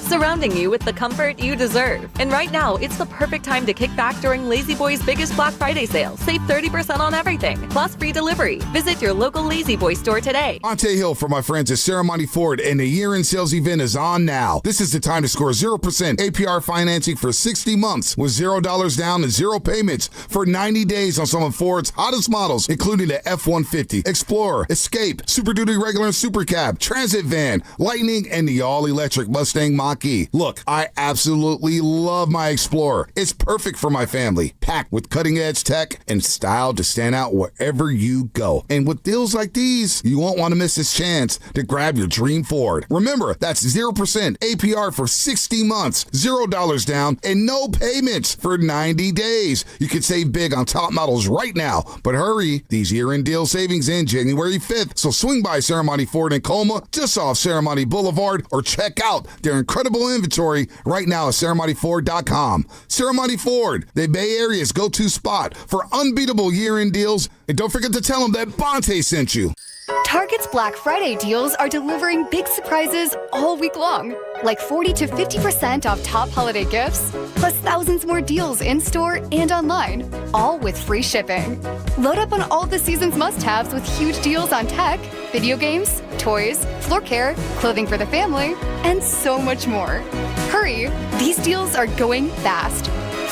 Speaker 22: surrounding you with the comfort you deserve. And right now, it's the perfect time to kick back during Lazy Boy's biggest Black Friday sale. Save 30% on everything, plus free delivery. Visit your local Lazy Boy store today.
Speaker 23: Monte Hill for my friends at Ceremony Ford, and the year-end sales event is on now. This is the time to score 0% APR financing for 60 months with $0 down and 0 payments for 90 days on some of Ford's hottest models, including the F-150, Explorer, Escape, Super Duty Regular and Super Cab, Transit Van, Lightning, and the all-electric Mustang Mach-E. Look, I absolutely love my Explorer. It's perfect for my family, packed with cutting-edge tech and style to stand out wherever you go. And with deals like these, you won't want to miss this chance to grab your dream Ford. Remember, that's 0% APR for 60 months, $0 down, and no payments for 90 days. You can save big on top models right now, but hurry, these year-end deal savings end January 5th. So swing by Ceremony Ford in Colma, just off Ceremony Boulevard, or check out their incredible inventory right now at CeremonyFord.com. Ceremony Ford, the Bay Area's go-to spot for unbeatable year-end deals. And don't forget to tell them that Bonte sent you.
Speaker 24: Target's Black Friday deals are delivering big surprises all week long, like 40 to 50% off top holiday gifts, plus thousands more deals in-store and online, all with free shipping. Load up on all the season's must-haves with huge deals on tech, video games, toys, floor care, clothing for the family, and so much more. Hurry, these deals are going fast.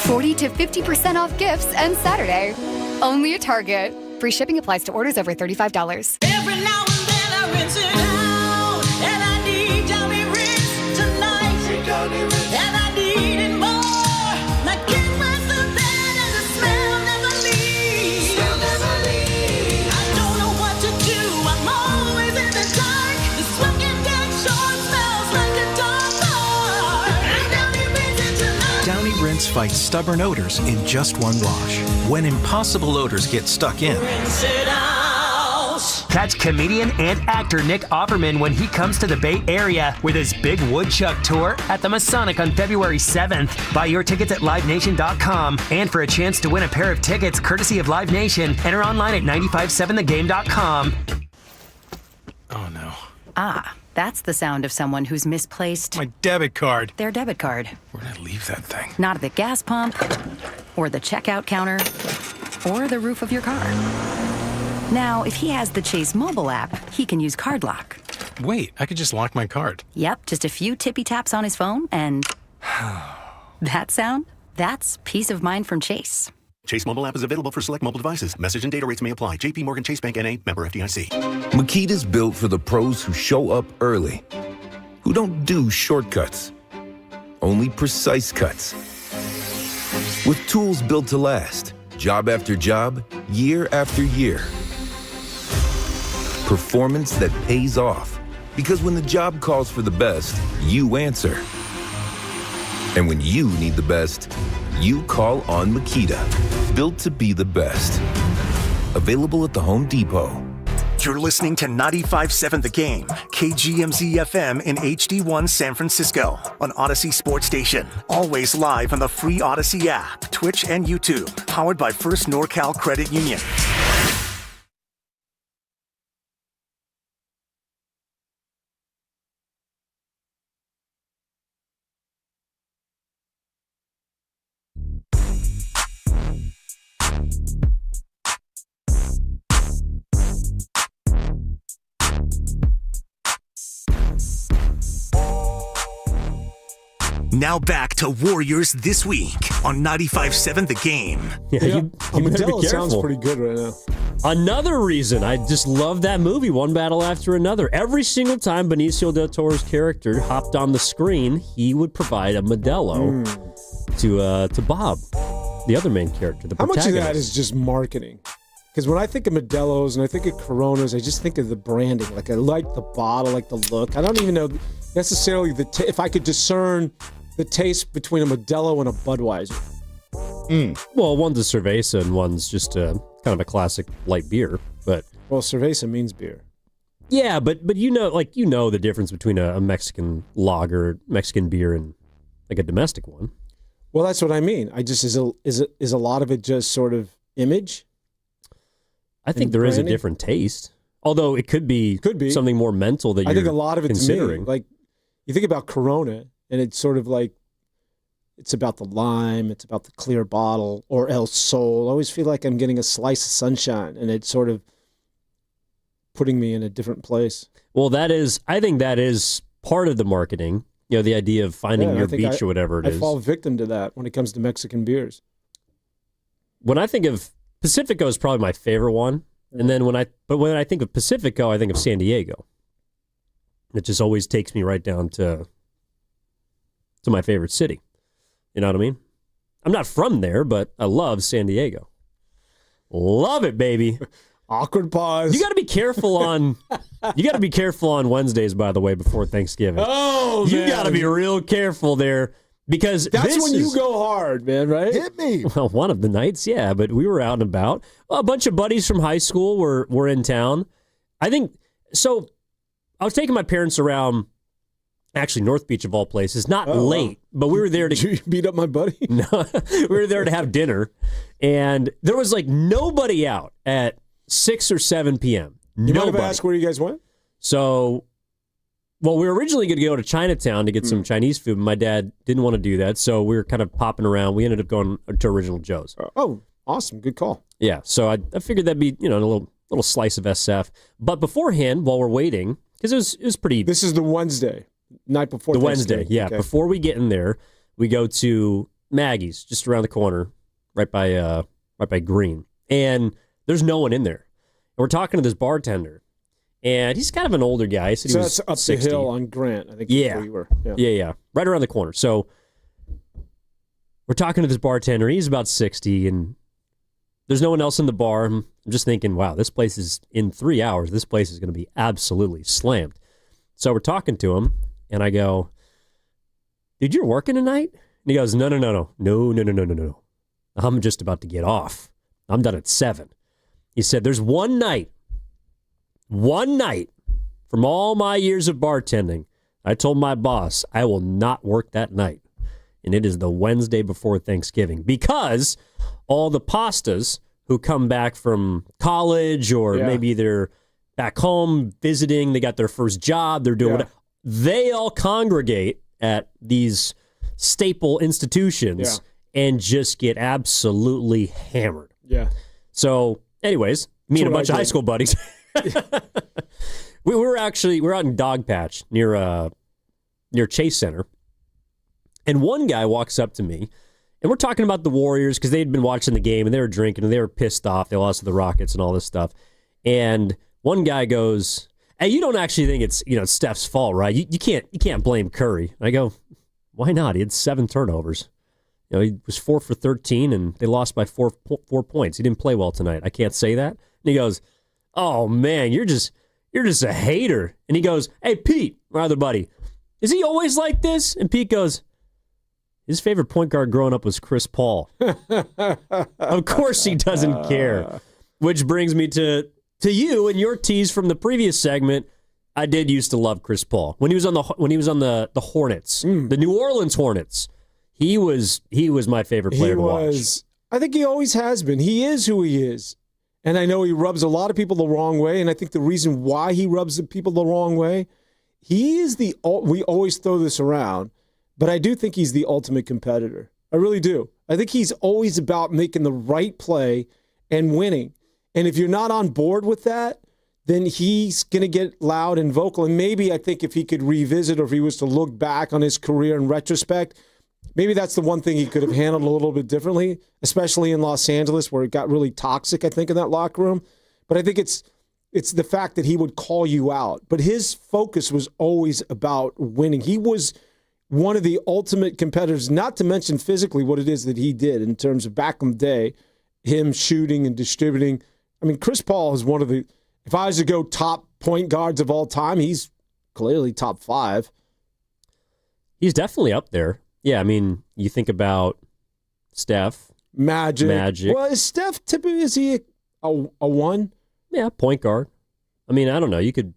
Speaker 24: 40 to 50% off gifts and Saturday. Only at Target. Free shipping applies to orders over $35.
Speaker 26: Every now and then I rinse it out, and I need Johnny Rinse tonight, and I need it more
Speaker 1: Rinse fights stubborn odors in just one wash. When impossible odors get stuck in,
Speaker 26: Rinse it out.
Speaker 19: Catch comedian and actor Nick Offerman when he comes to the Bay Area with his Big Woodchuck Tour at the Masonic on February 7th. Buy your tickets at LiveNation.com. And for a chance to win a pair of tickets courtesy of Live Nation, enter online at 957thegame.com.
Speaker 1: oh no.
Speaker 2: Ah, that's the sound of someone who's misplaced
Speaker 1: My debit card.
Speaker 2: their debit card.
Speaker 1: Where'd I leave that thing?
Speaker 2: Not at the gas pump, or the checkout counter, or the roof of your car. Now, if he has the Chase mobile app, he can use Card Lock.
Speaker 1: Wait, I could just lock my card.
Speaker 2: Yep, just a few tippy taps on his phone, and that sound? That's peace of mind from Chase.
Speaker 8: Chase mobile app is available for select mobile devices. Message and data rates may apply. JP Morgan Chase Bank N.A. member FDIC.
Speaker 3: Makita's built for the pros who show up early, who don't do shortcuts, only precise cuts. With tools built to last, job after job, year after year. Performance that pays off, because when the job calls for the best, you answer. And when you need the best, you call on Makita. Built to be the best. Available at the Home Depot.
Speaker 8: You're listening to 95.7 The Game, KGMZ FM in HD1 San Francisco on Odyssey Sports Station. Always live on the free Odyssey app, Twitch, and YouTube. Powered by First NorCal Credit Union. Now back to Warriors This Week on 95.7 The Game.
Speaker 9: Yeah, you better be
Speaker 10: Modelo sounds
Speaker 9: careful.
Speaker 10: pretty good right now.
Speaker 9: Another reason I just love that movie, one battle after another. Every single time Benicio del Toro's character hopped on the screen, he would provide a Modelo to Bob, the other main character, the
Speaker 10: How much
Speaker 9: protagonist.
Speaker 10: of that is just marketing? Because when I think of Modelo's and I think of Coronas, I just think of the branding. Like, I like the bottle, like the look. I don't even know necessarily if I could discern the taste between a Modelo and a Budweiser.
Speaker 9: Well, one's a cerveza and one's just kind of a classic light beer. But
Speaker 10: well, cerveza means beer.
Speaker 9: Yeah, but you know the difference between a Mexican lager, Mexican beer, and like a domestic one.
Speaker 10: Well, that's what I mean. I just is a lot of it just sort of image.
Speaker 9: I think there is a different taste, although it could be something more mental that
Speaker 10: I
Speaker 9: you're
Speaker 10: think a lot of it's
Speaker 9: considering.
Speaker 10: me. Like you think about Corona, and it's sort of like it's about the lime, it's about the clear bottle, or El Sol. I always feel like I'm getting a slice of sunshine, and it's sort of putting me in a different place.
Speaker 9: Well, I think that is part of the marketing. You know, the idea of finding your beach or whatever it is.
Speaker 10: I fall victim to that when it comes to Mexican beers.
Speaker 9: When I think of Pacifico is probably my favorite one. And then when I think of Pacifico, I think of San Diego. It just always takes me right down to my favorite city. You know what I mean? I'm not from there, but I love San Diego. Love it, baby.
Speaker 10: Awkward pause.
Speaker 9: You got to be careful on Wednesdays, by the way, before Thanksgiving.
Speaker 10: Oh,
Speaker 9: you
Speaker 10: man.
Speaker 9: got to be real careful there because
Speaker 10: That's when you go hard, man, right?
Speaker 23: Hit me.
Speaker 9: Well, one of the nights, yeah, but we were out and about. A bunch of buddies from high school were in town. I think so. I was taking my parents around. Actually, North Beach of all places, not late, but we were there to...
Speaker 10: Did you beat up my buddy?
Speaker 9: No, we were there to have dinner, and there was like nobody out at 6 or 7 p.m.
Speaker 10: You might
Speaker 9: Nobody.
Speaker 10: have asked where you guys went?
Speaker 9: So, well, we were originally going to go to Chinatown to get some Chinese food, but my dad didn't want to do that, so we were kind of popping around. We ended up going to Original Joe's.
Speaker 10: Oh, awesome. Good call.
Speaker 9: Yeah, so I figured that'd be, a little slice of SF. But beforehand, while we're waiting, because it was pretty...
Speaker 10: This is the Wednesday. Night before
Speaker 9: the Wednesday,
Speaker 10: Thanksgiving.
Speaker 9: yeah.
Speaker 10: Okay.
Speaker 9: Before we get in there, we go to Maggie's, just around the corner, right by Green, and there's no one in there. And we're talking to this bartender, and he's kind of an older guy. He said
Speaker 10: So
Speaker 9: he was
Speaker 10: that's up
Speaker 9: 60.
Speaker 10: the hill on Grant, I think.
Speaker 9: Yeah.
Speaker 10: Where you were.
Speaker 9: Yeah, right around the corner. So we're talking to this bartender. He's about 60, and there's no one else in the bar. I'm just thinking, wow, this place is in 3 hours. This place is going to be absolutely slammed. So we're talking to him. And I go, dude, you're working tonight? And he goes, no. I'm just about to get off. I'm done at 7. He said, there's one night from all my years of bartending, I told my boss I will not work that night. And it is the Wednesday before Thanksgiving because all the pastas who come back from college or maybe they're back home visiting, they got their first job, they're doing whatever. They all congregate at these staple institutions and just get absolutely hammered.
Speaker 10: Yeah.
Speaker 9: So, anyways, me and a bunch of high school buddies, we were out in Dogpatch near Chase Center, and one guy walks up to me, and we're talking about the Warriors because they'd been watching the game and they were drinking and they were pissed off. They lost to the Rockets and all this stuff. And one guy goes, "Hey, you don't actually think it's Steph's fault, right? You can't blame Curry." I go, "Why not? He had 7 turnovers. He was 4 for 13, and they lost by 4 points. He didn't play well tonight. I can't say that." And he goes, "Oh man, you're just a hater." And he goes, "Hey Pete, my other buddy, is he always like this?" And Pete goes, "His favorite point guard growing up was Chris Paul." Of course he doesn't care. Which brings me to you and your tease from the previous segment. I did used to love Chris Paul when he was on the Hornets, the New Orleans Hornets. He was my favorite player to watch.
Speaker 10: I think he always has been. He is who he is. And I know he rubs a lot of people the wrong way, and I think the reason why he rubs the people the wrong way, he is we always throw this around, but I do think he's the ultimate competitor. I really do. I think he's always about making the right play and winning. And if you're not on board with that, then he's going to get loud and vocal. And maybe I think if he could revisit or if he was to look back on his career in retrospect, maybe that's the one thing he could have handled a little bit differently, especially in Los Angeles where it got really toxic, I think, in that locker room. But I think it's the fact that he would call you out. But his focus was always about winning. He was one of the ultimate competitors, not to mention physically what it is that he did in terms of back in the day, him shooting and distributing. I mean, Chris Paul is one of the, if I was to go top point guards of all time, he's clearly top 5.
Speaker 9: He's definitely up there. Yeah, I mean, you think about Steph. Magic.
Speaker 10: Well, is Steph typically, is he a 1?
Speaker 9: Yeah, point guard. I mean, I don't know. You could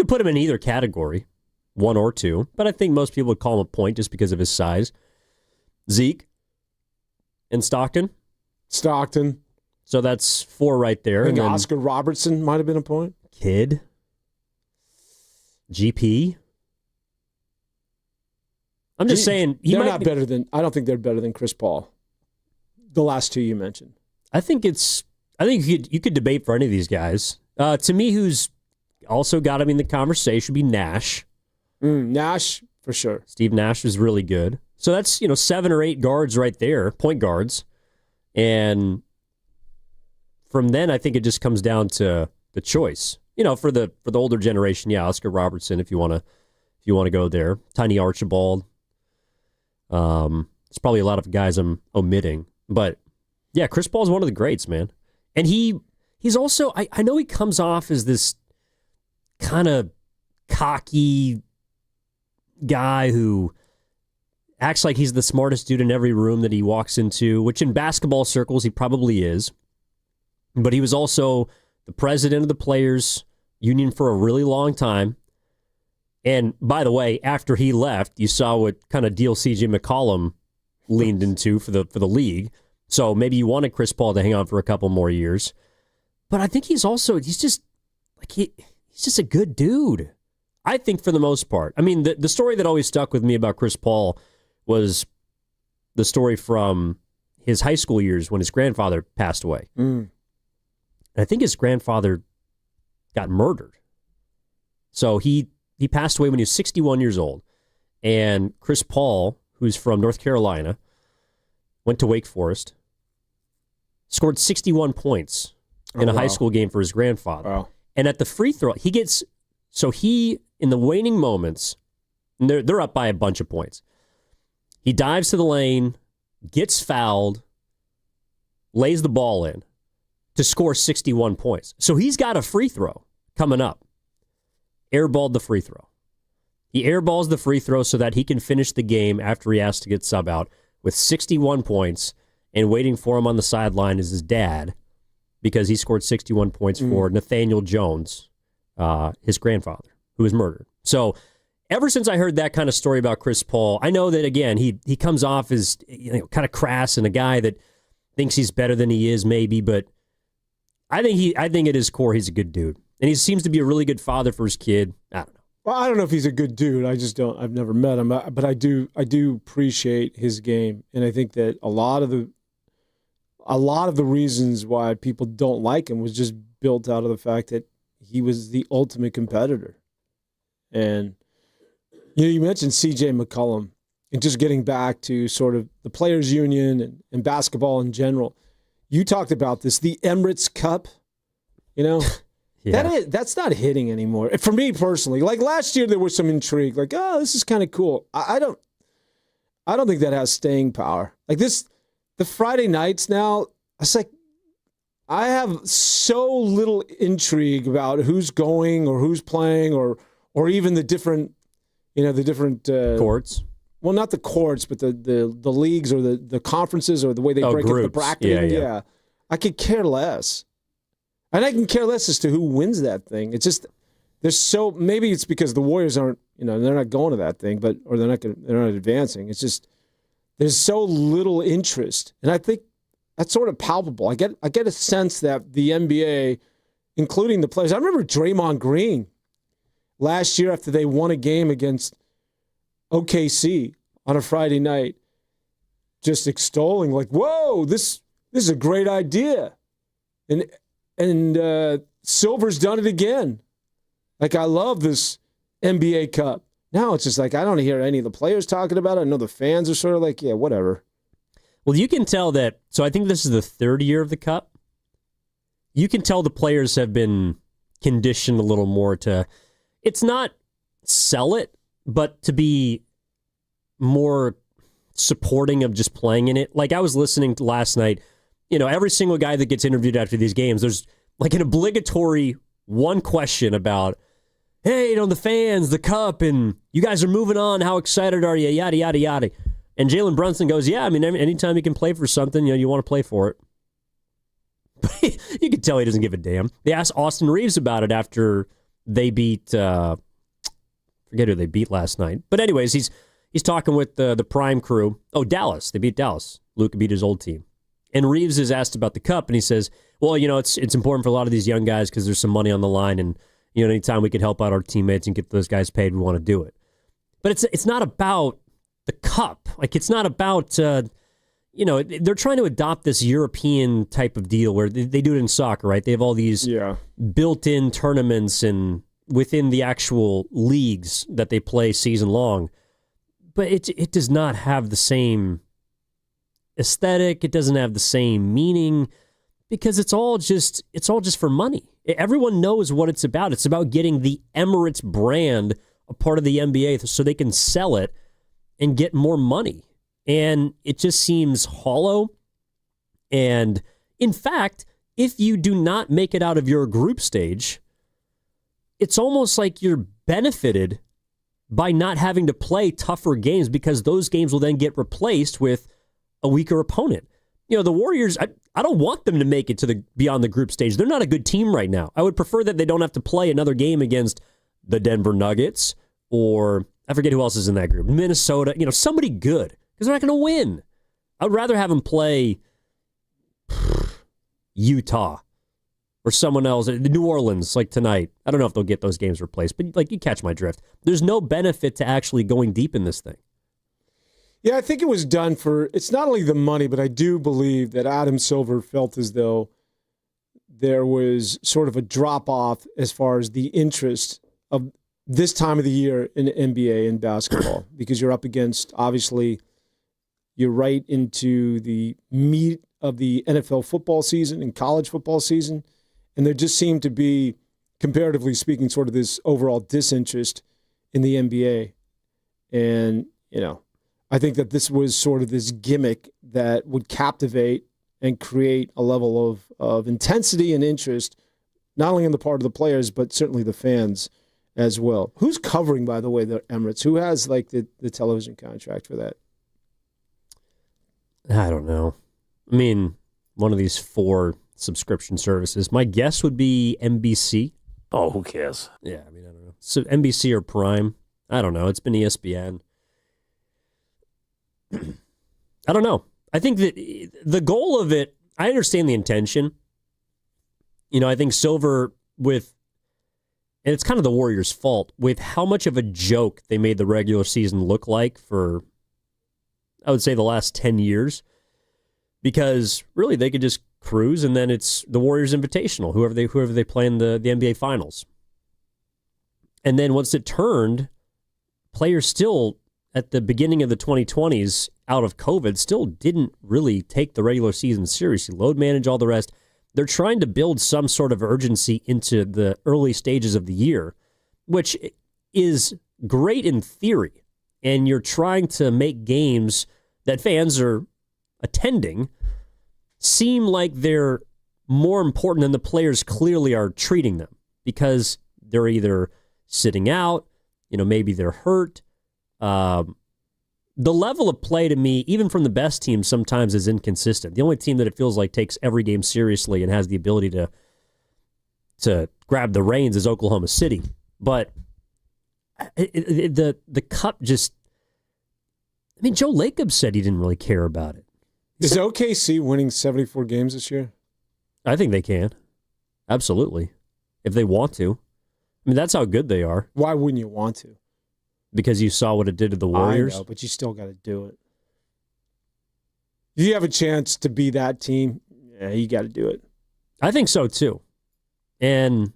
Speaker 9: put him in either category, 1 or 2, but I think most people would call him a point just because of his size. Zeke and Stockton. So that's 4 right there.
Speaker 10: I think
Speaker 9: and then
Speaker 10: Oscar Robertson might have been a point.
Speaker 9: Kidd. GP. I'm just saying
Speaker 10: they're not better than. I don't think they're better than Chris Paul. The last 2 you mentioned. I think
Speaker 9: you could debate for any of these guys. To me, who's also got him in the conversation would be Nash.
Speaker 10: Nash for sure.
Speaker 9: Steve Nash was really good. So that's 7 or 8 guards right there, point guards, and from then I think it just comes down to the choice. For the older generation, Oscar Robertson, if you want to go there, Tiny Archibald. There's probably a lot of guys I'm omitting, but yeah, Chris Paul's one of the greats, man. And he's also, I know he comes off as this kind of cocky guy who acts like he's the smartest dude in every room that he walks into, which in basketball circles he probably is. But he was also the president of the Players Union for a really long time. And by the way, after he left, you saw what kind of deal C.J. McCollum leaned into for the league. So maybe you wanted Chris Paul to hang on for a couple more years. But I think he's just a good dude. I think for the most part. I mean, the story that always stuck with me about Chris Paul was the story from his high school years when his grandfather passed away. I think his grandfather got murdered. So he passed away when he was 61 years old. And Chris Paul, who's from North Carolina, went to Wake Forest, scored 61 points in a high school game for his grandfather.
Speaker 10: Wow.
Speaker 9: And at the free throw, in the waning moments, and they're up by a bunch of points, he dives to the lane, gets fouled, lays the ball in to score 61 points. So he's got a free throw coming up. Airballed the free throw. He airballs the free throw so that he can finish the game after he has to get sub out with 61 points, and waiting for him on the sideline is his dad because he scored 61 points for Nathaniel Jones, his grandfather, who was murdered. So ever since I heard that kind of story about Chris Paul, I know that, again, he comes off as kind of crass and a guy that thinks he's better than he is, maybe, but I think at his core he's a good dude. And he seems to be a really good father for his kid. I don't know.
Speaker 10: Well, I don't know if he's a good dude. I just don't. I've never met him, but I do appreciate his game, and I think that a lot of the reasons why people don't like him was just built out of the fact that he was the ultimate competitor. And you mentioned C.J. McCollum, and just getting back to sort of the players' union and basketball in general. You talked about this, the Emirates Cup.
Speaker 9: Yeah.
Speaker 10: That's not hitting anymore. For me personally, like last year there was some intrigue, like, oh, this is kind of cool. I don't think that has staying power. Like the Friday nights now, it's like I have so little intrigue about who's going or who's playing or even the different
Speaker 9: courts.
Speaker 10: Well, not the courts, but the leagues or the conferences or the way they break up the bracketing. Yeah. I could care less. And I can care less as to who wins that thing. It's just maybe it's because the Warriors aren't, they're not going to that thing, or they're not advancing. It's just there's so little interest, and I think that's sort of palpable. I get a sense that the NBA, including the players, I remember Draymond Green last year after they won a game against OKC on a Friday night, just extolling like, "Whoa, this is a great idea," And Silver's done it again. Like, I love this NBA Cup. Now it's just like, I don't hear any of the players talking about it. I know the fans are sort of like, yeah, whatever.
Speaker 9: Well, you can tell that, so I think this is the third year of the Cup. You can tell the players have been conditioned a little more to, it's not sell it, but to be more supporting of just playing in it. Like, I was listening to last night, every single guy that gets interviewed after these games, there's like an obligatory one question about, hey, the fans, the Cup, and you guys are moving on. How excited are you? Yada, yada, yada. And Jalen Brunson goes, yeah, I mean, anytime you can play for something, you want to play for it. But you can tell he doesn't give a damn. They asked Austin Reeves about it after they beat, forget who they beat last night. But anyways, he's talking with the Prime crew. Oh, Dallas. They beat Dallas. Luka beat his old team. And Reeves is asked about the Cup, and he says, well, it's important for a lot of these young guys because there's some money on the line, and anytime we could help out our teammates and get those guys paid, we want to do it. But it's not about the Cup. Like, it's not about, they're trying to adopt this European type of deal where they do it in soccer, right? They have all these built-in tournaments and within the actual leagues that they play season long. But it does not have the same aesthetic. It doesn't have the same meaning because it's all just for money. Everyone knows what it's about. It's about getting the Emirates brand a part of the NBA so they can sell it and get more money. And it just seems hollow. And in fact, if you do not make it out of your group stage, it's almost like you're benefited by not having to play tougher games because those games will then get replaced with a weaker opponent. The Warriors, I don't want them to make it to beyond the group stage. They're not a good team right now. I would prefer that they don't have to play another game against the Denver Nuggets or I forget who else is in that group. Minnesota, somebody good because they're not going to win. I'd rather have them play Utah or someone else, New Orleans, like tonight. I don't know if they'll get those games replaced, but you catch my drift. There's no benefit to actually going deep in this thing.
Speaker 10: Yeah, I think it was done it's not only the money, but I do believe that Adam Silver felt as though there was sort of a drop-off as far as the interest of this time of the year in the NBA and basketball because you're up against, obviously, you're right into the meat of the NFL football season and college football season, and there just seemed to be, comparatively speaking, sort of this overall disinterest in the NBA. And, I think that this was sort of this gimmick that would captivate and create a level of intensity and interest, not only on the part of the players, but certainly the fans as well. Who's covering, by the way, the Emirates? Who has like the television contract for that?
Speaker 9: I don't know. I mean, one of these 4 subscription services. My guess would be NBC.
Speaker 11: Oh, who cares?
Speaker 9: Yeah, I mean, I don't know. So NBC or Prime. I don't know. It's been ESPN. I don't know. I think that the goal of it, I understand the intention. I think Silver with, and it's kind of the Warriors' fault, with how much of a joke they made the regular season look like for, I would say, the last 10 years. Because really they could just cruise and then it's the Warriors Invitational, whoever they play in the NBA Finals. And then once it turned, players still, at the beginning of the 2020s, out of COVID, still didn't really take the regular season seriously, load manage, all the rest. They're trying to build some sort of urgency into the early stages of the year, which is great in theory. And you're trying to make games that fans are attending seem like they're more important than the players clearly are treating them, because they're either sitting out, maybe they're hurt. The level of play to me, even from the best teams, sometimes is inconsistent. The only team that it feels like takes every game seriously and has the ability to grab the reins is Oklahoma City. But the cup just, I mean, Joe Lacob said he didn't really care about it.
Speaker 10: Is OKC winning 74 games this year?
Speaker 9: I think they can. Absolutely. If they want to. I mean, that's how good they are.
Speaker 10: Why wouldn't you want to?
Speaker 9: Because you saw what it did to the Warriors?
Speaker 10: I know, but you still got to do it. If you have a chance to be that team, yeah, you got to do it.
Speaker 9: I think so, too. And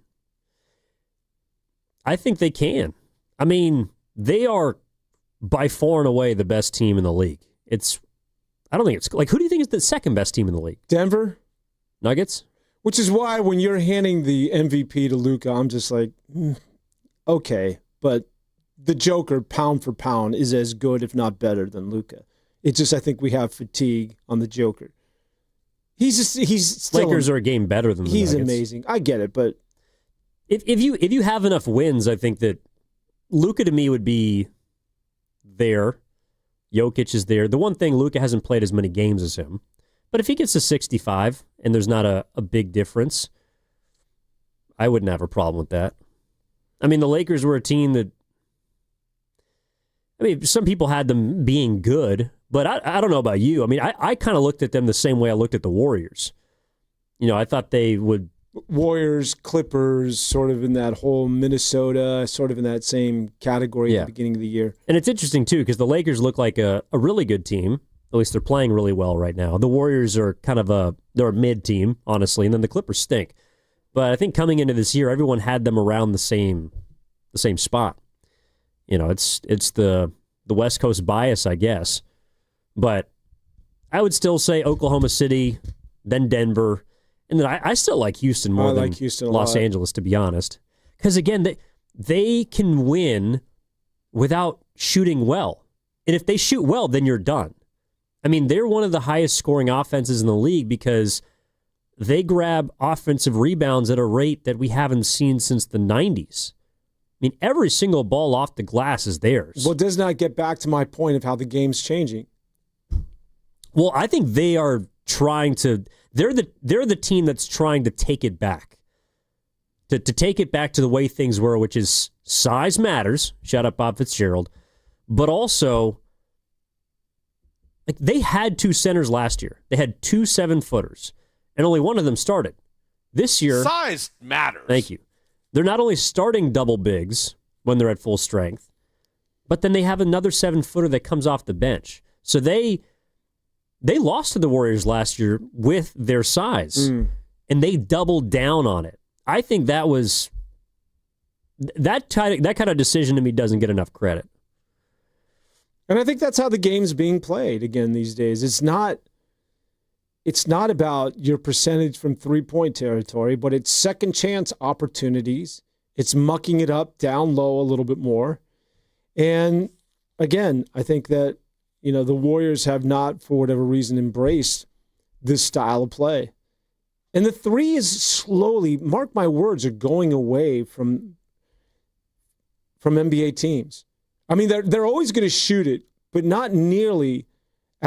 Speaker 9: I think they can. I mean, they are by far and away the best team in the league. I don't think it's like, who do you think is the second best team in the league?
Speaker 10: Denver?
Speaker 9: Nuggets?
Speaker 10: Which is why when you're handing the MVP to Luka, I'm just like, okay, but the Joker, pound for pound, is as good, if not better, than Luka. It's just I think we have fatigue on the Joker. He's still,
Speaker 9: Lakers are a game better than the
Speaker 10: He's
Speaker 9: Nuggets.
Speaker 10: amazing. I get it, but
Speaker 9: if you have enough wins, I think that Luka to me would be there. Jokic is there. The one thing, Luka hasn't played as many games as him. But if he gets to 65 and there's not a big difference, I wouldn't have a problem with that. I mean, the Lakers were a team that, I mean, some people had them being good, but I don't know about you. I mean, I kind of looked at them the same way I looked at the Warriors. I thought they would.
Speaker 10: Warriors, Clippers, sort of in that whole Minnesota, sort of in that same category at the beginning of the year.
Speaker 9: And it's interesting, too, because the Lakers look like a really good team. At least they're playing really well right now. The Warriors are kind of they're a mid team, honestly, and then the Clippers stink. But I think coming into this year, everyone had them around the same spot. It's the West Coast bias, I guess. But I would still say Oklahoma City, then Denver, and then I still like Houston more than Los Angeles, to be honest. Because, again, they can win without shooting well. And if they shoot well, then you're done. I mean, they're one of the highest scoring offenses in the league because they grab offensive rebounds at a rate that we haven't seen since the 90s. I mean, every single ball off the glass is theirs.
Speaker 10: Well, does not get back to my point of how the game's changing.
Speaker 9: Well, I think they are trying to. They're the team that's trying to take it back. To take it back to the way things were, which is size matters. Shout out Bob Fitzgerald. But also, like, they had 2 centers last year. They had 2 7-footers, and only one of them started. This year,
Speaker 11: size matters.
Speaker 9: Thank you. They're not only starting double bigs when they're at full strength, but then they have another 7-footer that comes off the bench. So they lost to the Warriors last year with their size, and they doubled down on it. I think that was that kind of decision to me doesn't get enough credit.
Speaker 10: And I think that's how the game's being played again these days. It's not about your percentage from three-point territory, but it's second chance opportunities. It's mucking it up down low a little bit more. And again, I think that, the Warriors have not, for whatever reason, embraced this style of play. And the three is slowly, mark my words, are going away from NBA teams. I mean, they're always going to shoot it, but not nearly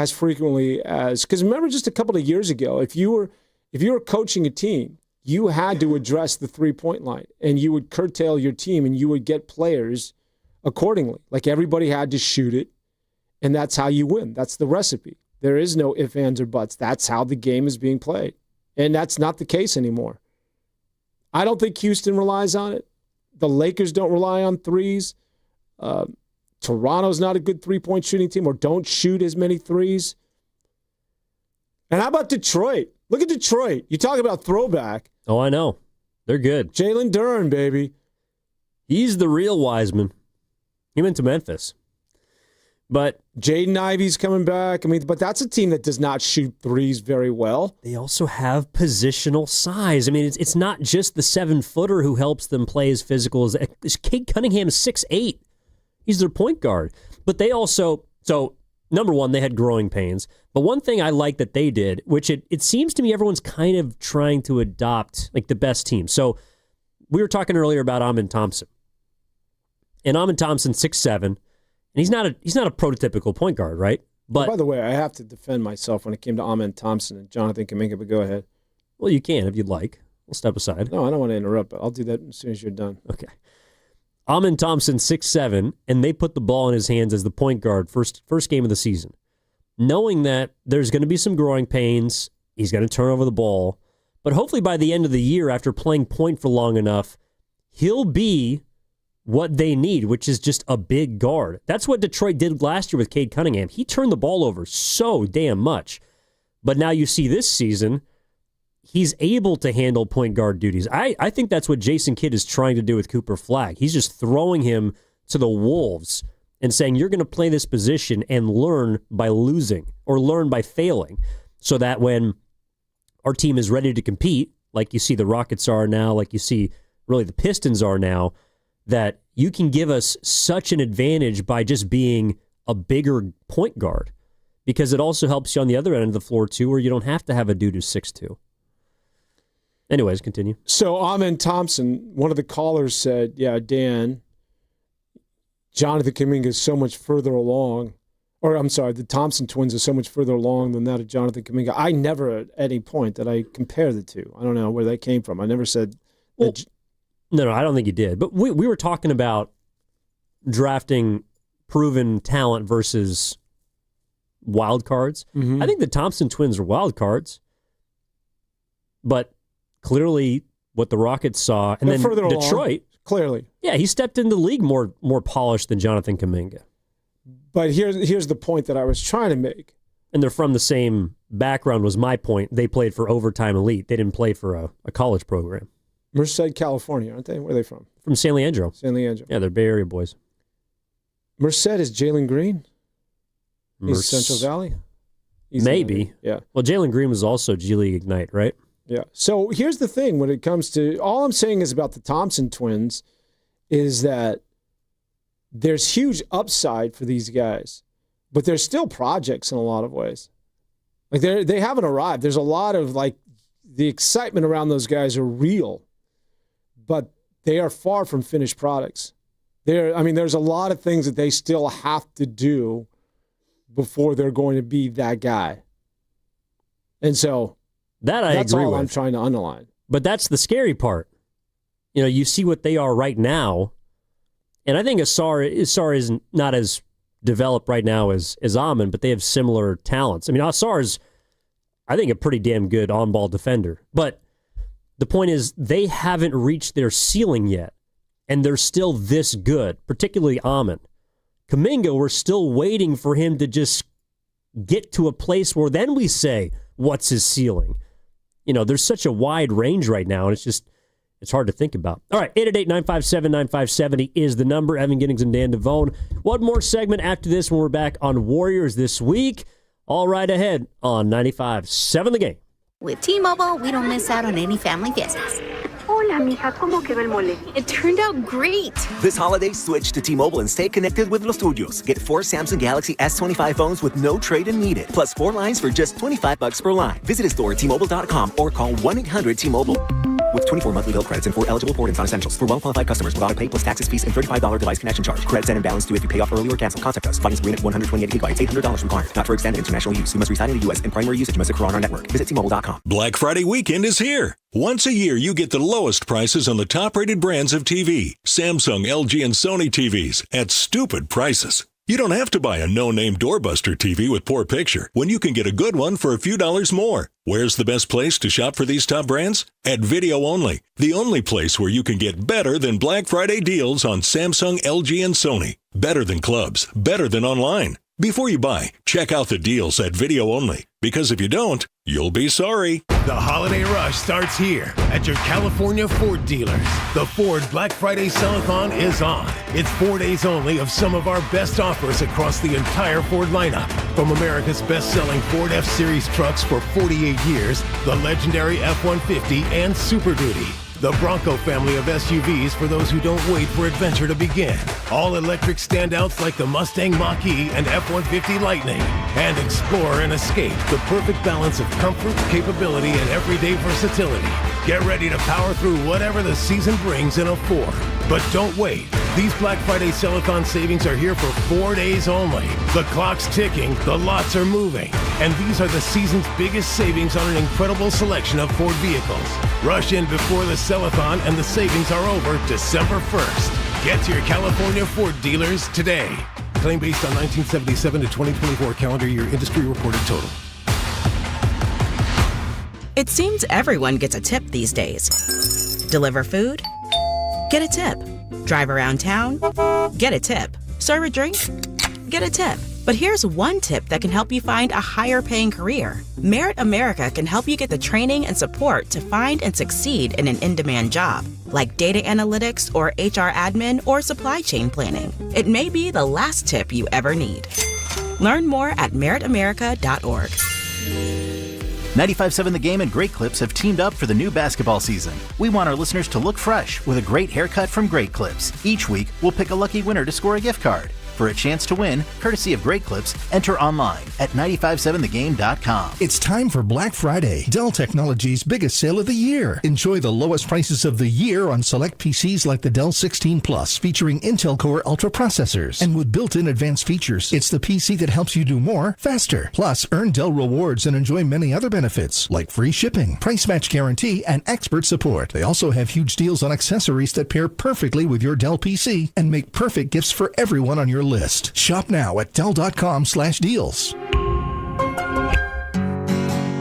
Speaker 10: as frequently as, because remember just a couple of years ago, if you were coaching a team, you had to address the 3-point line, and you would curtail your team, and you would get players accordingly. Like everybody had to shoot it, and that's how you win. That's the recipe. There is no ifs, ands, or buts. That's how the game is being played, and that's not the case anymore. I don't think Houston relies on it. The Lakers don't rely on threes. Toronto's not a good 3-point shooting team, or don't shoot as many threes. And how about Detroit? Look at Detroit. You talk about throwback.
Speaker 9: Oh, I know. They're good.
Speaker 10: Jalen Duren, baby.
Speaker 9: He's the real Wiseman. He went to Memphis. But
Speaker 10: Jaden Ivey's coming back. I mean, but that's a team that does not shoot threes very well.
Speaker 9: They also have positional size. I mean, it's not just the 7-footer who helps them play as physical as Cade Cunningham is 6'8". He's their point guard. But they also, so number one, they had growing pains. But one thing I like that they did, which it seems to me everyone's kind of trying to adopt, like the best team. So we were talking earlier about Amin Thompson. And Amin Thompson, 6'7", and he's not a prototypical point guard, right? But
Speaker 10: by the way, I have to defend myself when it came to Amin Thompson and Jonathan Kaminga, but go ahead.
Speaker 9: Well, you can if you'd like. We'll step aside.
Speaker 10: No, I don't want to interrupt, but I'll do that as soon as you're done.
Speaker 9: Okay. Amin Thompson, 6'7", and they put the ball in his hands as the point guard first game of the season. Knowing that there's going to be some growing pains, he's going to turn over the ball, but hopefully by the end of the year, after playing point for long enough, he'll be what they need, which is just a big guard. That's what Detroit did last year with Cade Cunningham. He turned the ball over so damn much. But now you see this season, he's able to handle point guard duties. I think that's what Jason Kidd is trying to do with Cooper Flagg. He's just throwing him to the wolves and saying, you're going to play this position and learn by losing or learn by failing, so that when our team is ready to compete, like you see the Rockets are now, like you see really the Pistons are now, that you can give us such an advantage by just being a bigger point guard, because it also helps you on the other end of the floor too, where you don't have to have a dude who's 6'2". Anyways, continue.
Speaker 10: So Amin Thompson, one of the callers said, yeah, Dan, Jonathan Kaminga is so much further along, or I'm sorry, the Thompson twins are so much further along than that of Jonathan Kaminga. I never at any point did I compare the two. I don't know where that came from. I never said that.
Speaker 9: No, I don't think you did. But we were talking about drafting proven talent versus wild cards.
Speaker 10: Mm-hmm.
Speaker 9: I think the Thompson twins are wild cards. But clearly what the Rockets saw, and then
Speaker 10: further
Speaker 9: Detroit.
Speaker 10: Along, clearly.
Speaker 9: Yeah, he stepped into the league more polished than Jonathan Kaminga.
Speaker 10: But here's the point that I was trying to make.
Speaker 9: And they're from the same background was my point. They played for Overtime Elite. They didn't play for a college program.
Speaker 10: Merced, California, aren't they? Where are they from?
Speaker 9: From San Leandro.
Speaker 10: San Leandro.
Speaker 9: Yeah, they're Bay Area boys.
Speaker 10: Merced is Jalen Green? He's Central Valley?
Speaker 9: Maybe.
Speaker 10: Yeah.
Speaker 9: Well, Jalen Green was also G League Ignite, right?
Speaker 10: Yeah. So here's the thing when it comes to, all I'm saying is about the Thompson twins is that there's huge upside for these guys, but they're still projects in a lot of ways. Like they haven't arrived. There's a lot of like the excitement around those guys are real, but they are far from finished products. There's a lot of things that they still have to do before they're going to be that guy. And so that's all I'm trying to underline.
Speaker 9: But that's the scary part. You know, you see what they are right now, and I think Asar is not as developed right now as Amin, but they have similar talents. I mean, Asar is, I think, a pretty damn good on-ball defender. But the point is, they haven't reached their ceiling yet, and they're still this good, particularly Amin. Kaminga, we're still waiting for him to just get to a place where then we say, what's his ceiling? You know, there's such a wide range right now, and it's hard to think about. All right, 888-957-9570 is the number. Evan Giddings and Dan Devone. One more segment after this when we're back on Warriors This Week. All right ahead on 95.7 The Game.
Speaker 13: With T-Mobile, we don't miss out on any family fiestas. Hola, mija, ¿cómo quedó el mole? It turned out great.
Speaker 14: This holiday, switch to T-Mobile and stay connected with los tuyos. Get 4 Samsung Galaxy S25 phones with no trade-in needed, plus 4 lines for just $25 per line. Visit a store at T-Mobile.com or call 1-800-T-Mobile. with 24 monthly bill credits and 4 eligible port-ins on essentials. For well-qualified customers with auto-pay plus taxes, fees, and $35 device connection charge. Credits end and balance due if you pay off early or cancel. Contact us. Finance agreement 128 gigabytes, $800 required. Not for extended international use. You must reside in the U.S. and primary usage must occur on our network. Visit T-Mobile.com.
Speaker 12: Black Friday weekend is here. Once a year, you get the lowest prices on the top-rated brands of TV. Samsung, LG, and Sony TVs at stupid prices. You don't have to buy a no-name doorbuster TV with poor picture when you can get a good one for a few dollars more. Where's the best place to shop for these top brands? At Video Only, the only place where you can get better than Black Friday deals on Samsung, LG, and Sony. Better than clubs, better than online. Before you buy, check out the deals at Video Only, because if you don't, you'll be sorry.
Speaker 5: The holiday rush starts here at your California Ford dealers. The Ford Black Friday Sell-a-thon is on. It's 4 days only of some of our best offers across the entire Ford lineup. From America's best-selling Ford F-Series trucks for 48 years, the legendary F-150 and Super Duty. The Bronco family of SUVs for those who don't wait for adventure to begin. All-electric standouts like the Mustang Mach-E and F-150 Lightning. And Explorer and Escape, the perfect balance of comfort, capability, and everyday versatility. Get ready to power through whatever the season brings in a Ford. But don't wait. These Black Friday Sell-a-thon savings are here for 4 days only. The clock's ticking, the lots are moving. And these are the season's biggest savings on an incredible selection of Ford vehicles. Rush in before the Sell-a-thon and the savings are over December 1st. Get to your California Ford dealers today. Claim based on 1977 to 2024 calendar year industry reported total.
Speaker 4: It seems everyone gets a tip these days. Deliver food? Get a tip. Drive around town? Get a tip. Serve a drink? Get a tip. But here's one tip that can help you find a higher paying career. Merit America can help you get the training and support to find and succeed in an in-demand job, like data analytics or HR admin or supply chain planning. It may be the last tip you ever need. Learn more at meritamerica.org.
Speaker 15: 95.7 The Game and Great Clips have teamed up for the new basketball season. We want our listeners to look fresh with a great haircut from Great Clips. Each week, we'll pick a lucky winner to score a gift card. For a chance to win, courtesy of Great Clips, enter online at 957thegame.com.
Speaker 16: It's time for Black Friday, Dell Technologies' biggest sale of the year. Enjoy the lowest prices of the year on select PCs like the Dell 16 Plus, featuring Intel Core Ultra processors. And with built-in advanced features, it's the PC that helps you do more, faster. Plus, earn Dell rewards and enjoy many other benefits, like free shipping, price match guarantee, and expert support. They also have huge deals on accessories that pair perfectly with your Dell PC and make perfect gifts for everyone on your list. Shop now at Dell.com/deals.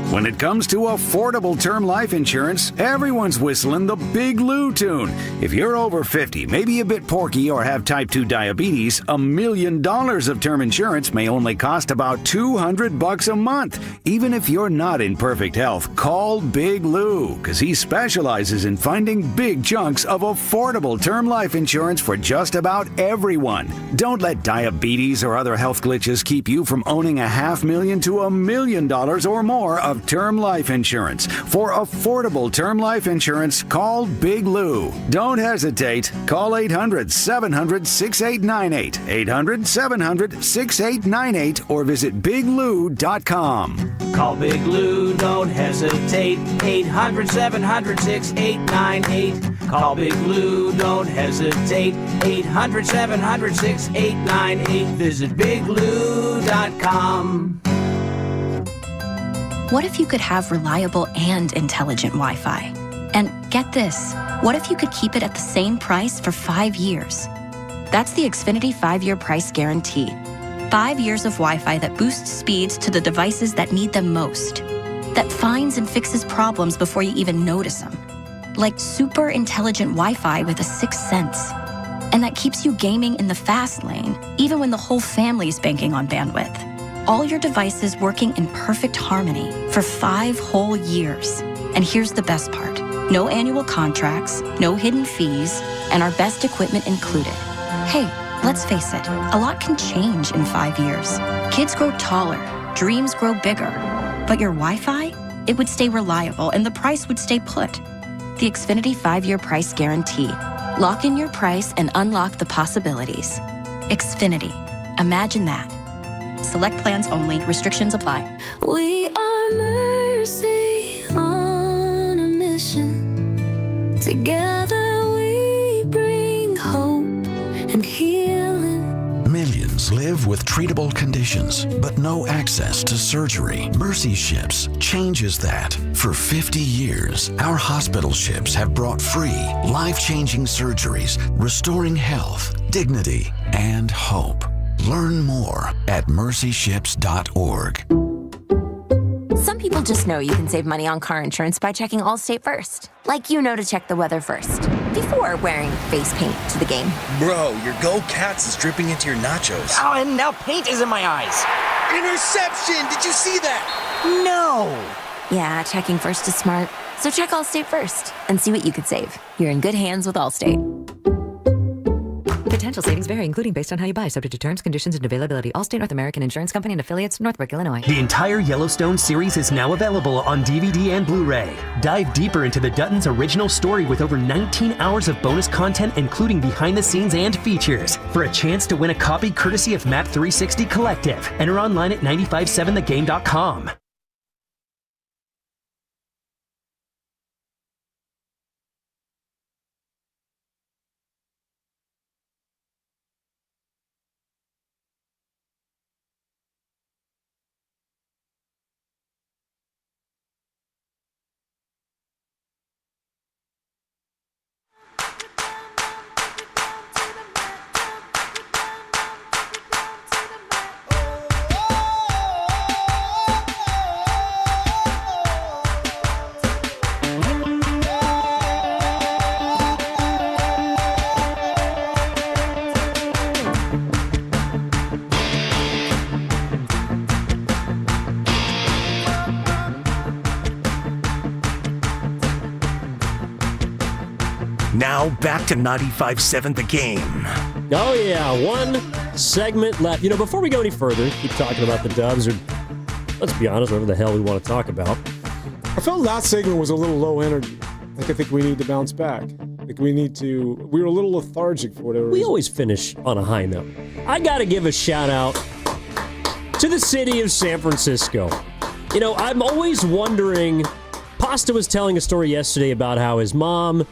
Speaker 20: When it comes to affordable term life insurance, everyone's whistling the Big Lou tune. If you're over 50, maybe a bit porky, or have type 2 diabetes, $1 million of term insurance may only cost about $200 a month. Even if you're not in perfect health, call Big Lou, because he specializes in finding big chunks of affordable term life insurance for just about everyone. Don't let diabetes or other health glitches keep you from owning $500,000 to $1 million or more of term life insurance. For affordable term life insurance, call Big Lou. Don't hesitate. Call 800-700-6898, 800-700-6898, or visit biglou.com.
Speaker 21: Call Big Lou, don't hesitate. 800-700-6898. Call Big Lou, don't hesitate. 800-700-6898. Visit biglou.com.
Speaker 25: What if you could have reliable and intelligent Wi-Fi? And get this, what if you could keep it at the same price for 5 years? That's the Xfinity 5-year price guarantee. 5 years of Wi-Fi that boosts speeds to the devices that need them most. That finds and fixes problems before you even notice them. Like super intelligent Wi-Fi with a sixth sense. And that keeps you gaming in the fast lane, even when the whole family's banking on bandwidth. All your devices working in perfect harmony for 5 whole years. And here's the best part. No annual contracts, no hidden fees, and our best equipment included. Hey, let's face it, a lot can change in 5 years. Kids grow taller, dreams grow bigger. But your Wi-Fi? It would stay reliable and the price would stay put. The Xfinity 5-year price guarantee. Lock in your price and unlock the possibilities. Xfinity. Imagine that. Select plans only. Restrictions apply.
Speaker 26: We are mercy on a mission.
Speaker 6: with treatable conditions, but no access to surgery. Mercy Ships changes that. For 50 years, our hospital ships have brought free, life-changing surgeries, restoring health, dignity, and hope. Learn more at mercyships.org.
Speaker 7: Some people just know you can save money on car insurance by checking Allstate first. Like you know to check the weather first, before wearing face paint to the game.
Speaker 17: Bro, your Go Cats is dripping into your nachos.
Speaker 18: Oh, and now paint is in my eyes.
Speaker 17: Interception! Did you see that?
Speaker 7: No! Yeah, checking first is smart. So check Allstate first and see what you could save. You're in good hands with Allstate.
Speaker 22: Potential savings vary, including based on how you buy, subject to terms, conditions, and availability. Allstate North American Insurance Company and affiliates, Northbrook, Illinois.
Speaker 19: The entire Yellowstone series is now available on DVD and Blu-ray. Dive deeper into the Duttons' original story with over 19 hours of bonus content, including behind the scenes and features. For a chance to win a copy courtesy of Map 360 Collective, enter online at 957thegame.com.
Speaker 8: Now back to 95.7 The Game.
Speaker 9: Oh, yeah. One segment left. You know, before we go any further, keep talking about the Dubs, or let's be honest, whatever the hell we want to talk about.
Speaker 10: I felt last segment was a little low energy. Like, I think we need to bounce back. Like, we were a little lethargic for whatever
Speaker 9: We
Speaker 10: reason.
Speaker 9: always finish on a high note. I got to give a shout out to the city of San Francisco. You know, I'm always wondering, Pasta was telling a story yesterday about how his mom,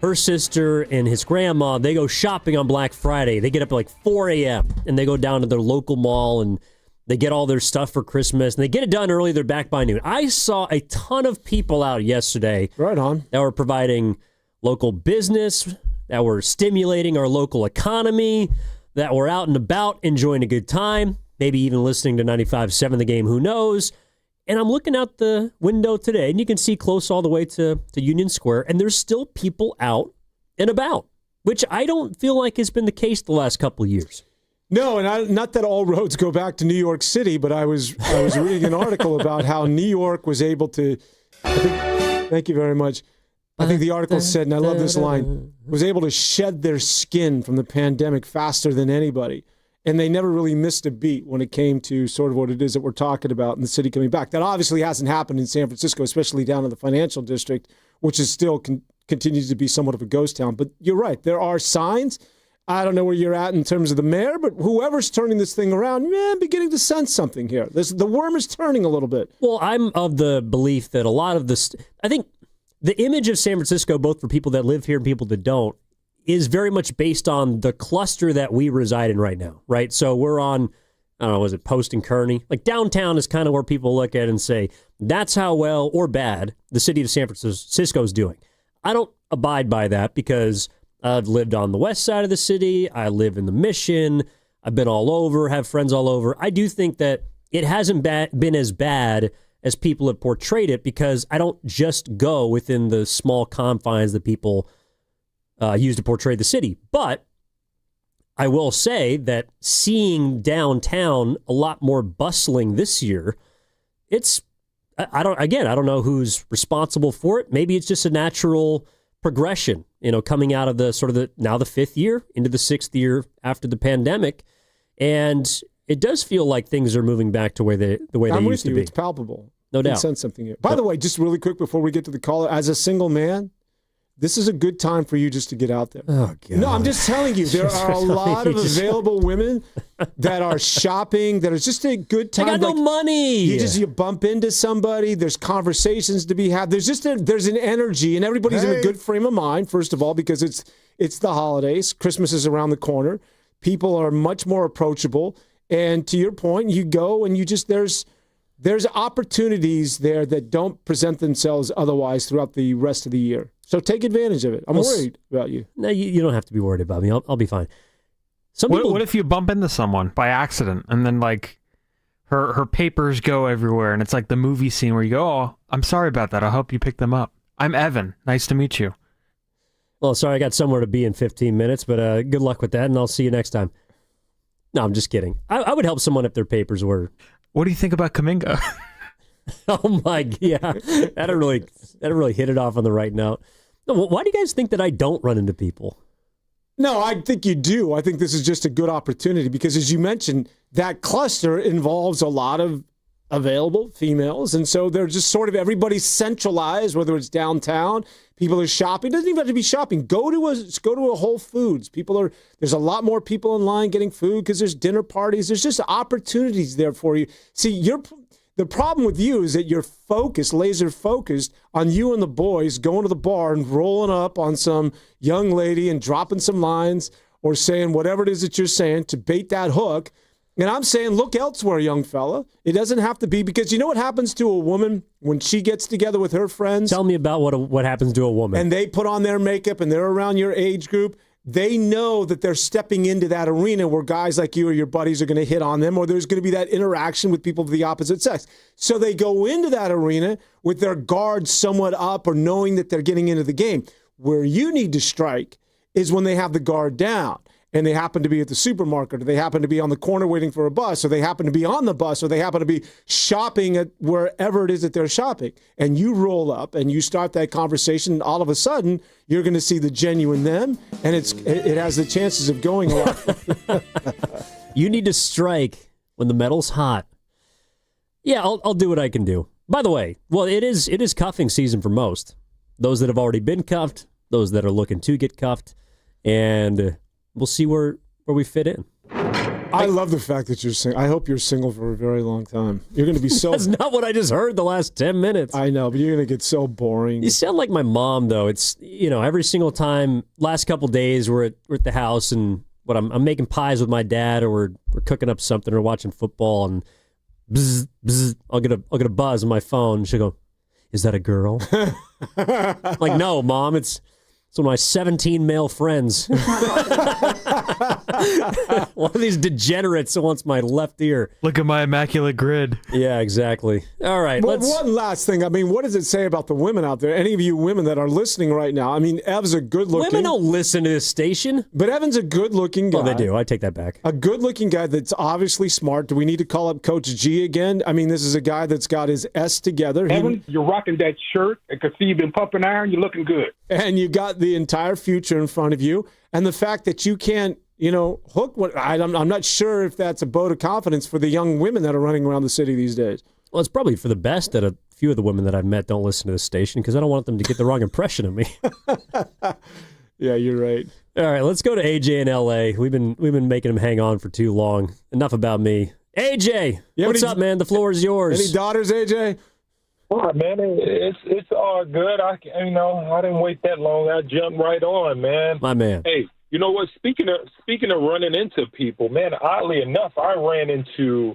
Speaker 9: her sister, and his grandma, they go shopping on Black Friday. They get up at like 4 a.m. and they go down to their local mall and they get all their stuff for Christmas and they get it done early. They're back by noon. I saw a ton of people out yesterday.
Speaker 10: Right on.
Speaker 9: That were providing local business, that were stimulating our local economy, that were out and about enjoying a good time, maybe even listening to 95.7 The Game, who knows. And I'm looking out the window today, and you can see close all the way to Union Square, and there's still people out and about, which I don't feel like has been the case the last couple of years.
Speaker 10: No, and not that all roads go back to New York City, but I was reading an article about how New York was able to, thank you very much. I think the article said, and I love this line, was able to shed their skin from the pandemic faster than anybody. And they never really missed a beat when it came to sort of what it is that we're talking about in the city coming back. That obviously hasn't happened in San Francisco, especially down in the financial district, which is still continues to be somewhat of a ghost town. But you're right. There are signs. I don't know where you're at in terms of the mayor, but whoever's turning this thing around, beginning to sense something here. The worm is turning a little bit.
Speaker 9: Well, I'm of the belief that a lot of this, I think the image of San Francisco, both for people that live here and people that don't, is very much based on the cluster that we reside in right now, right? So we're on, I don't know, was it Post and Kearny? Like downtown is kind of where people look at it and say, that's how well or bad the city of San Francisco is doing. I don't abide by that because I've lived on the west side of the city. I live in the Mission. I've been all over, have friends all over. I do think that it hasn't been as bad as people have portrayed it because I don't just go within the small confines that people used to portray the city. But I will say that seeing downtown a lot more bustling this year, I don't know who's responsible for it. Maybe it's just a natural progression, coming out of now the fifth year into the sixth year after the pandemic. And it does feel like things are moving back to the way they used to be.
Speaker 10: It's palpable.
Speaker 9: No doubt.
Speaker 10: You can sense something here. By the way, just really quick before we get to the caller, as a single man, this is a good time for you just to get out there.
Speaker 9: Oh, God.
Speaker 10: No, I'm just telling you, there are a lot of available women that are shopping, that are just a good time.
Speaker 9: I got no money.
Speaker 10: You bump into somebody, there's conversations to be had. There's an energy, and everybody's in a good frame of mind, first of all, because it's the holidays. Christmas is around the corner. People are much more approachable. And to your point, you go and you just there's opportunities there that don't present themselves otherwise throughout the rest of the year. So take advantage of it. I'm worried about you.
Speaker 9: No, you don't have to be worried about me. I'll be fine.
Speaker 1: What if you bump into someone by accident and then like her papers go everywhere and it's like the movie scene where you go, "Oh, I'm sorry about that. I hope you pick them up. I'm Evan. Nice to meet you."
Speaker 9: Well, sorry, I got somewhere to be in 15 minutes, but good luck with that, and I'll see you next time. No, I'm just kidding. I would help someone if their papers were...
Speaker 1: What do you think about Kaminga?
Speaker 9: Oh, my, yeah. That really hit it off on the right note. No, why do you guys think that I don't run into people?
Speaker 10: No, I think you do. I think this is just a good opportunity because, as you mentioned, that cluster involves a lot of available females, and so they're just sort of everybody's centralized, whether it's downtown, people are shopping. It doesn't even have to be shopping. Go to a Whole Foods. There's a lot more people in line getting food because there's dinner parties. There's just opportunities there for you. See, the problem with you is that you're focused, laser focused on you and the boys going to the bar and rolling up on some young lady and dropping some lines or saying whatever it is that you're saying to bait that hook. And I'm saying, look elsewhere, young fella. It doesn't have to be, because you know what happens to a woman when she gets together with her friends?
Speaker 9: Tell me about what happens to a woman.
Speaker 10: And they put on their makeup and they're around your age group. They know that they're stepping into that arena where guys like you or your buddies are going to hit on them, or there's going to be that interaction with people of the opposite sex. So they go into that arena with their guard somewhat up or knowing that they're getting into the game. Where you need to strike is when they have the guard down. And they happen to be at the supermarket, or they happen to be on the corner waiting for a bus, or they happen to be on the bus, or they happen to be shopping at wherever it is that they're shopping. And you roll up and you start that conversation, and all of a sudden you're going to see the genuine them, and it has the chances of going a lot.
Speaker 9: You need to strike when the metal's hot. Yeah, I'll do what I can do. By the way, well, it is cuffing season for most. Those that have already been cuffed, those that are looking to get cuffed, and we'll see where we fit in.
Speaker 10: I love the fact that you're single. I hope you're single for a very long time. You're going to be so...
Speaker 9: That's not what I just heard the last 10 minutes.
Speaker 10: I know, but you're going to get so boring.
Speaker 9: You sound like my mom, though. It's, every single time, last couple days, we're at the house, and I'm making pies with my dad, or we're cooking up something, or watching football, and bzz, bzz, I'll get a buzz on my phone. She'll go, "Is that a girl?" I'm like, "No, Mom, it's one of my 17 male friends." One of these degenerates wants my left ear.
Speaker 1: Look at my immaculate grid.
Speaker 9: Yeah, exactly. All right.
Speaker 10: But one last thing. I mean, what does it say about the women out there? Any of you women that are listening right now? I mean, Ev's a good-looking...
Speaker 9: Women don't listen to this station.
Speaker 10: But Evan's a good-looking guy.
Speaker 9: Oh, they do. I take that back.
Speaker 10: A good-looking guy that's obviously smart. Do we need to call up Coach G again? I mean, this is a guy that's got his S together.
Speaker 2: Evan, you're rocking that shirt. I can see you've been pumping iron. You're looking good.
Speaker 10: And you got the entire future in front of you. And the fact that you can't, hook I'm not sure if that's a vote of confidence for the young women that are running around the city these days.
Speaker 9: Well, it's probably for the best that a few of the women that I've met don't listen to this station, because I don't want them to get the wrong impression of me.
Speaker 10: Yeah, you're right.
Speaker 9: All right, let's go to AJ in LA. We've been making him hang on for too long. Enough about me. AJ, what's up, man? The floor is yours.
Speaker 10: Any daughters, AJ?
Speaker 2: All right, man. It's all good. I didn't wait that long. I jumped right on, man.
Speaker 9: My man.
Speaker 2: Hey, you know what? Speaking of running into people, man. Oddly enough, I ran into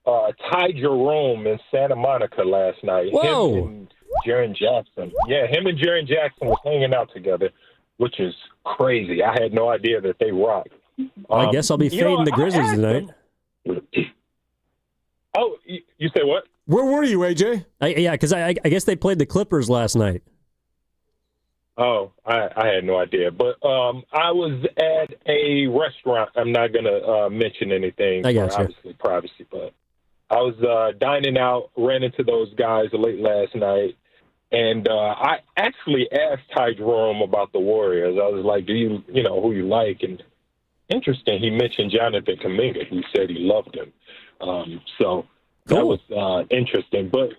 Speaker 2: Ty Jerome in Santa Monica last night.
Speaker 9: Whoa.
Speaker 2: Him and Jaren Jackson. Yeah, him and Jaren Jackson was hanging out together, which is crazy. I had no idea that they rocked.
Speaker 9: I guess I'll be fading the Grizzlies tonight.
Speaker 2: Oh, you say what?
Speaker 10: Where were you, AJ?
Speaker 9: Yeah, because I guess they played the Clippers last night.
Speaker 2: Oh, I had no idea. But I was at a restaurant. I'm not going to mention anything
Speaker 9: I
Speaker 2: for
Speaker 9: gotcha.
Speaker 2: obviously privacy, but I was dining out, ran into those guys late last night, and I actually asked Ty Jerome about the Warriors. I was like, do you know who you like? And interesting, he mentioned Jonathan Kaminga. He said he loved him. So that was interesting. But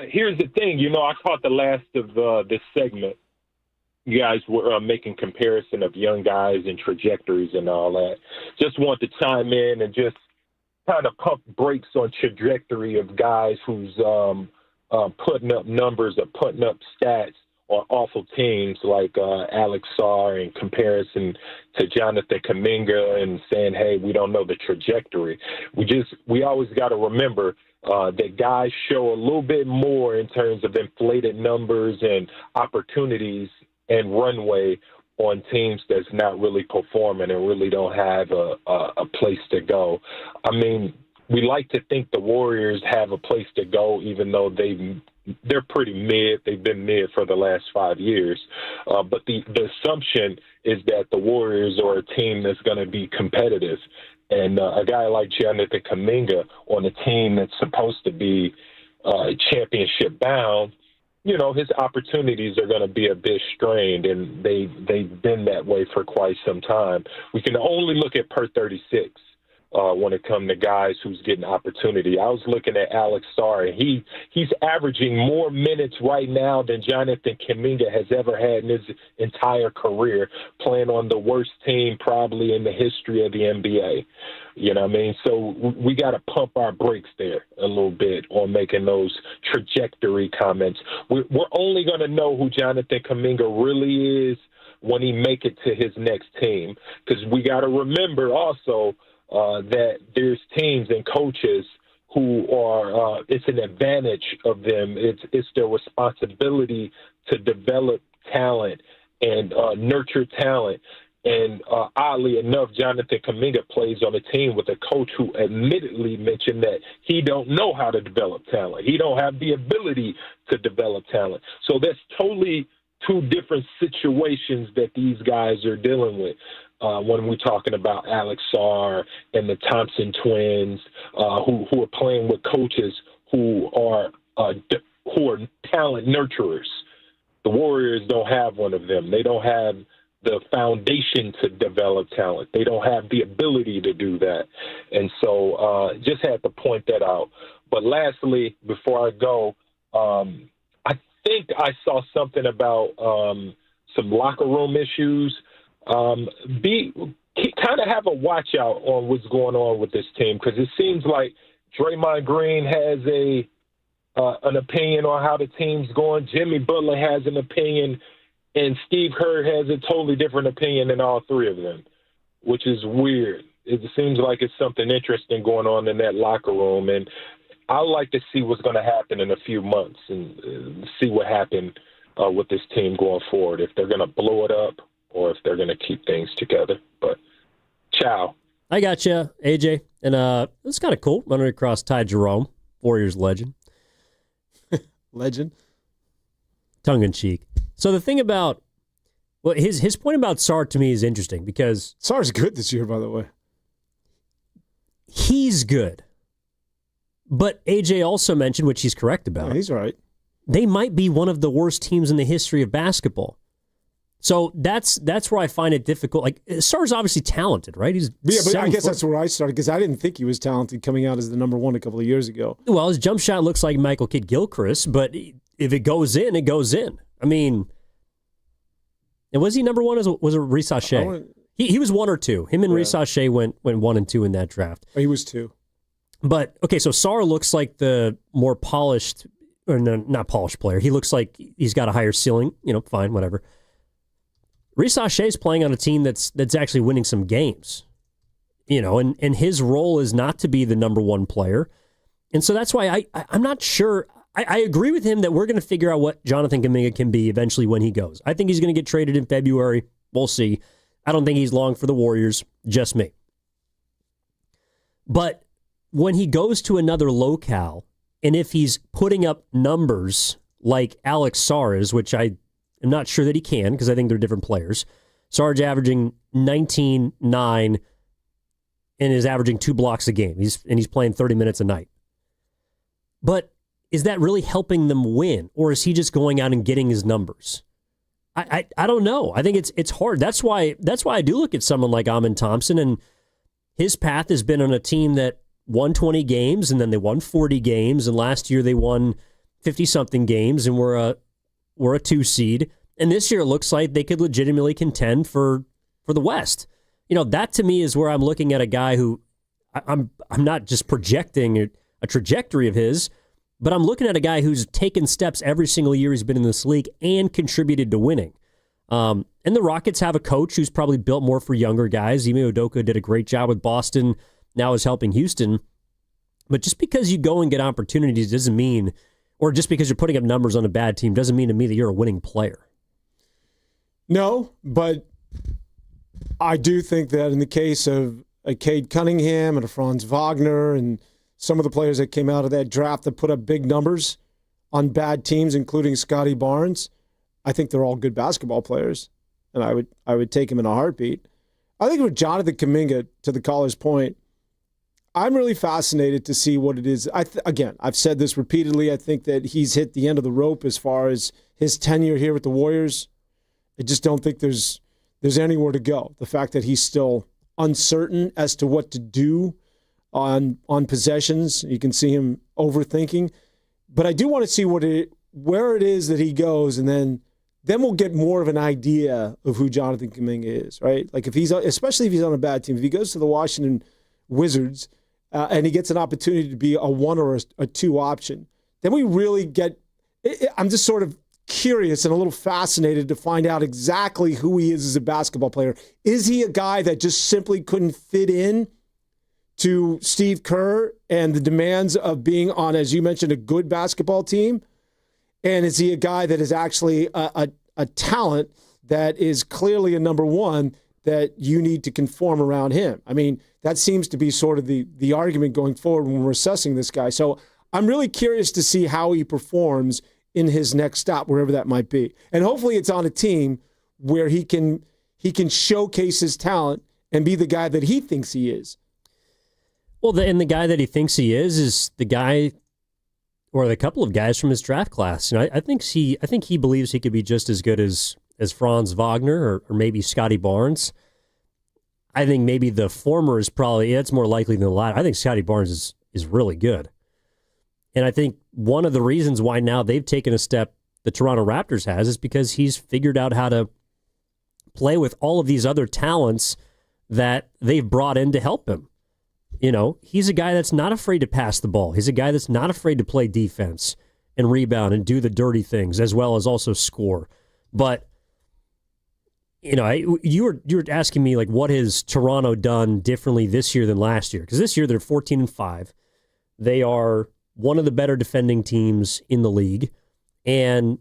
Speaker 2: here's the thing. I caught the last of this segment. You guys were making comparison of young guys and trajectories and all that. Just want to chime in and just kind of pump brakes on trajectory of guys who's putting up numbers or putting up stats on awful teams like Alex Sarr in comparison to Jonathan Kaminga and saying, hey, we don't know the trajectory. We always got to remember that guys show a little bit more in terms of inflated numbers and opportunities and runway on teams that's not really performing and really don't have a place to go. I mean, we like to think the Warriors have a place to go, even though they're pretty mid. They've been mid for the last 5 years. But the assumption is that the Warriors are a team that's going to be competitive. And a guy like Jonathan Kaminga on a team that's supposed to be championship bound, you know, his opportunities are going to be a bit strained, and they've been that way for quite some time. We can only look at per 36. When it comes to guys who's getting opportunity. I was looking at Alex Sarr, and he's averaging more minutes right now than Jonathan Kaminga has ever had in his entire career, playing on the worst team probably in the history of the NBA. You know what I mean? So we got to pump our brakes there a little bit on making those trajectory comments. We're only going to know who Jonathan Kaminga really is when he make it to his next team, because we got to remember also that there's teams and coaches who are, it's an advantage of them. It's their responsibility to develop talent and nurture talent. And oddly enough, Jonathan Kaminga plays on a team with a coach who admittedly mentioned that he don't know how to develop talent. He don't have the ability to develop talent. So that's totally two different situations that these guys are dealing with. When we're talking about Alex Sarr and the Thompson twins, who are playing with coaches who are talent nurturers. The Warriors don't have one of them. They don't have the foundation to develop talent. They don't have the ability to do that. And so just had to point that out. But lastly, before I go, I think I saw something about some locker room issues. Kind of have a watch out on what's going on with this team, because it seems like Draymond Green has an opinion on how the team's going. Jimmy Butler has an opinion, and Steve Kerr has a totally different opinion than all three of them, which is weird. It seems like it's something interesting going on in that locker room, and I'd like to see what's going to happen in a few months and see what happened with this team going forward, if they're going to blow it up or if they're going to keep things together. But ciao.
Speaker 9: I got you, AJ. And it's kind of cool running across Ty Jerome, Warriors legend.
Speaker 10: Legend?
Speaker 9: Tongue-in-cheek. So the thing about, well, his point about Sarr to me is interesting because...
Speaker 10: Sarr's good this year, by the way.
Speaker 9: He's good. But AJ also mentioned, which he's correct about.
Speaker 10: Yeah, he's right.
Speaker 9: They might be one of the worst teams in the history of basketball. So that's where I find it difficult. Like, Sarr's obviously talented, right? He's
Speaker 10: but I guess that's where I started, because I didn't think he was talented coming out as the number one a couple of years ago.
Speaker 9: Well, his jump shot looks like Michael Kidd-Gilchrist, but if it goes in, it goes in. I mean, and was he number one? Was it Reese Shea? He was one or two. Him and Reese Shea went 1 and 2 in that draft.
Speaker 10: Oh, he was 2.
Speaker 9: But, okay, so Sarr looks like the more polished, or no, not polished player. He looks like he's got a higher ceiling. You know, fine, whatever. Reese Shea's playing on a team that's actually winning some games, you know, and his role is not to be the number one player. And so that's why I'm not sure. I agree with him that we're going to figure out what Jonathan Kaminga can be eventually when he goes. I think he's going to get traded in February. We'll see. I don't think he's long for the Warriors, just me. But when he goes to another locale, and if he's putting up numbers like Alex Sarr is, which I'm not sure that he can, because I think they're different players. Sarge averaging 19-9 and is averaging 2 blocks a game. He's playing 30 minutes a night. But is that really helping them win, or is he just going out and getting his numbers? I don't know. I think it's hard. That's why I do look at someone like Amin Thompson, and his path has been on a team that won 20 games, and then they won 40 games, and last year they won 50-something games, and were a 2 seed. And this year it looks like they could legitimately contend for the West. You know, that to me is where I'm looking at a guy who I'm not just projecting a trajectory of his. But I'm looking at a guy who's taken steps every single year he's been in this league and contributed to winning. And the Rockets have a coach who's probably built more for younger guys. Ime Udoka did a great job with Boston, now is helping Houston. But just because you go and get opportunities doesn't mean, or just because you're putting up numbers on a bad team doesn't mean to me that you're a winning player.
Speaker 10: No, but I do think that in the case of a Cade Cunningham and a Franz Wagner and some of the players that came out of that draft that put up big numbers on bad teams, including Scotty Barnes, I think they're all good basketball players, and I would take him in a heartbeat. I think with Jonathan Kaminga, to the caller's point, I'm really fascinated to see what it is. Again, I've said this repeatedly. I think that he's hit the end of the rope as far as his tenure here with the Warriors. I just don't think there's anywhere to go. The fact that he's still uncertain as to what to do on possessions, you can see him overthinking. But I do want to see where it is that he goes, and then we'll get more of an idea of who Jonathan Kaminga is, right? Like especially if he's on a bad team. If he goes to the Washington Wizards and he gets an opportunity to be a 1 or a 2 option, then we really get. I'm just sort of curious and a little fascinated to find out exactly who he is as a basketball player. Is he a guy that just simply couldn't fit in to Steve Kerr and the demands of being on, as you mentioned, a good basketball team? And is he a guy that is actually a talent that is clearly a number one that you need to conform around him? I mean, that seems to be sort of the argument going forward when we're assessing this guy. So I'm really curious to see how he performs in his next stop, wherever that might be. And hopefully it's on a team where he can showcase his talent and be the guy that he thinks he is.
Speaker 9: Well, the guy that he thinks he is the guy, or the couple of guys from his draft class. You know, I think he believes he could be just as good as Franz Wagner or maybe Scotty Barnes. I think maybe the former is probably, it's more likely than the latter. I think Scotty Barnes is really good. And I think one of the reasons why now they've taken a step the Toronto Raptors has is because he's figured out how to play with all of these other talents that they've brought in to help him. You know, he's a guy that's not afraid to pass the ball. He's a guy that's not afraid to play defense and rebound and do the dirty things as well as also score. But, you know, you were asking me, like, what has Toronto done differently this year than last year? Because this year they're 14-5. They are one of the better defending teams in the league. And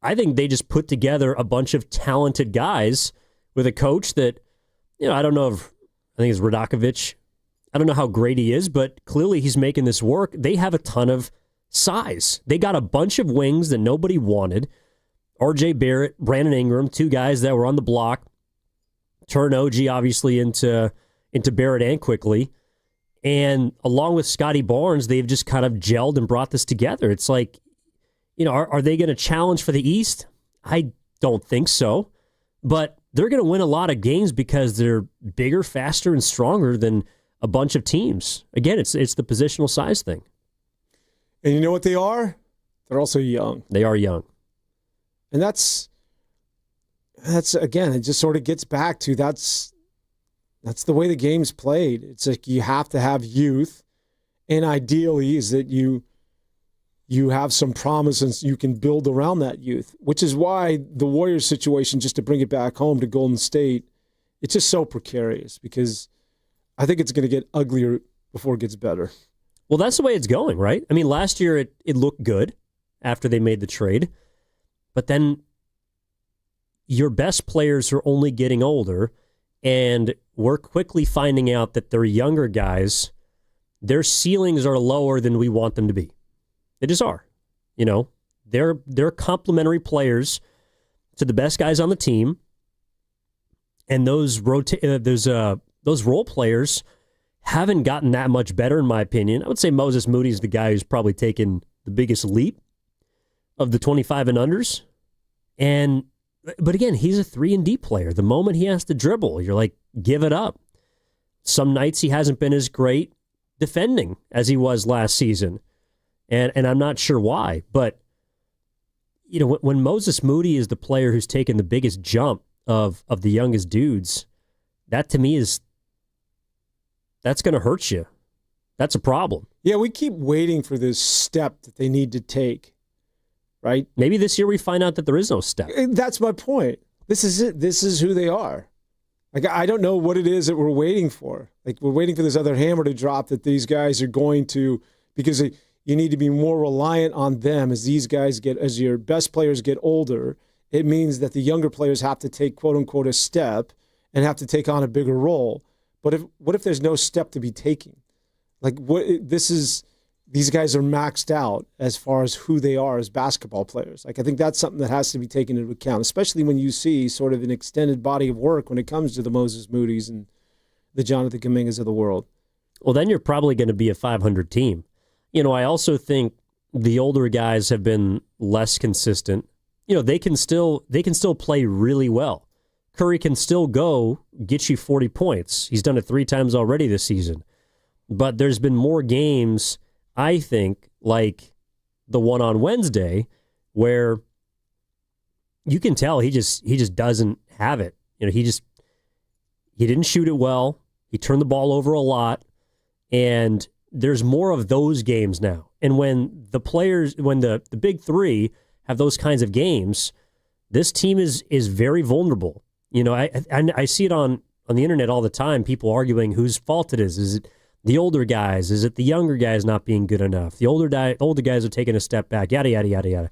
Speaker 9: I think they just put together a bunch of talented guys with a coach that, you know, I think it's Radakovich. I don't know how great he is, but clearly he's making this work. They have a ton of size. They got a bunch of wings that nobody wanted. RJ Barrett, Brandon Ingram, 2 guys that were on the block. Turn OG obviously into Barrett and quickly. And along with Scotty Barnes, they've just kind of gelled and brought this together. It's like, you know, are they going to challenge for the East? I don't think so. But they're going to win a lot of games because they're bigger, faster, and stronger than a bunch of teams. Again, it's the positional size thing.
Speaker 10: And you know what they are? They're also young.
Speaker 9: They are young.
Speaker 10: And that's again, it just sort of gets back to that's the way the game's played. It's like you have to have youth, and ideally is that you have some promise and you can build around that youth, which is why the Warriors situation, just to bring it back home to Golden State, it's just so precarious because I think it's going to get uglier before it gets better.
Speaker 9: Well, that's the way it's going, right? I mean, last year it looked good after they made the trade, but then your best players are only getting older, and we're quickly finding out that their younger guys, their ceilings are lower than we want them to be. They just are. You know, they're complementary players to the best guys on the team, and those role players haven't gotten that much better, in my opinion. I would say Moses Moody is the guy who's probably taken the biggest leap of the 25 and unders. But again, he's a 3-and-D player. The moment he has to dribble, you're like, give it up. Some nights he hasn't been as great defending as he was last season. And I'm not sure why. But, you know, when Moses Moody is the player who's taken the biggest jump of the youngest dudes, that to me that's going to hurt you. That's a problem.
Speaker 10: Yeah, we keep waiting for this step that they need to take, right?
Speaker 9: Maybe this year we find out that there is no step.
Speaker 10: That's my point. This is it. This is who they are. Like, I don't know what it is that we're waiting for. Like, we're waiting for this other hammer to drop that these guys are going to, because you need to be more reliant on them as these guys as your best players get older. It means that the younger players have to take, quote unquote, a step and have to take on a bigger role. But what if there's no step to be taken? Like, these guys are maxed out as far as who they are as basketball players. Like, I think that's something that has to be taken into account, especially when you see sort of an extended body of work when it comes to the Moses Moody's and the Jonathan Kamingas of the world.
Speaker 9: Well, then you're probably going to be a 500 team. I also think the older guys have been less consistent. They can still play really well. Curry can still get you 40 points. He's done it 3 times already this season. But there's been more games, I think, like the one on Wednesday, where you can tell he just doesn't have it. He didn't shoot it well. He turned the ball over a lot, and there's more of those games now. And when the big three have those kinds of games, this team is very vulnerable. I see it on the internet all the time. People arguing whose fault it is. Is it the older guys? Is it the younger guys not being good enough? The older guys are taking a step back, yada, yada, yada, yada.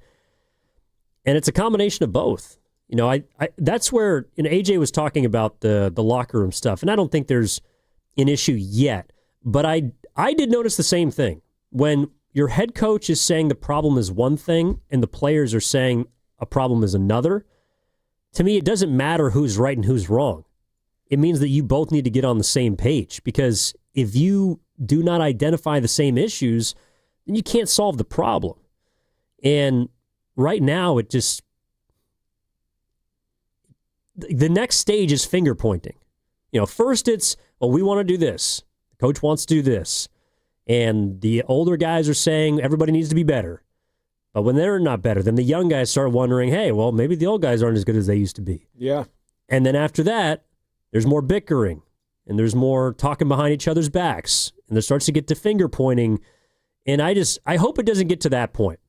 Speaker 9: And it's a combination of both. That's where AJ was talking about the locker room stuff, and I don't think there's an issue yet. But I did notice the same thing. When your head coach is saying the problem is one thing and the players are saying a problem is another, to me, it doesn't matter who's right and who's wrong. It means that you both need to get on the same page, because if you do not identify the same issues, then you can't solve the problem. And right now, the next stage is finger pointing. First it's, well, we want to do this. The coach wants to do this. And the older guys are saying everybody needs to be better. But when they're not better, then the young guys start wondering, hey, well, maybe the old guys aren't as good as they used to be.
Speaker 10: Yeah.
Speaker 9: And then after that, there's more bickering. And there's more talking behind each other's backs. And there starts to get to finger pointing. And I hope it doesn't get to that point.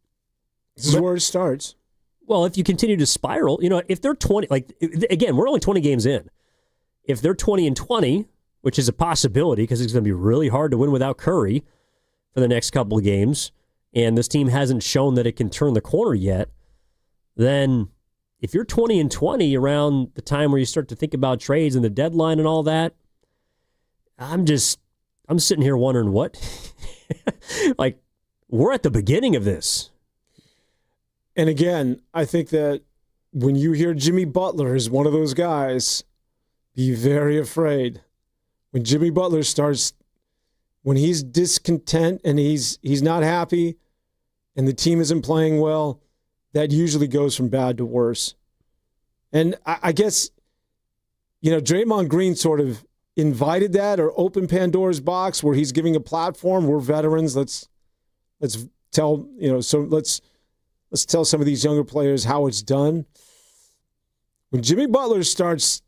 Speaker 10: This is where it starts.
Speaker 9: Well, if you continue to spiral, if they're 20, again, we're only 20 games in. If they're 20-20, which is a possibility because it's going to be really hard to win without Curry for the next couple of games, and this team hasn't shown that it can turn the corner yet, then if you're 20-20 around the time where you start to think about trades and the deadline and all that, I'm sitting here wondering what, we're at the beginning of this.
Speaker 10: And again, I think that when you hear Jimmy Butler is one of those guys, be very afraid. When Jimmy Butler starts, when he's discontent and he's not happy and the team isn't playing well, that usually goes from bad to worse. And I guess, Draymond Green sort of invited that or opened Pandora's box where he's giving a platform. We're veterans. Let's tell some of these younger players how it's done. When Jimmy Butler starts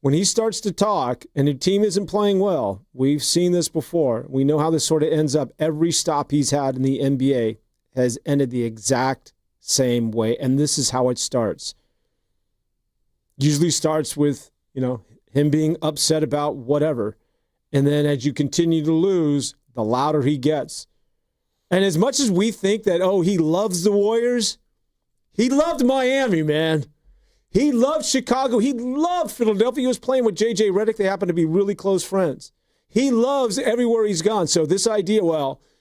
Speaker 10: to talk and the team isn't playing well, we've seen this before. We know how this sort of ends up. Every stop he's had in the NBA has ended the exact same way. And this is how it starts. Usually starts with, him being upset about whatever. And then as you continue to lose, the louder he gets. And as much as we think that, he loves the Warriors, he loved Miami, man. He loved Chicago. He loved Philadelphia. He was playing with J.J. Redick. They happen to be really close friends. He loves everywhere he's gone. So this idea,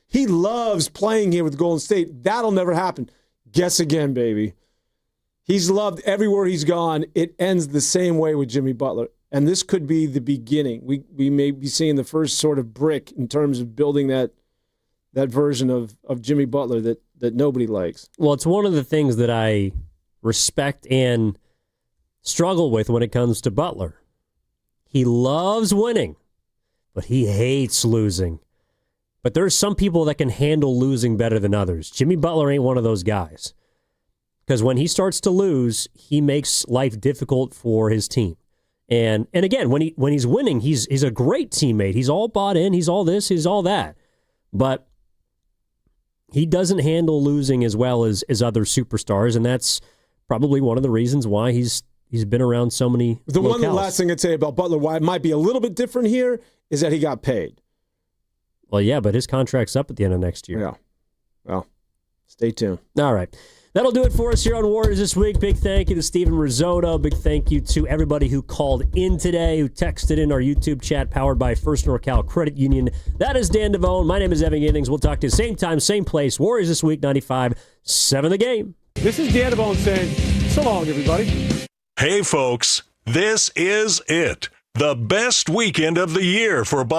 Speaker 10: he loves playing here with Golden State. That'll never happen. Guess again, baby. He's loved everywhere he's gone. It ends the same way with Jimmy Butler. And this could be the beginning. We may be seeing the first sort of brick in terms of building that version of Jimmy Butler that nobody likes.
Speaker 9: Well, it's one of the things that I respect and struggle with when it comes to Butler. He loves winning, but he hates losing. But there's some people that can handle losing better than others. Jimmy Butler ain't one of those guys. Because when he starts to lose, he makes life difficult for his team. And again, when he's winning, he's a great teammate. He's all bought in. He's all this. He's all that. but he doesn't handle losing as well as other superstars, and that's probably one of the reasons why he's been around so many locales.
Speaker 10: The last thing I'd say about Butler, why it might be a little bit different here, is that he got paid.
Speaker 9: Well, yeah, but his contract's up at the end of next year.
Speaker 10: Yeah. Well, stay tuned.
Speaker 9: All right. That'll do it for us here on Warriors This Week. Big thank you to Steven Risotto. Big thank you to everybody who called in today, who texted in our YouTube chat powered by First NorCal Credit Union. That is Dan Devone. My name is Evan Giddings. We'll talk to you same time, same place. Warriors This Week, 95.7 The Game.
Speaker 10: This is Dan Devone saying so long, everybody.
Speaker 12: Hey, folks, this is it. The best weekend of the year for